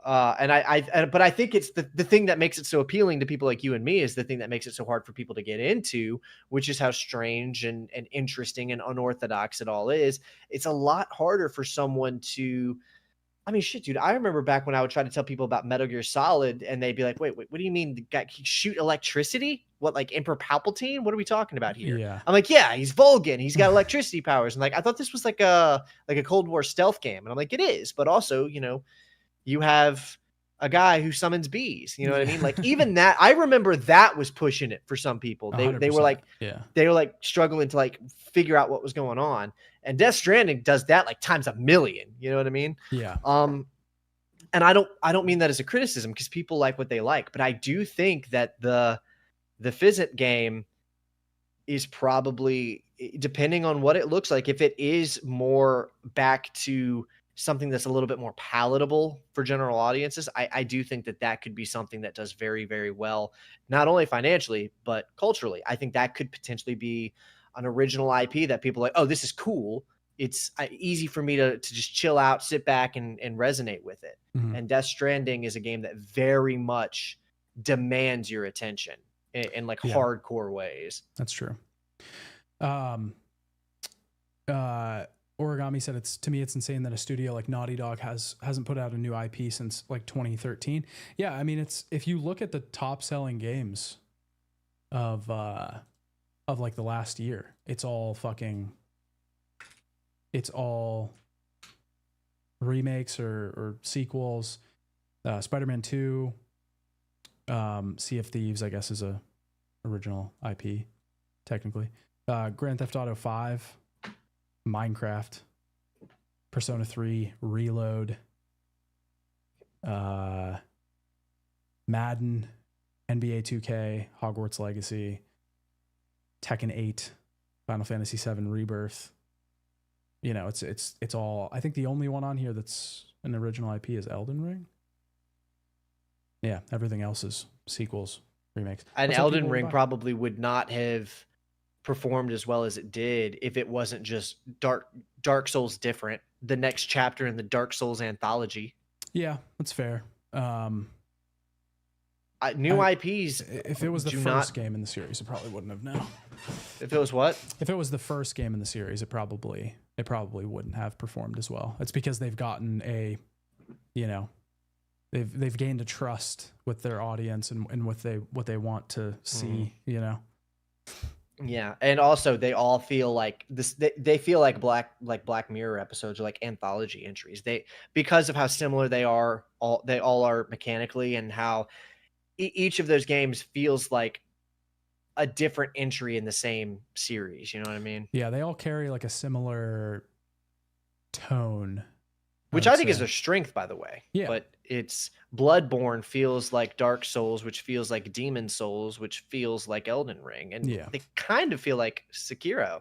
But I think it's the thing that makes it so appealing to people like you and me is the thing that makes it so hard for people to get into, which is how strange and interesting and unorthodox it all is. It's a lot harder for someone to. I mean, shit, dude. I remember back when I would try to tell people about Metal Gear Solid, and they'd be like, "Wait, what do you mean? The guy shoot electricity?" what, like Emperor Palpatine? What are we talking about here?
Yeah.
I'm like, yeah, he's Vulcan. He's got electricity powers. And like, I thought this was like a Cold War stealth game. And I'm like, it is, but also, you know, you have a guy who summons bees. You know what I mean? Like even that, I remember that was pushing it for some people. They were
100%.
like,
yeah.
they were like struggling to like figure out what was going on. And Death Stranding does that like times a million. You know what I mean?
Yeah.
And I don't mean that as a criticism because people like what they like, but I do think that the Fizzit game is probably, depending on what it looks like, if it is more back to something that's a little bit more palatable for general audiences, I do think that that could be something that does very, very well, not only financially, but culturally. I think that could potentially be an original IP that people are like, oh, this is cool. It's easy for me to just chill out, sit back and resonate with it.
Mhm.
And Death Stranding is a game that very much demands your attention in like hardcore ways.
That's true. Origami said to me it's insane that a studio like Naughty Dog hasn't put out a new IP since like 2013. Yeah, I mean it's, if you look at the top selling games of like the last year, it's all remakes or sequels. Spider-Man 2, Sea of Thieves, I guess, is a original IP technically. Grand Theft Auto 5, Minecraft, Persona 3, Reload, Madden, NBA 2K, Hogwarts Legacy, Tekken 8, Final Fantasy 7 Rebirth. You know, it's all, I think the only one on here that's an original IP is Elden Ring. Yeah, everything else is sequels, remakes.
And
What's up,
Elden
people?
Ring probably would not have performed as well as it did if it wasn't just Dark Souls different, the next chapter in the Dark Souls anthology.
Yeah, that's fair.
New IPs.
If it was the first game in the series, it probably wouldn't have. No.
If it was what?
If it was the first game in the series, it probably wouldn't have performed as well. It's because they've gotten they've gained a trust with their audience and what they want to see. You know.
Yeah, and also they all feel like this. They feel like Black Mirror episodes or like anthology entries. Because of how similar they all are mechanically, and how each of those games feels like a different entry in the same series. You know what I mean?
Yeah, they all carry like a similar tone,
which I think is their strength, by the way.
Yeah.
But it's Bloodborne feels like Dark Souls, which feels like Demon Souls, which feels like Elden Ring. And they kind of feel like Sekiro.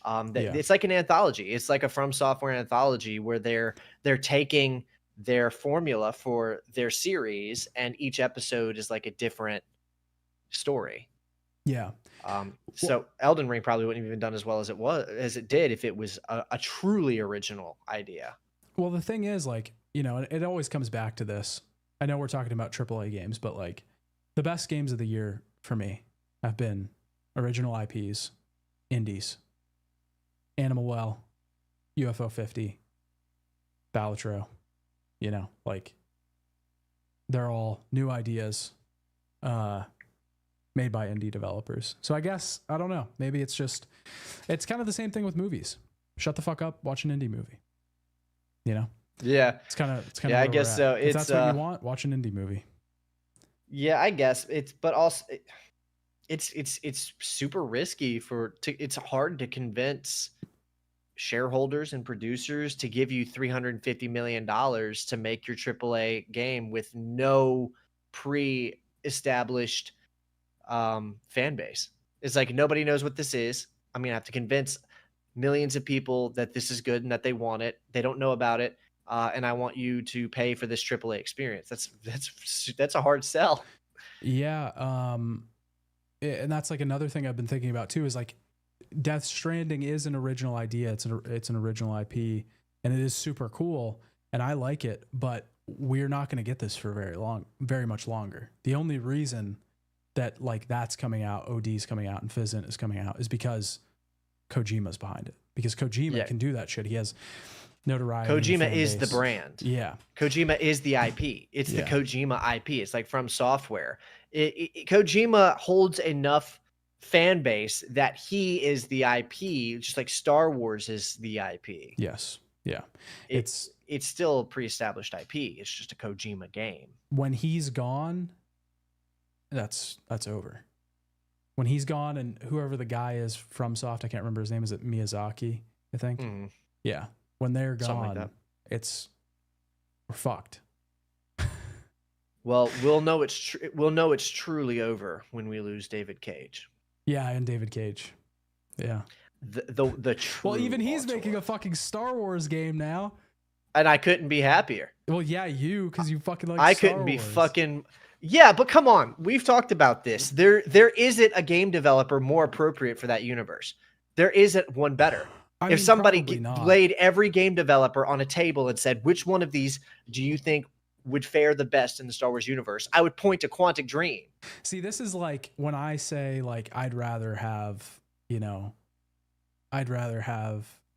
It's like an anthology. It's like a From Software anthology where they're taking their formula for their series, and each episode is like a different story.
Yeah.
So Elden Ring probably wouldn't have even done as well as it did if it was a truly original idea.
Well, the thing is, like, you know, it always comes back to this. I know we're talking about AAA games, but like the best games of the year for me have been original IPs, indies, Animal Well, UFO 50, Balatro. You know, like they're all new ideas made by indie developers. So I guess, I don't know, maybe it's kind of the same thing with movies. Shut the fuck up, watch an indie movie. You know?
Yeah.
It's kind of
yeah, I guess so.
If that's what you want, watch an indie movie.
Yeah, I guess but also it's super risky it's hard to convince shareholders and producers to give you $350 million to make your AAA game with no pre-established fan base. It's like, nobody knows what this is. I'm gonna have to convince millions of people that this is good and that they want it. They don't know about it, and I want you to pay for this AAA experience. That's a hard sell.
Yeah, and that's like another thing I've been thinking about too. Is like, Death Stranding is an original idea. It's an original IP, and it is super cool, and I like it. But we're not going to get this for very much longer. The only reason that like that's coming out, OD's coming out, and Fizzit is coming out is because Kojima's behind it. Because Kojima can do that shit. He has notoriety. and
Kojima
fan
is the
base.
brand.
Yeah.
Kojima is the IP. It's the
Yeah.
Kojima IP. It's like From Software. Kojima holds enough fan base that he is the IP, just like Star Wars is the IP.
Yes. Yeah.
It's still a pre-established IP. It's just a Kojima game.
When he's gone, that's over. When he's gone, and whoever the guy is from Soft, I can't remember his name. Is it Miyazaki? I think.
Mhm.
Yeah. When they're
Something
gone,
like
we're fucked.
Well, we'll know it's truly over when we lose David Cage.
Yeah, and David Cage. Yeah.
The true
Well, even he's
auteur.
making a fucking Star Wars game now.
And I couldn't be happier.
Well, yeah, because you fucking like.
I
Star
couldn't be
Wars.
fucking. Yeah, but come on. We've talked about this. There isn't a game developer more appropriate for that universe. There isn't one better.
I
If
mean,
somebody
probably not.
laid every game developer on a table and said, which one of these do you think would fare the best in the Star Wars universe, I would point to Quantic Dream.
See, this is like when I say like I'd rather have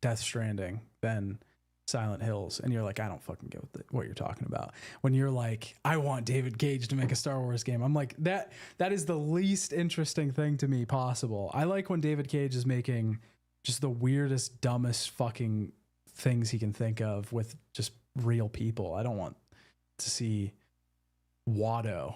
Death Stranding than Silent Hills, and you're like, I don't fucking get what you're talking about. When you're like, I want David Cage to make a Star Wars game, I'm like, that is the least interesting thing to me possible. I like when David Cage is making just the weirdest, dumbest fucking things he can think of with just real people. I don't want to see Watto.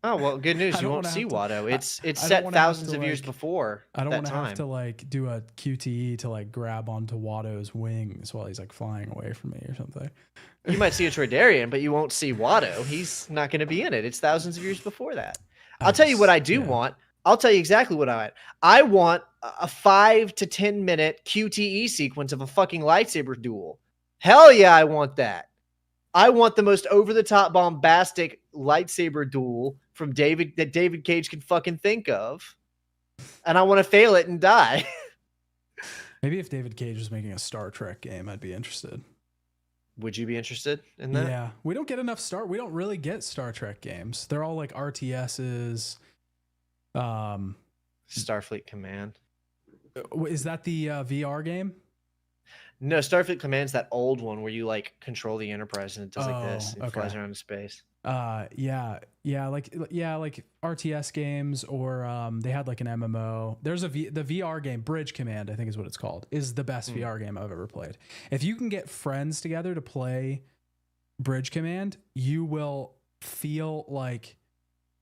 Oh, well, good news.
I
You
don't
won't
wanna
see
have to-
Watto. It's
I don't
set
wanna have
thousands
to,
of years
like-
before
I don't
that
want to
time.
have to like do a QTE to like grab onto Watto's wings while he's like flying away from me or something.
You might see a Troydarian, but you won't see Watto. He's not going to be in it. It's thousands of years before that. I'll tell you what I do want. I'll tell you exactly what I want. I want a 5 to 10 minute QTE sequence of a fucking lightsaber duel. Hell yeah, I want that. I want the most over-the-top bombastic lightsaber duel from that David Cage can fucking think of. And I want to fail it and die.
Maybe if David Cage was making a Star Trek game, I'd be interested.
Would you be interested in that?
Yeah, we don't get enough we don't really get Star Trek games. They're all like RTSs.
Starfleet Command.
Is that the VR game?
No, Starfleet Command's that old one where you like control the Enterprise and it does like this. It
okay.
flies around in space.
Yeah, like RTS games, or they had like an MMO. There's the VR game Bridge Command, I think is what it's called, is the best VR game I've ever played. If you can get friends together to play Bridge Command, you will feel like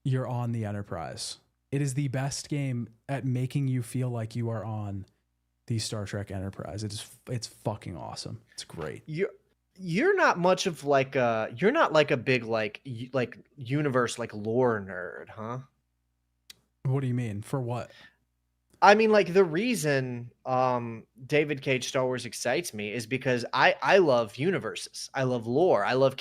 you're on the Enterprise. It is the best game at making you feel like you are on the Star Trek Enterprise. It's fucking awesome. It's great.
You're not much of like you're not like a big like universe like lore nerd, huh?
What do you mean? For what?
I mean, like the reason David Cage Star Wars excites me is because I love universes. I love lore. I love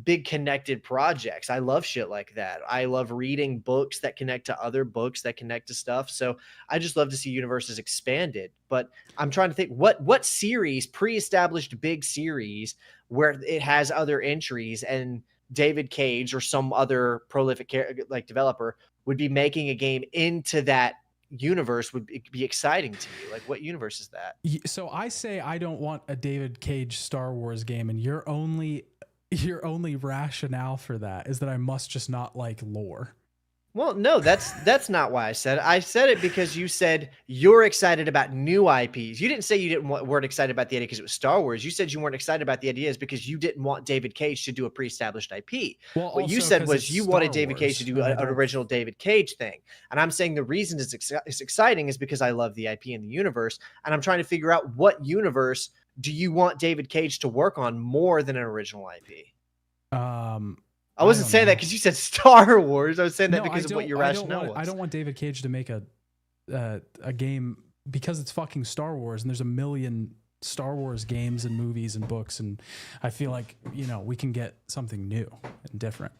big connected projects. I love shit like that. I love reading books that connect to other books that connect to stuff. So I just love to see universes expanded. But I'm trying to think what series, pre-established big series where it has other entries and David Cage or some other prolific like developer would be making a game into that universe would be exciting to you. Like, what universe is that?
So I say I don't want a David Cage Star Wars game, and your only rationale for that is that I must just not like lore.
Well, no, that's not why I said it. I said it because you said you're excited about new IPs. You didn't say you weren't excited about the idea because it was Star Wars. You said you weren't excited about the ideas because you didn't want David Cage to do a pre-established IP.
Well,
what you said was you wanted David Cage to do an original David Cage thing. And I'm saying the reason it's exciting is because I love the IP and the universe. And I'm trying to figure out what universe do you want David Cage to work on more than an original IP? I wasn't saying that because you said Star Wars. I was saying that because of what your rationale was.
I don't want David Cage to make a game because it's fucking Star Wars, and there's a million Star Wars games and movies and books, and I feel like, we can get something new and different.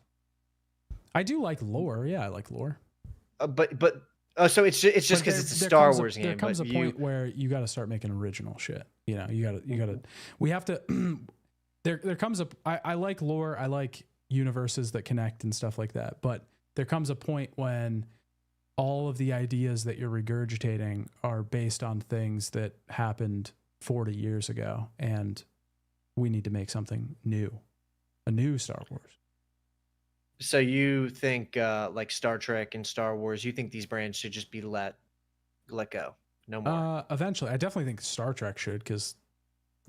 I do like lore. Yeah, I like lore.
So it's just because it's a Star Wars game.
There comes a point where you got to start making original shit. We have to. There comes a. I like lore. I like universes that connect and stuff like that. But there comes a point when all of the ideas that you're regurgitating are based on things that happened 40 years ago, and we need to make something new, a new Star Wars.
So you think like Star Trek and Star Wars, you think these brands should just be let go? No more.
Eventually, I definitely think Star Trek should, because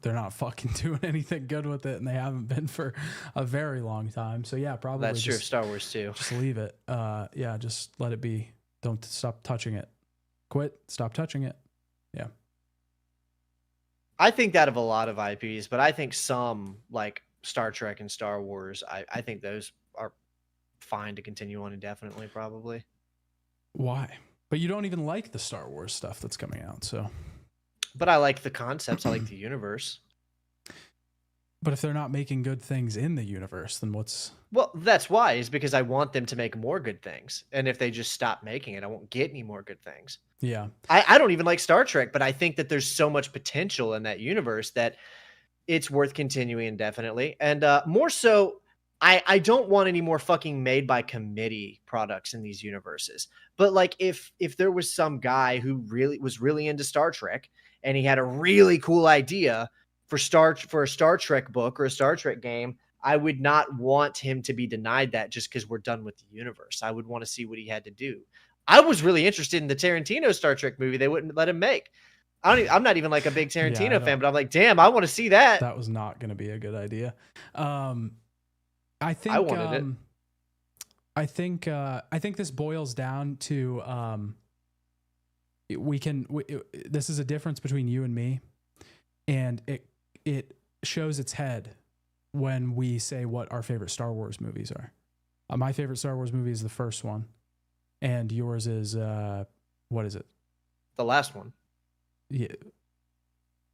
they're not fucking doing anything good with it, and they haven't been for a very long time. So yeah, probably
That's true of Star Wars too.
Just leave it. Yeah, just let it be. Don't stop touching it. Quit. Stop touching it. Yeah.
I think that of a lot of IPs, but I think some like Star Trek and Star Wars, I think those are fine to continue on indefinitely, probably.
Why? But you don't even like the Star Wars stuff that's coming out, so.
But I like the concepts. I like the universe.
But if they're not making good things in the universe, then what's...
Well, that's why, is because I want them to make more good things. And if they just stop making it, I won't get any more good things.
Yeah.
I don't even like Star Trek, but I think that there's so much potential in that universe that it's worth continuing indefinitely. And more so, I don't want any more fucking made by committee products in these universes. But like if there was some guy who was really into Star Trek and he had a really cool idea for a Star Trek book or a Star Trek game, I would not want him to be denied that just because we're done with the universe. I would want to see what he had to do. I was really interested in the Tarantino Star Trek movie. They wouldn't let him make. I'm not even like a big Tarantino fan, but I'm like, damn, I want to see that.
That was not going to be a good idea. I think
I wanted it.
I think this boils down to this is a difference between you and me, and it shows its head when we say what our favorite Star Wars movies are. My favorite Star Wars movie is the first one, and yours is what is it?
The last one.
Yeah.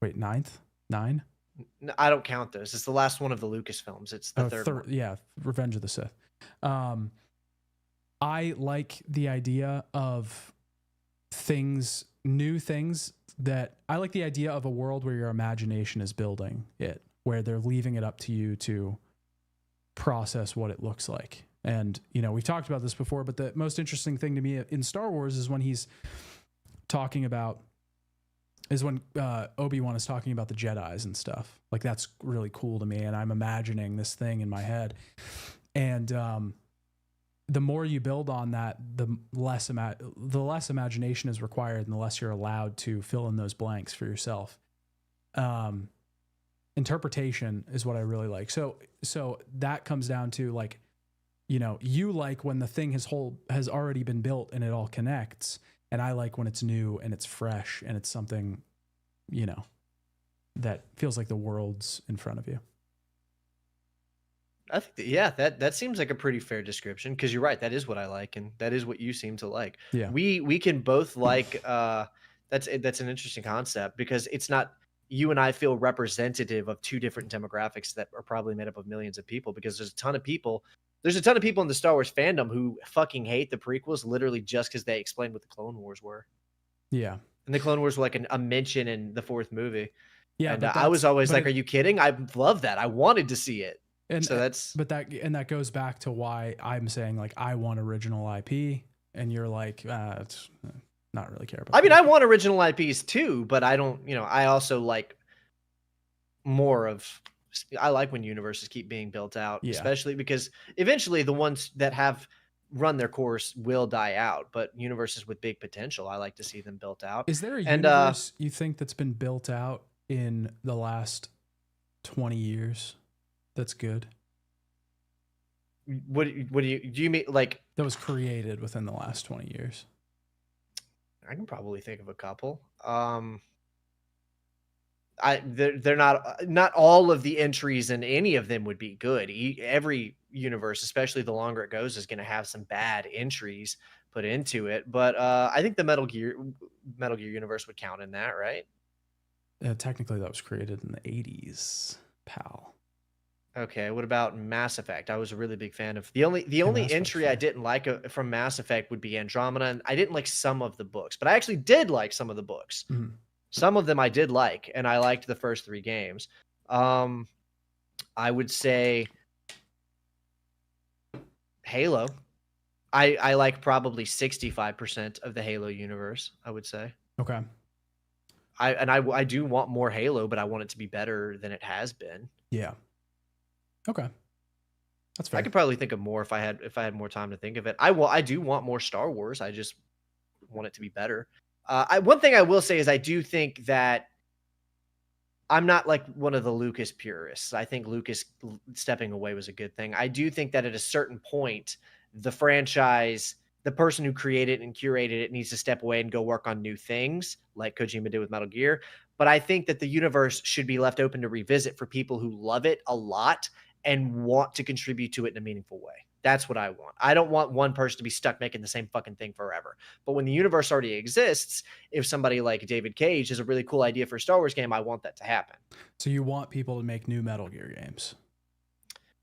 Wait, 9?
No, I don't count those. It's the last one of the Lucasfilms. It's the third one.
Yeah, Revenge of the Sith. I like the idea of new things that I like the idea of a world where your imagination is building it, where they're leaving it up to you to process what it looks like. And, we've talked about this before, but the most interesting thing to me in Star Wars is when he's talking about when Obi-Wan is talking about the Jedis and stuff. Like, that's really cool to me, and I'm imagining this thing in my head. And the more you build on that, the less imagination is required, and the less you're allowed to fill in those blanks for yourself. Interpretation is what I really like. So that comes down to, like, you like when the thing has already been built and it all connects. And I like when it's new and it's fresh and it's something, that feels like the world's in front of you.
I think that seems like a pretty fair description, because you're right. That is what I like, and that is what you seem to like.
Yeah.
We can both like that's an interesting concept, because it's not, you and I feel representative of two different demographics that are probably made up of millions of people, because there's a ton of people in the Star Wars fandom who fucking hate the prequels literally just because they explained what the Clone Wars were.
Yeah.
And the Clone Wars were like a mention in the fourth movie.
Yeah.
And I was always like, are you kidding? I love that. I wanted to see it.
And
so
that goes back to why I'm saying, like, I want original IP, and you're like, it's not really care about.
I mean, I want original IPs too, but I don't, I also like more of, I like when universes keep being built out, especially because eventually the ones that have run their course will die out, but universes with big potential, I like to see them built out.
Is there a universe you think that's been built out in the last 20 years that's good?
What do you mean, like,
that was created within the last 20 years?
I can probably think of a couple. They're not all of the entries in any of them would be good. Every universe, especially the longer it goes, is going to have some bad entries put into it. But I think the Metal Gear universe would count in that, right?
Technically, that was created in the 80s, pal.
Okay, what about Mass Effect? I was a really big fan of the only entry I didn't like from Mass Effect would be Andromeda, and I didn't like some of the books, but I actually did like some of the books.
Mm-hmm.
Some of them I did like, and I liked the first 3 games. I would say Halo. I like probably 65% of the Halo universe, I would say.
Okay.
I do want more Halo, but I want it to be better than it has been.
Yeah. Okay. That's fair.
I could probably think of more if I had more time to think of it. I do want more Star Wars. I just want it to be better. One thing I will say is I do think that I'm not like one of the Lucas purists. I think Lucas stepping away was a good thing. I do think that at a certain point, the franchise, the person who created and curated it needs to step away and go work on new things like Kojima did with Metal Gear. But I think that the universe should be left open to revisit for people who love it a lot and want to contribute to it in a meaningful way. That's what I want. I don't want one person to be stuck making the same fucking thing forever. But when the universe already exists, if somebody like David Cage has a really cool idea for a Star Wars game, I want that to happen.
So you want people to make new Metal Gear games?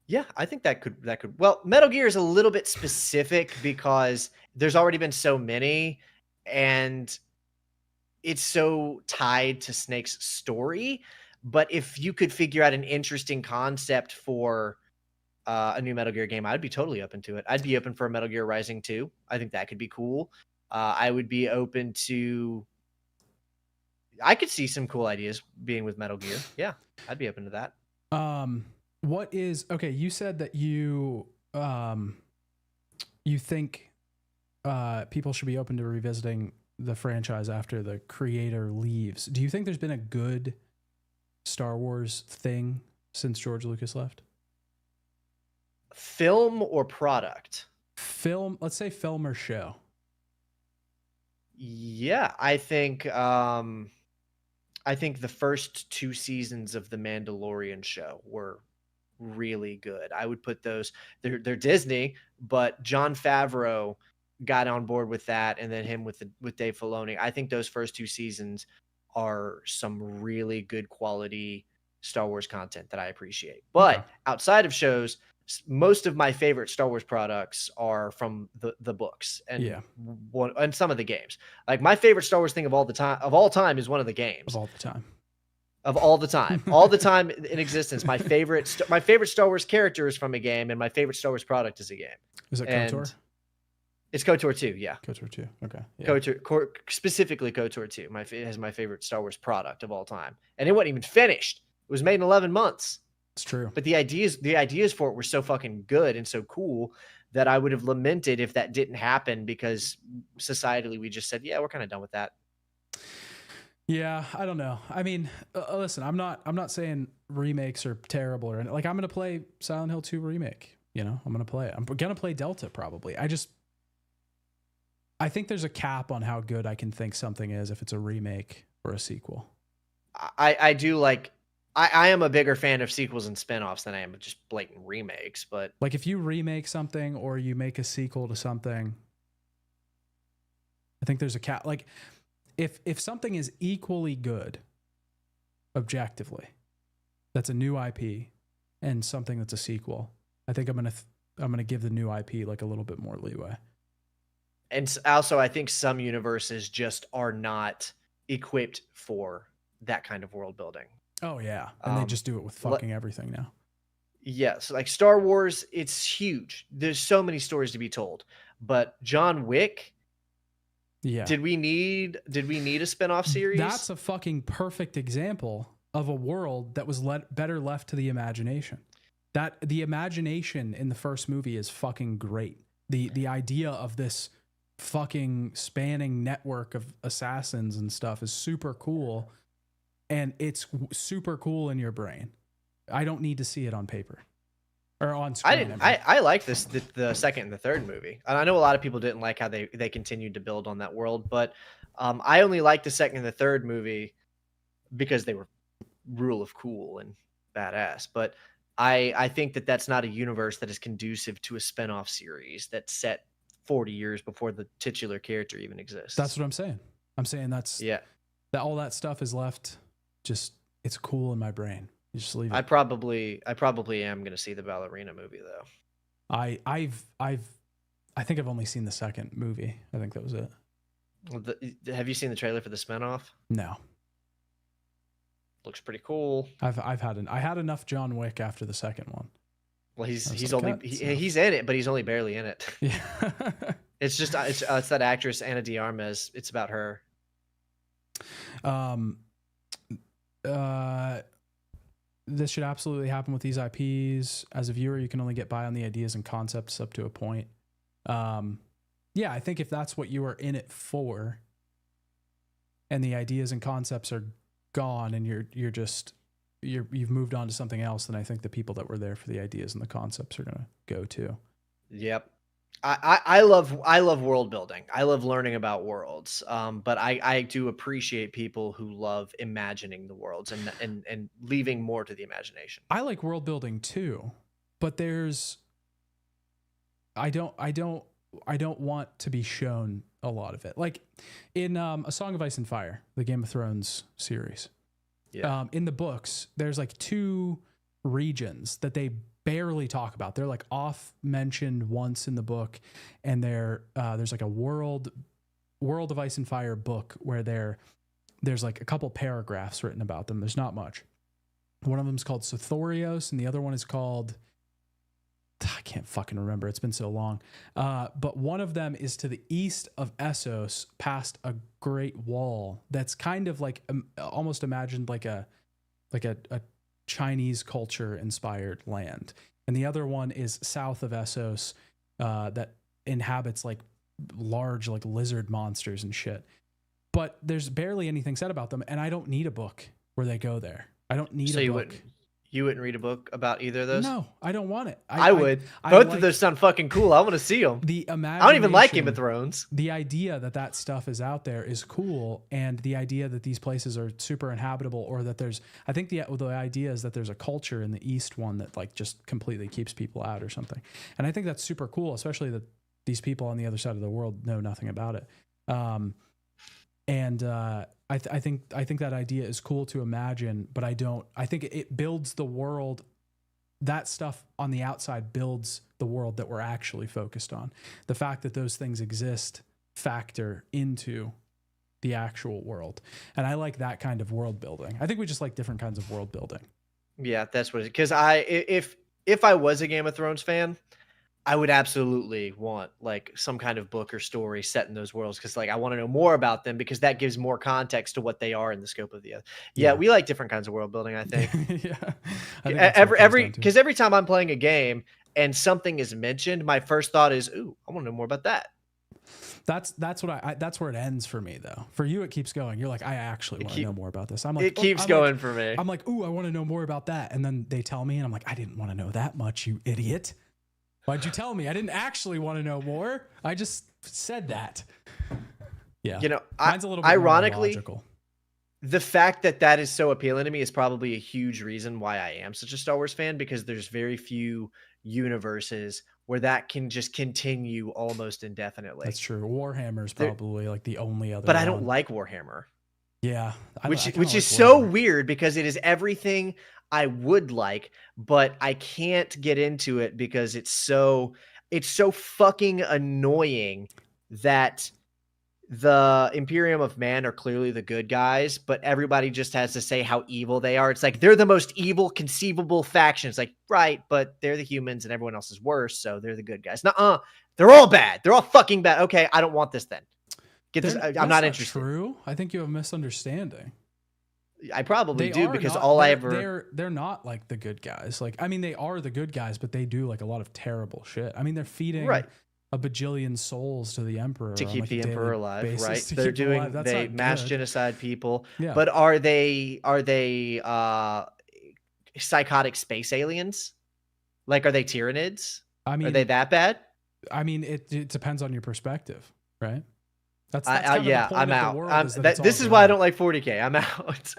Yeah, I think that could. Well, Metal Gear is a little bit specific because there's already been so many, and it's so tied to Snake's story. But if you could figure out an interesting concept for a new Metal Gear game, I'd be totally open to it. I'd be open for a Metal Gear Rising 2. I think that could be cool. I would be open to. I could see some cool ideas being with Metal Gear. Yeah, I'd be open to that.
What is okay? You said that you think people should be open to revisiting the franchise after the creator leaves. Do you think there's been a good Star Wars thing since George Lucas left?
Film or product?
Film. Let's say film or show.
Yeah, I think the first 2 seasons of The Mandalorian show were really good. I would put those. They're Disney, but Jon Favreau got on board with that, and then him with Dave Filoni. I think those first 2 seasons are some really good quality Star Wars content that I appreciate. But outside of shows, most of my favorite Star Wars products are from the books and and some of the games. Like my favorite Star Wars thing of all time is one of the games. Of all the time in existence. My favorite Star Wars character is from a game, and my favorite Star Wars product is a game.
Is it KOTOR?
It's KOTOR 2, yeah.
KOTOR 2, okay. Yeah.
KOTOR, specifically KOTOR 2. It is my favorite Star Wars product of all time. And it wasn't even finished. It was made in 11 months.
It's true.
But the ideas for it were so fucking good and so cool that I would have lamented if that didn't happen, because societally we just said, yeah, we're kind of done with that.
Yeah, I don't know. I mean, listen, I'm not saying remakes are terrible or anything. Like, I'm going to play Silent Hill 2 remake, you know? I'm going to play it. I'm going to play Delta probably. I think there's a cap on how good I can think something is if it's a remake or a sequel.
I do like I am a bigger fan of sequels and spinoffs than I am of just blatant remakes, but
like if you remake something or you make a sequel to something, I think there's a cap. Like if something is equally good objectively, that's a new IP, and something that's a sequel, I think I'm going to give the new IP like a little bit more leeway.
And also I think some universes just are not equipped for that kind of world building.
Oh yeah, and they just do it with fucking everything now.
Yes, like Star Wars, it's huge. There's so many stories to be told. But John Wick,
yeah.
Did we need a spin-off series?
That's a fucking perfect example of a world that was better left to the imagination. That the imagination in the first movie is fucking great. The idea of this fucking spanning network of assassins and stuff is super cool. And it's super cool in your brain. I don't need to see it on paper or on screen.
I like the second and the third movie. And I know a lot of people didn't like how they continued to build on that world, but I only liked the second and the third movie because they were rule of cool and badass. But I think that that's not a universe that is conducive to a spinoff series that's set 40 years before the titular character even exists.
That's what I'm saying. I'm saying that all that stuff is left. Just it's cool in my brain. You just leave it.
I probably am going to see the ballerina movie though.
I think I've only seen the second movie. I think that was it.
Have you seen the trailer for the spinoff?
No.
Looks pretty cool.
I had enough John Wick after the second one.
Well, he's in it, but he's only barely in it.
Yeah.
It's that actress Ana de Armas. It's about her.
Um, this should absolutely happen with these IPs. As a viewer, you can only get by on the ideas and concepts up to a point. Yeah, I think if that's what you are in it for, and the ideas and concepts are gone, and you've moved on to something else, then I think the people that were there for the ideas and the concepts are gonna go too.
Yep. I love world building. I love learning about worlds. But I do appreciate people who love imagining the worlds and leaving more to the imagination.
I like world building too, but I don't want to be shown a lot of it. Like in A Song of Ice and Fire, the Game of Thrones series.
Yeah.
In the books, there's like 2 regions that they barely talk about. They're like off mentioned once in the book, and there's like a World of Ice and Fire book where there's like a couple paragraphs written about them. There's not much. One of them is called Sothorios, and the other one is called, I can't fucking remember. It's been so long. But one of them is to the east of Essos, past a great wall that's kind of like almost imagined like a Chinese culture inspired land. And the other one is south of Essos, that inhabits like large like lizard monsters and shit. But there's barely anything said about them, and I don't need a book where they go there. I don't need a book.
You wouldn't read a book about either of those?
No, I don't want it.
I would. Both of those sound fucking cool. I want to see them. I don't even like Game of Thrones.
The idea that stuff is out there is cool, and the idea that these places are super inhabitable, or that I think the idea is that there's a culture in the East one that like just completely keeps people out or something. And I think that's super cool, especially that these people on the other side of the world know nothing about it. I think that idea is cool to imagine, but I think it builds the world. That stuff on the outside builds the world that we're actually focused on. The fact that those things exist factor into the actual world. And I like that kind of world building. I think we just like different kinds of world building.
Yeah, that's what it is. Because if I was a Game of Thrones fan, I would absolutely want like some kind of book or story set in those worlds, because like I want to know more about them, because that gives more context to what they are in the scope of the other. Yeah, we like different kinds of world building, I think.
Yeah.
Because every time I'm playing a game and something is mentioned, my first thought is, ooh, I want to know more about that.
That's where it ends for me though. For you, it keeps going. You're like, I actually want to know more about this. I'm like,
it keeps going for me.
I'm like, ooh, I want to know more about that. And then they tell me, and I'm like, I didn't want to know that much, you idiot. Why'd you tell me? I didn't actually want to know more. I just said that. Yeah.
You know,
mine's a little bit
ironically,
more logical.
The fact that is so appealing to me is probably a huge reason why I am such a Star Wars fan, because there's very few universes where that can just continue almost indefinitely.
That's true. Warhammer is probably like the only other.
But I don't like Warhammer.
Yeah.
Which is so weird, because it is everything I would like, but I can't get into it because it's so fucking annoying that the Imperium of Man are clearly the good guys, but everybody just has to say how evil they are. It's like they're the most evil conceivable faction. It's like, right, but they're the humans and everyone else is worse, so they're the good guys. Nuh-uh. They're all bad. They're all fucking bad. Okay, I don't want this then. Get this. I'm not interested.
True. I think you have a misunderstanding.
I probably do, because
they're not like the good guys. Like, I mean, they are the good guys, but they do like a lot of terrible shit. I mean, they're feeding a bajillion souls to the Emperor
to keep the Emperor alive, right?
They're
doing they mass genocide people.
Yeah.
But are they psychotic space aliens? Like, are they Tyranids? I mean, are they that bad?
I mean, it depends on your perspective, right? That's
I'm out. This is why I don't like 40K. I'm out.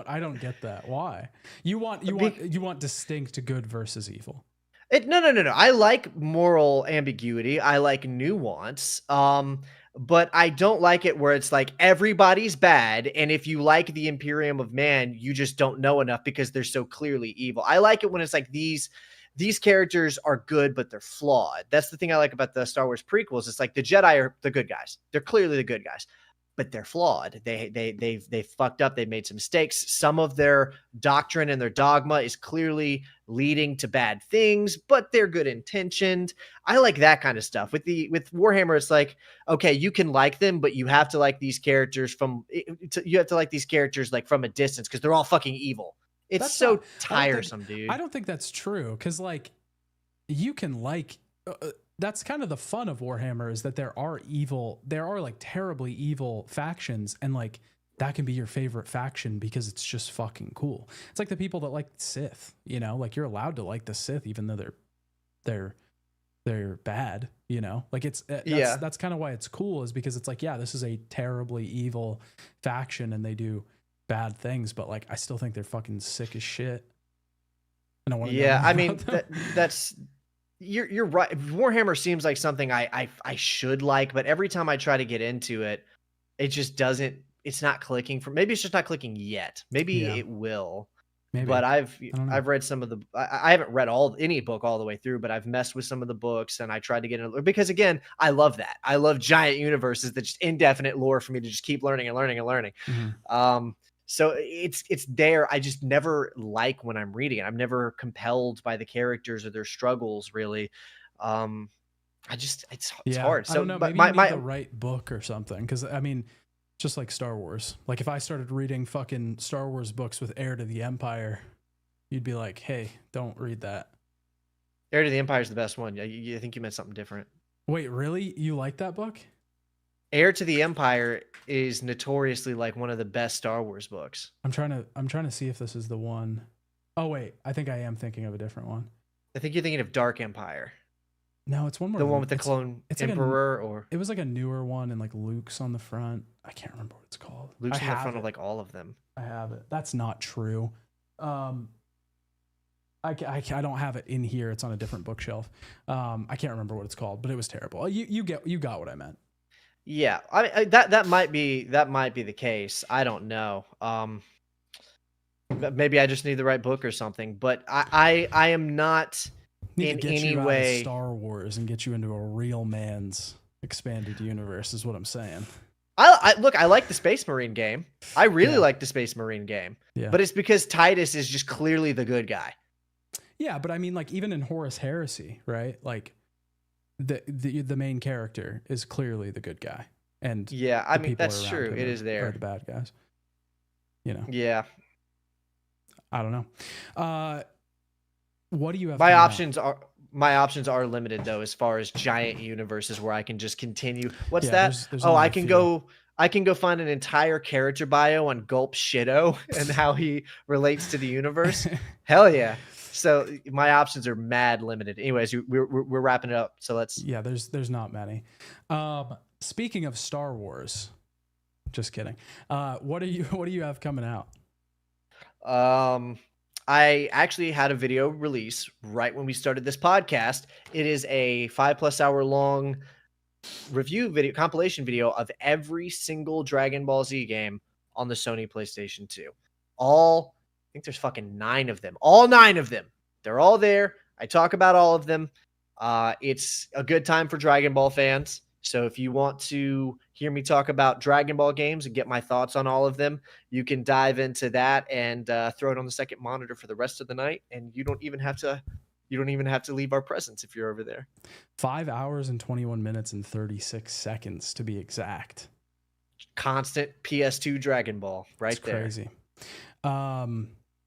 I don't get that. Why? You want distinct good versus evil.
No. I like moral ambiguity. I like nuance. But I don't like it where it's like everybody's bad, and if you like the Imperium of Man, you just don't know enough because they're so clearly evil. I like it when it's like these characters are good, but they're flawed. That's the thing I like about the Star Wars prequels. It's like the Jedi are the good guys. They're clearly the good guys. but they're flawed. They've fucked up. They've made some mistakes. Some of their doctrine and their dogma is clearly leading to bad things, but they're good intentioned. I like that kind of stuff. With Warhammer, it's like, okay, you can like them, but you have to like these characters like from a distance because they're all fucking evil. It's
That's
so
not-
tiresome, dude.
I don't think that's true because like you can like. That's kind of the fun of Warhammer is that there are like terribly evil factions, and like that can be your favorite faction because it's just fucking cool. It's like the people that like Sith, you know, like you're allowed to like the Sith even though they're bad, you know, like that's kind of why it's cool, is because it's like, yeah, this is a terribly evil faction and they do bad things, but like I still think they're fucking sick as shit. And I want to
I mean that's. You're right. Warhammer seems like something I should like, but every time I try to get into it, it just doesn't. It's not clicking for. Maybe it's just not clicking yet. Maybe it will.
Maybe.
But I've read some of the. I haven't read any book all the way through, but I've messed with some of the books and I tried to get in because again, I love that. I love giant universes that just indefinite lore for me to just keep learning and learning and learning.
Mm-hmm.
So it's there. I just never like when I'm reading it. I'm never compelled by the characters or their struggles, really. It's hard. So
I don't know. Maybe you need the right book or something. Because I mean, just like Star Wars. Like if I started reading fucking Star Wars books with Heir to the Empire, you'd be like, hey, don't read that.
Heir to the Empire is the best one. I think you meant something different.
Wait, really? You like that book?
Heir to the Empire is notoriously like one of the best Star Wars books.
I'm trying to see if this is the one. Oh wait, I think I am thinking of a different one.
I think you're thinking of Dark Empire.
No, it's one more.
The one with the clone emperor, or
it was like a newer one, and like Luke's on the front. I can't remember what it's called.
Luke's on the front of like all of them.
I have it. That's not true. I don't have it in here. It's on a different bookshelf. I can't remember what it's called, but it was terrible. You got what I meant.
Yeah, that might be the case. I don't know. Maybe I just need the right book or something. But I am not in any way
Star Wars and get you into a real man's expanded universe is what I'm saying.
I like the Space Marine game. I really like the Space Marine game.
Yeah.
But it's because Titus is just clearly the good guy.
Yeah, but I mean, like even in Horus Heresy, right? Like the main character is clearly the good guy, and
yeah, I mean that's true. It is there.
Are the bad guys, you know.
Yeah,
I don't know. What do you have?
My options are limited though, as far as giant universes where I can just continue. What's that?
There's
I can go find an entire character bio on Gulp Shido and how he relates to the universe. Hell yeah. So my options are mad limited. Anyways, we're wrapping it up. So let's.
Yeah, there's not many. Speaking of Star Wars, just kidding. What do you have coming out?
I actually had a video release right when we started this podcast. It is a 5+ hour long review video, compilation video of every single Dragon Ball Z game on the Sony PlayStation 2. I think there's fucking 9 of them. All 9 of them. They're all there. I talk about all of them. It's a good time for Dragon Ball fans. So if you want to hear me talk about Dragon Ball games and get my thoughts on all of them, you can dive into that and throw it on the second monitor for the rest of the night. And you don't even have to leave our presence if you're over there.
5 hours and 21 minutes and 36 seconds to be exact.
Constant PS2 Dragon Ball right there.
Crazy.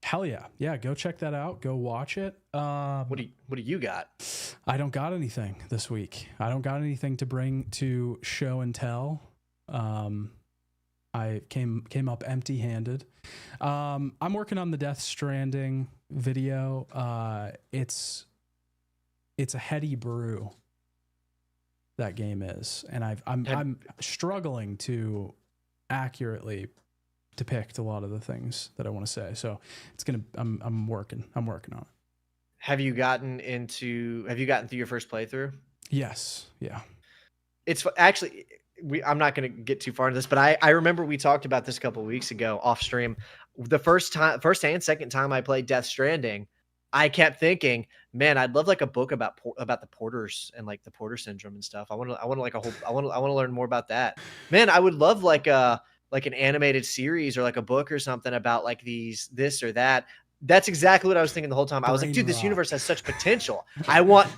Hell yeah. Yeah, go check that out. Go watch it.
What do you got?
I don't got anything this week. I don't got anything to bring to show and tell. I came up empty-handed. I'm working on the Death Stranding video. It's a heady brew, that game is, and I'm struggling to accurately depict a lot of the things that I want to say. So I'm working on it. Have you gotten through your first playthrough? Yes. Yeah. It's actually, I'm not going to get too far into this, but I remember we talked about this a couple of weeks ago off stream. The first and second time I played Death Stranding,
I kept thinking, man, I'd love like a book about the porters and like the porter syndrome and stuff. I want to like a whole I want to learn more about that. Man, I would love like an animated series or like a book or something about like this or that. That's exactly what I was thinking the whole time. I was like,
Brain
dude, this
rot.
universe has such potential. I want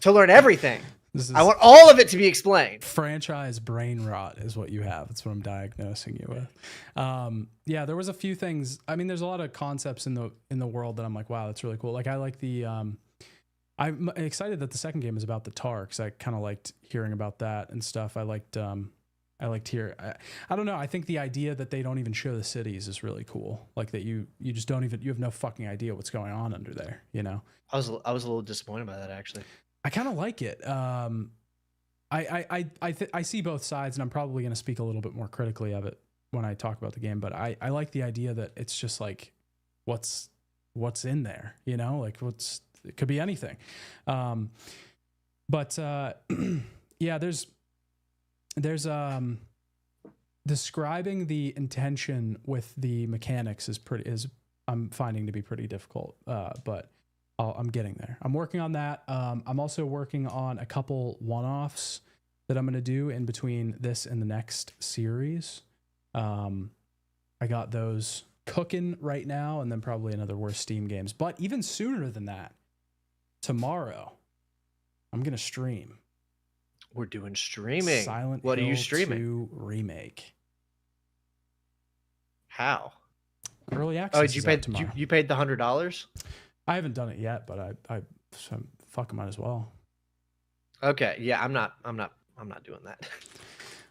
to learn everything.
This is
I want all of it to be explained.
franchise brain rot is what you have. That's what I'm diagnosing you with. Yeah, there was a few things. I mean, there's a lot of concepts in the world that I'm like, wow, that's really cool. Like I like the I'm excited that the second game is about the tar, because I kind of liked hearing about that and stuff. I liked hearing. I don't know. I think the idea that they don't even show the cities is really cool. Like that you just don't even, you have no fucking idea what's going on under there. You know.
I was a little disappointed by that actually.
I kind of like it. I see both sides, and I'm probably going to speak a little bit more critically of it when I talk about the game. But I like the idea that it's just like what's in there, you know, like it could be anything. But yeah, there's describing the intention with the mechanics is I'm finding to be pretty difficult. But I'm getting there. I'm working on that. I'm also working on a couple one-offs that I'm going to do in between this and the next series. I got those cooking right now, and then probably another worst Steam games. But even sooner than that, tomorrow, I'm going to stream.
We're doing streaming.
Silent
what
Hill
are you streaming?
2 remake.
How?
Early access.
Oh, you paid the $100?
I haven't done it yet, but I fucking might as well. Okay,
yeah, I'm not doing that.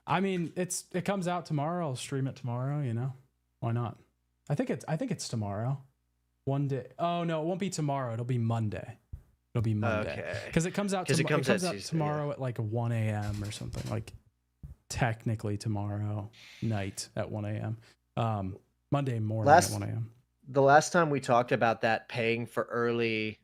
I mean, it comes out tomorrow. I'll stream it tomorrow. You know, why not? I think it's tomorrow. One day. Oh no, it won't be tomorrow. It'll be Monday. It'll be Monday because it comes out. It comes out tomorrow at like 1 a.m. or something. Like technically tomorrow night at 1 a.m. Monday morning at 1 a.m.
The last time we talked about that paying for early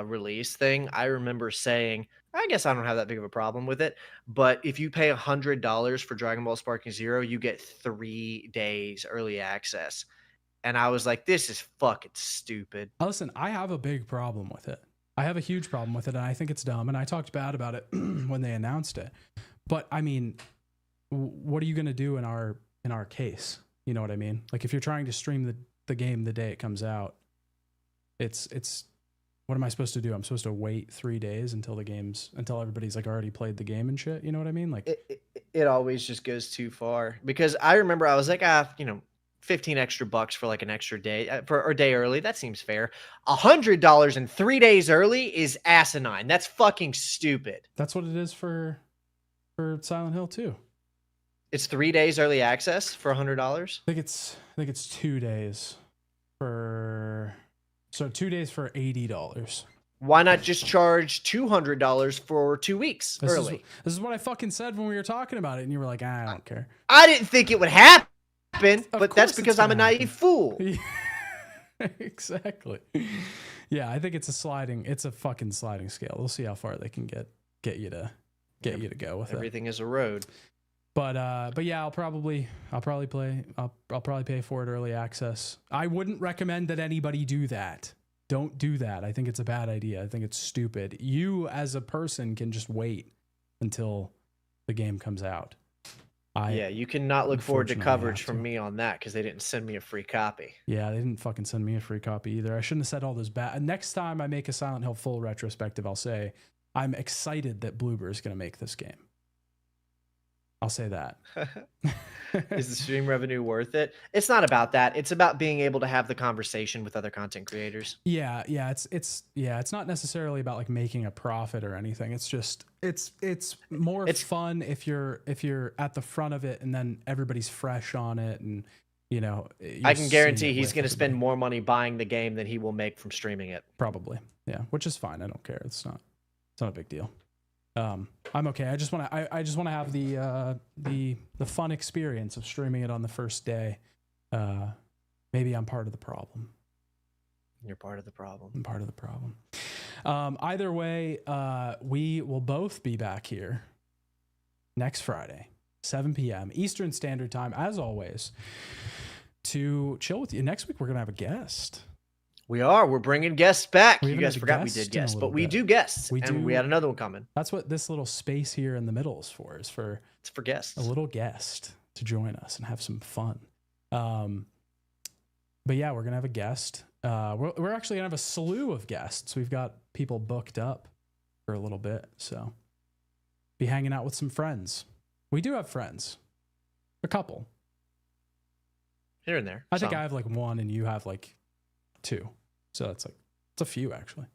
release thing, I remember saying, I guess I don't have that big of a problem with it, but if you pay $100 for Dragon Ball Sparking Zero, you get 3 days early access. And I was like, this is fucking stupid.
Listen, I have a big problem with it. I have a huge problem with it, and I think it's dumb. And I talked bad about it when they announced it. But I mean, what are you going to do in our case? You know what I mean? Like if you're trying to stream the game the day it comes out, it's what am I supposed to do? I'm supposed to wait 3 days until everybody's like already played the game and shit. You know what I mean? Like
it always just goes too far, because I remember I was like, 15 extra bucks for like an extra day for a day early. That seems fair. $100 and 3 days early is asinine. That's fucking stupid.
That's what it is for Silent Hill 2.
It's 3 days early access for $100.
I think it's 2 days for 2 days for $80.
Why not just charge $200 for 2 weeks early?
This is what I fucking said when we were talking about it, and you were like, I don't care.
I didn't think it would happen, but that's because I'm a naive fool.
Exactly. Yeah, I think it's a fucking sliding scale. We'll see how far they can get you to go with it.
Everything is a road.
But yeah, I'll probably pay for it early access. I wouldn't recommend that anybody do that. Don't do that. I think it's a bad idea. I think it's stupid. You as a person can just wait until the game comes out.
You cannot look forward to coverage from me on that, because they didn't send me a free copy.
Yeah, they didn't fucking send me a free copy either. I shouldn't have said all those bad. Next time I make a Silent Hill full retrospective, I'll say I'm excited that Bloober is going to make this game. I'll say that.
Is the stream revenue worth it? It's not about that. It's about being able to have the conversation with other content creators.
Yeah. It's not necessarily about like making a profit or anything. It's just it's more fun if you're at the front of it, and then everybody's fresh on it, and you know.
I can guarantee he's going to spend more money buying the game than he will make from streaming it.
Probably, yeah. Which is fine. I don't care. It's not a big deal. I'm okay. I just want to have the fun experience of streaming it on the first day. Maybe I'm part of the problem.
You're part of the problem.
I'm part of the problem. Either way, we will both be back here next Friday, 7 p.m. Eastern Standard Time, as always, to chill with you. Next week, we're going to have a guest.
We're bringing guests back.
We
You
haven't
guys
had a
forgot we
guest
did
in a
guests,
little
but we
bit.
do guests.
We
and
do.
we had another one coming.
That's what this little space here in the middle is for. Is for
It's for guests.
a little guest to join us and have some fun. But yeah, we're gonna have a guest. We're actually gonna have a slew of guests. We've got people booked up for a little bit, so be hanging out with some friends. We do have friends, a couple.
Here and there.
I think
some.
I have like one, and you have like two. So it's a few actually.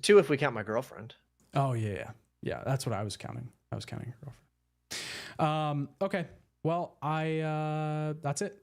Two if we count my girlfriend.
Oh yeah. That's what I was counting. I was counting your girlfriend. Okay. Well, that's it.